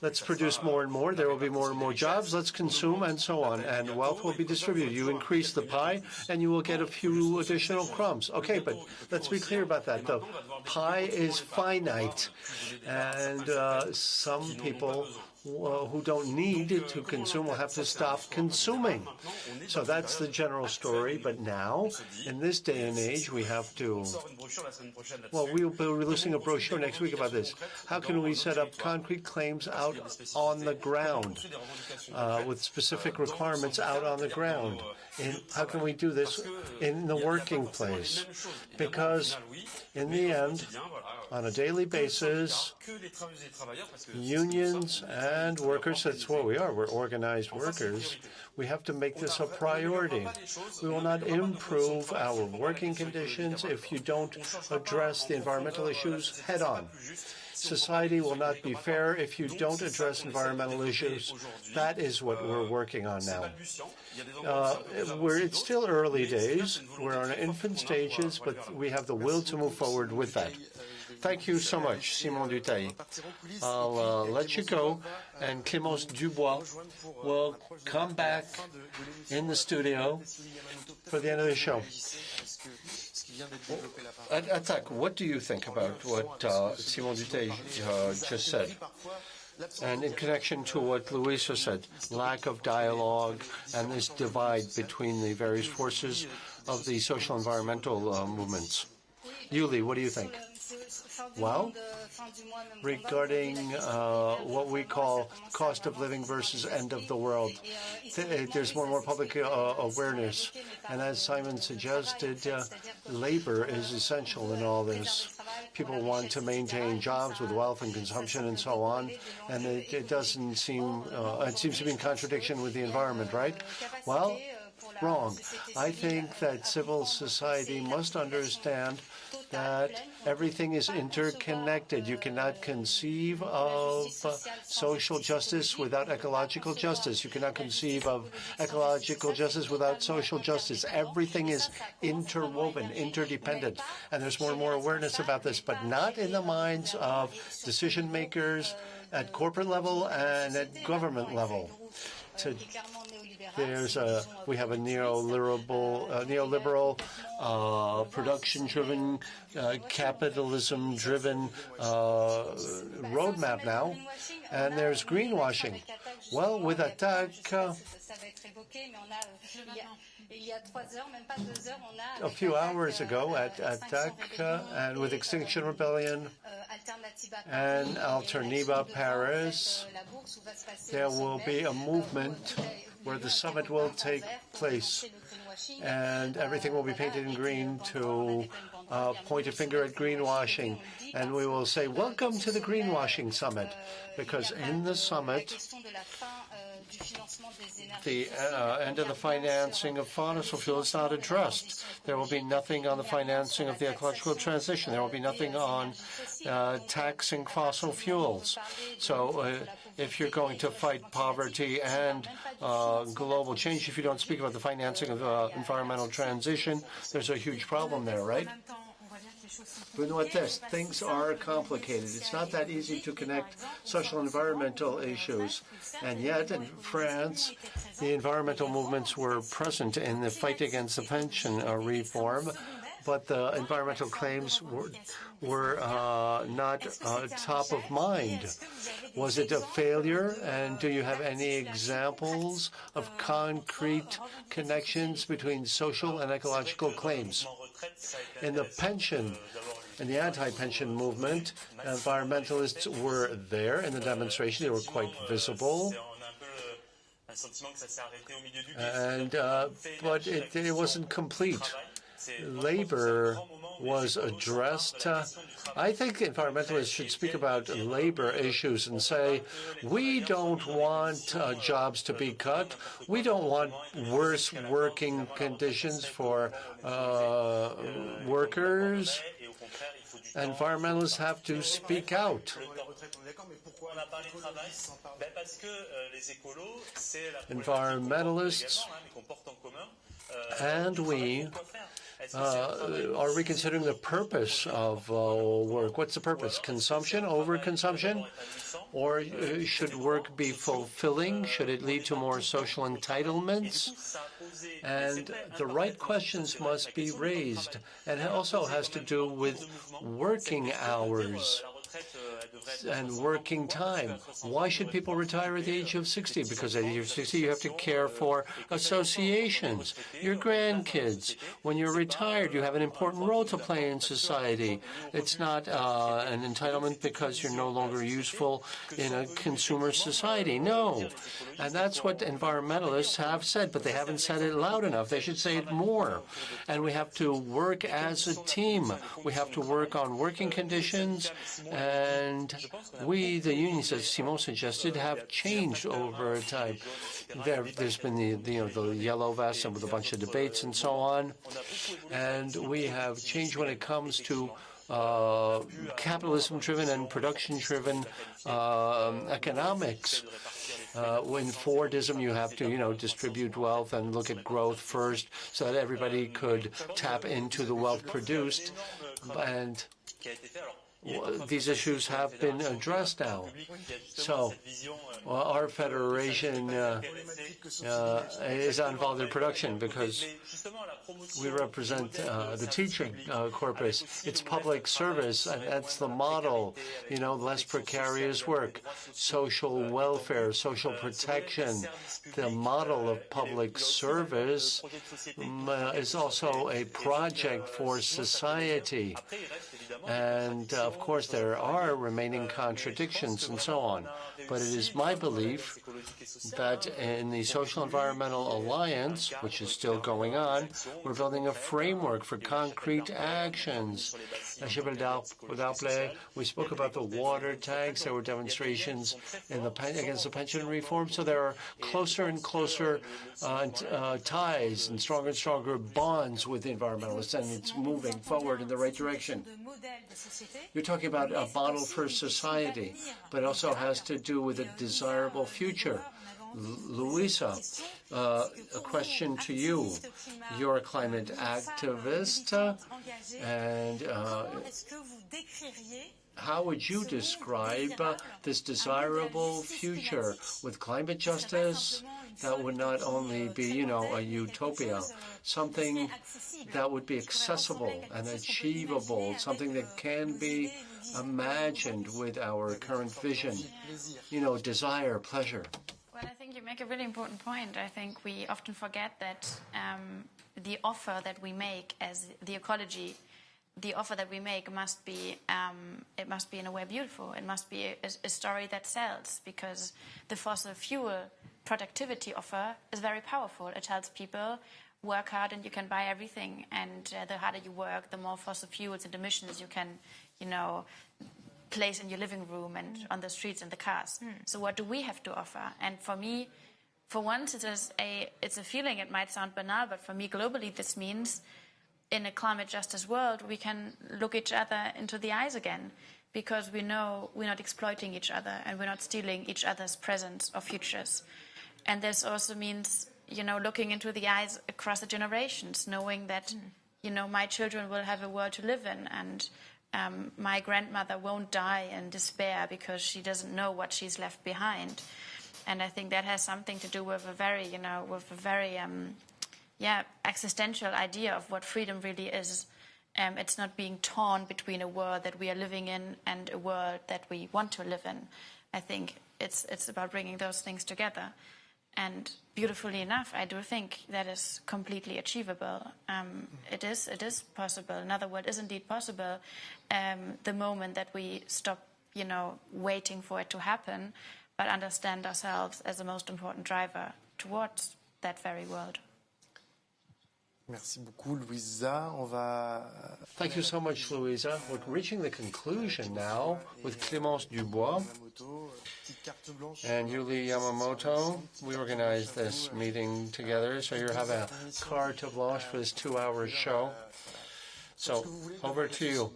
Let's produce more and more. There will be more and more jobs. Let's consume and so on. And wealth will be distributed. You increase the pie and you will get a few additional crumbs. Okay, but let's be clear about that. The pie is finite. And some people who don't need to consume will have to stop consuming. So that's the general story. But now, in this day and age, we have to... Well, we'll be releasing a brochure next week about this. How can we set up concrete claims out on the ground with specific requirements out on the ground? And how can we do this in the working place? Because in the end, on a daily basis, unions and workers, that's what we are, we're organized workers, we have to make this a priority. We will not improve our working conditions if you don't address the environmental issues head on. Society will not be fair if you don't address environmental issues. That is what we're working on now. It's still early days. We're on infant stages, but we have the will to move forward with that. Thank you so much, Simon Duteil. I'll let you go, and Clemence Dubois will come back in the studio for the end of the show. Attac, what do you think about what Simon Duteil just said? And in connection to what Luisa said, lack of dialogue and this divide between the various forces of the social environmental movements. Youlie, what do you think? Well, regarding what we call cost of living versus end of the world, there's more and more public awareness. And as Simon suggested, labor is essential in all this. People want to maintain jobs with wealth and consumption and so on, and it doesn't seem, it seems to be in contradiction with the environment, right? Well, wrong. I think that civil society must understand that everything is interconnected. You cannot conceive of social justice without ecological justice. You cannot conceive of ecological justice without social justice. Everything is interwoven, interdependent. And there's more and more awareness about this, but not in the minds of decision makers at corporate level and at government level. We have a neoliberal, production-driven, capitalism-driven roadmap now, and there's greenwashing. Well, with Attac, a few hours ago at Attac, and with Extinction Rebellion and Alternativa Paris, there will be a movement where the summit will take place, and everything will be painted in green to point a finger at greenwashing. And we will say, welcome to the greenwashing summit, because in the summit, the end of the financing of fossil fuels is not addressed. There will be nothing on the financing of the ecological transition. There will be nothing on taxing fossil fuels. So if you're going to fight poverty and global change, if you don't speak about the financing of environmental transition, there's a huge problem there, right? Benoit, things are complicated. It's not that easy to connect social and environmental issues. And yet, in France, the environmental movements were present in the fight against the pension reform, but the environmental claims were not top of mind. Was it a failure? And do you have any examples of concrete connections between social and ecological claims? In the pension, in the anti-pension movement, environmentalists were there in the demonstration. They were quite visible. And, but it wasn't complete. Labor was addressed. I think environmentalists should speak about labor issues and say, we don't want jobs to be cut. We don't want worse working conditions for workers. Environmentalists have to speak out. Environmentalists and we are reconsidering the purpose of work. What's the purpose? Consumption, overconsumption? Or should work be fulfilling? Should it lead to more social entitlements? And the right questions must be raised. And it also has to do with working hours and working time. Why should people retire at the age of 60? Because at the age of 60, you have to care for associations, your grandkids. When you're retired, you have an important role to play in society. It's not an entitlement because you're no longer useful in a consumer society. No. And that's what environmentalists have said, but they haven't said it loud enough. They should say it more. And we have to work as a team. We have to work on working conditions, and we, the unions, as Simon suggested, have changed over time. There's been the yellow vest and with a bunch of debates and so on, and we have changed when it comes to capitalism-driven and production-driven economics. In Fordism, you have to, distribute wealth and look at growth first so that everybody could tap into the wealth produced. And these issues have been addressed now. So our federation is involved in production because we represent the teaching corpus. It's public service, and that's the model, less precarious work, social welfare, social protection. The model of public service is also a project for society. And, of course, there are remaining contradictions and so on. But it is my belief that in the Social Environmental Alliance, which is still going on, we're building a framework for concrete actions. We spoke about the water tanks. There were demonstrations against the pension reform. So there are closer and closer ties and stronger bonds with the environmentalists, and it's moving forward in the right direction. You're talking about a model for society, but it also has to do with a desirable future. Luisa, a question to you. You're a climate activist, and how would you describe this desirable future with climate justice that would not only be, a utopia, something that would be accessible and achievable, something that can be imagined with our current vision, desire, pleasure? Well, I think you make a really important point. I think we often forget that the offer that we make as the ecology, the offer that we make must be, it must be in a way beautiful. It must be a story that sells, because the fossil fuel productivity offer is very powerful. It tells people, work hard and you can buy everything. And the harder you work, the more fossil fuels and emissions you can, place in your living room and on the streets and the cars. So what do we have to offer? And for me, for once, it's a feeling. It might sound banal, but for me, globally, this means in a climate justice world, we can look each other into the eyes again. because we know we're not exploiting each other and we're not stealing each other's present or futures. And this also means, looking into the eyes across the generations, knowing that, my children will have a world to live in, and my grandmother won't die in despair because she doesn't know what she's left behind. And I think that has something to do with a very, existential idea of what freedom really is. It's not being torn between a world that we are living in and a world that we want to live in. I think it's about bringing those things together. And beautifully enough, I do think that is completely achievable. It is possible. Another world is indeed possible. The moment that we stop, waiting for it to happen, but understand ourselves as the most important driver towards that very world. Merci beaucoup, Luisa. Thank you so much, Luisa. We're reaching the conclusion now with Clemence Dubois and Youlie Yamamoto. We organized this meeting together, so you have a carte blanche for this 2-hour show. So, over to you.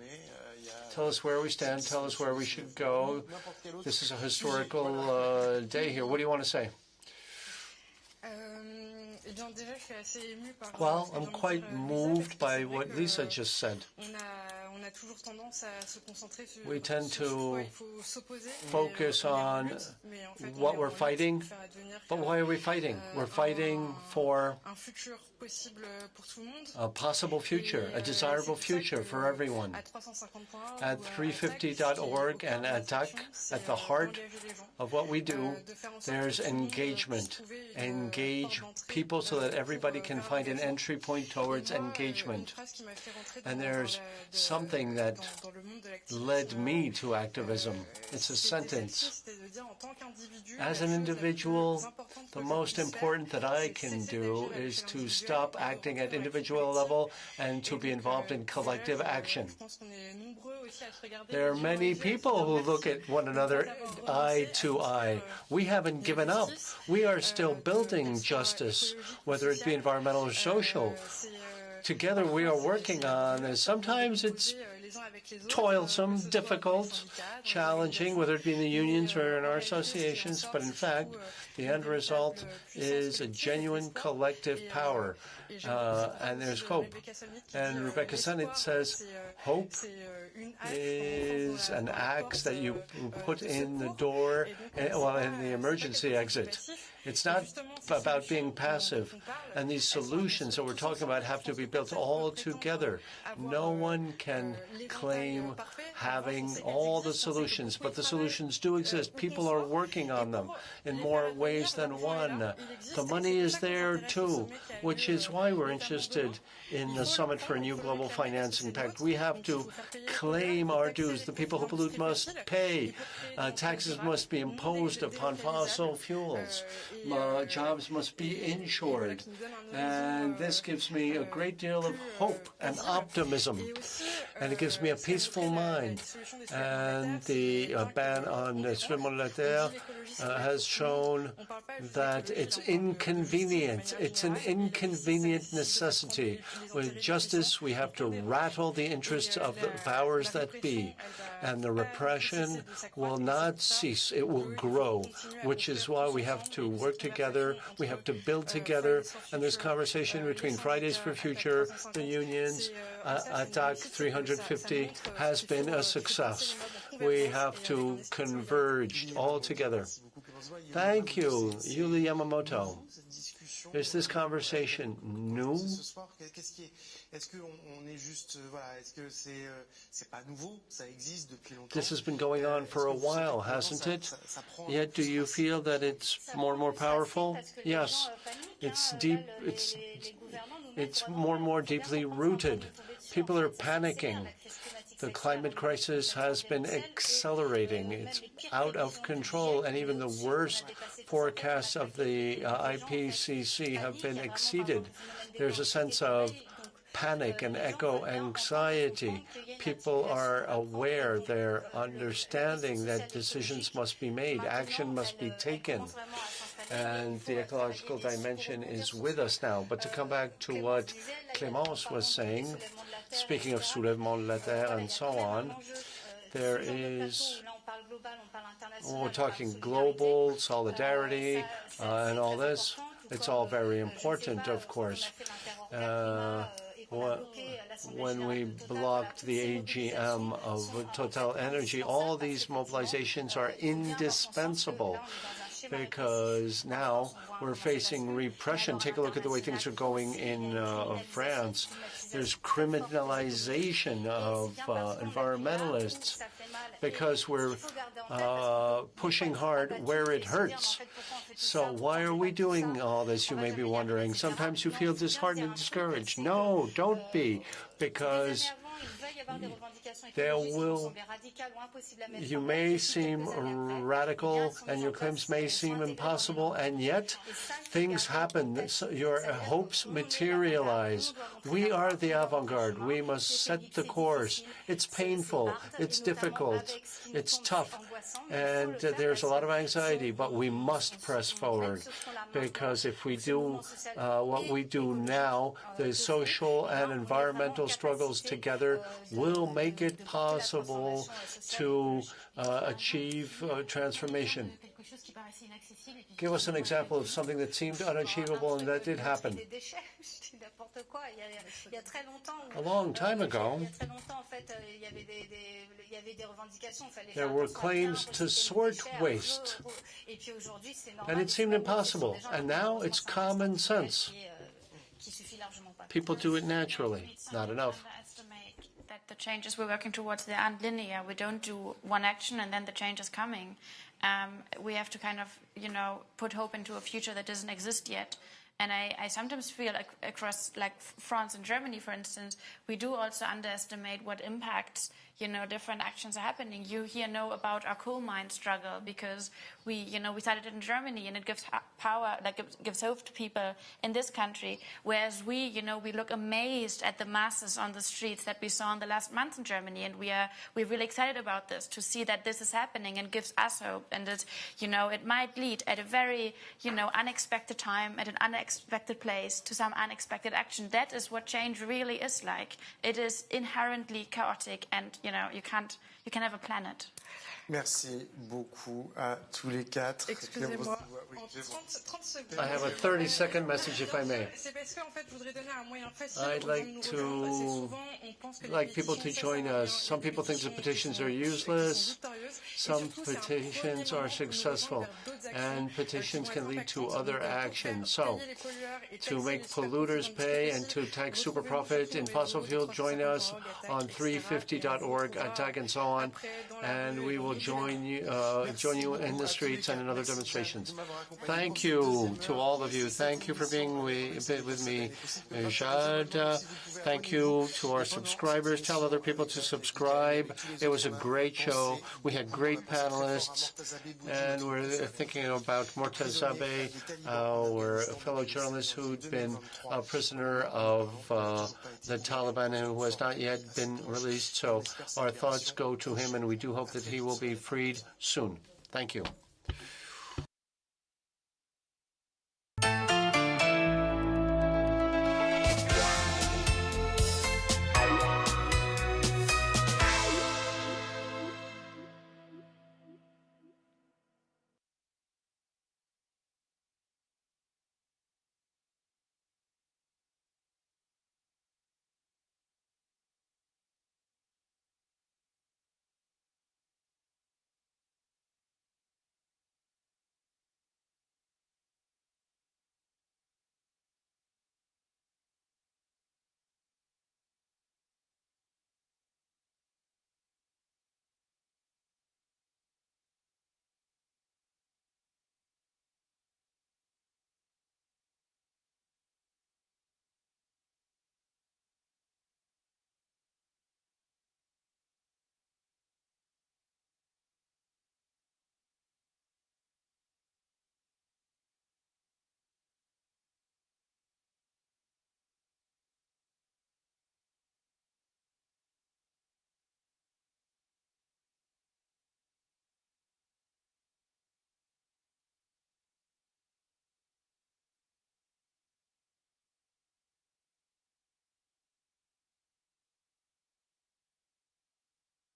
Tell us where we stand, tell us where we should go. This is a historical day here. What do you want to say? Well, I'm quite moved by what Lisa just said. We tend to focus on what we're fighting, but why are we fighting? We're fighting for a possible future, a desirable future for everyone. At 350.org and Attac, at the heart of what we do, there's engagement. Engage people so that everybody can find an entry point towards engagement. And there's something that led me to activism. It's a sentence. As an individual, the most important that I can do is to stop acting at individual level and to be involved in collective action. There are many people who look at one another eye to eye. We haven't given up. We are still building justice, whether it be environmental or social. Together we are working on, and sometimes it's toilsome, difficult, challenging, whether it be in the unions or in our associations, but in fact, the end result is a genuine collective power, and there's hope. And Rebecca Summit says, hope is an axe that you put in the door, well, in the emergency exit. It's not about being passive. And these solutions that we're talking about have to be built all together. No one can claim having all the solutions, but the solutions do exist. People are working on them in more ways than one. The money is there too, which is why we're interested in the Summit for a New Global Financing Pact. We have to claim our dues. The people who pollute must pay. Taxes must be imposed upon fossil fuels. Jobs must be insured. And this gives me a great deal of hope and optimism. And it gives me a peaceful mind. And the ban on Solidaires has shown that it's inconvenient. It's an inconvenient necessity. With justice, we have to rattle the interests of the powers that be. And the repression will not cease. It will grow, which is why we have to work together. We have to build together. And this conversation between Fridays for Future, the unions, Attac 350 has been a success. We have to converge all together. Thank you, Youlie Yamamoto. Is this conversation new? This has been going on for a while, hasn't it? Yet do you feel that it's more and more powerful? Yes. It's deep. It's more and more deeply rooted. People are panicking. The climate crisis has been accelerating. It's out of control, and even the worst forecasts of the IPCC have been exceeded. There's a sense of panic and eco-anxiety. People are aware, they're understanding that decisions must be made, action must be taken. And the ecological dimension is with us now. But to come back to what Clemence was saying, speaking of soulèvement de la terre and so on, There is, we're talking global solidarity and all this. It's all very important, of course. When we blocked the AGM of Total Energy, all these mobilizations are indispensable because now we're facing repression. Take a look at the way things are going in France. There's criminalization of environmentalists because we're pushing hard where it hurts. So why are we doing all this, you may be wondering? Sometimes you feel disheartened and discouraged. No, don't be, because you may seem radical and your claims may seem impossible, and yet things happen. Your hopes materialize. We are the avant-garde. We must set the course. It's painful. It's difficult. It's tough. And there's a lot of anxiety, but we must press forward, because if we do what we do now, the social and environmental struggles together will make it possible to achieve transformation. Give us an example of something that seemed unachievable and that did happen. A long time ago, there were claims to sort waste, and it seemed impossible. And now it's common sense. People do it naturally. Not enough. That the changes we're working towards, they aren't linear. We don't do one action and then the change is coming. We have to kind of, put hope into a future that doesn't exist yet. And I sometimes feel across, like France and Germany, for instance, we do also underestimate what impacts, different actions are happening. You here know about our coal mine struggle because we started it in Germany, and it gives power, it gives hope to people in this country. Whereas we look amazed at the masses on the streets that we saw in the last month in Germany, and we're really excited about this, to see that this is happening and gives us hope. And it, it might lead at a very, unexpected time, at an unexpected place, to some unexpected action. That is what change really is like. It is inherently chaotic, and you can have a planet. Merci beaucoup à tous les quatre. Excusez-moi, I have a 30-second message, if I may. I'd like people to join us. Some people think the petitions are useless. Some petitions are successful, and petitions can lead to other actions. So, to make polluters pay and to tax super profit in fossil fuel, join us on 350.org, Attac, and so on, and we will join you in the streets and in other demonstrations. Thank you to all of you. Thank you for being with me, Jade. Thank you to our subscribers. Tell other people to subscribe. It was a great show. We had great panelists, and we're thinking about Mortazabe, our fellow journalist who'd been a prisoner of the Taliban and who has not yet been released. So our thoughts go to him, and we do hope that he will be freed soon. Thank you.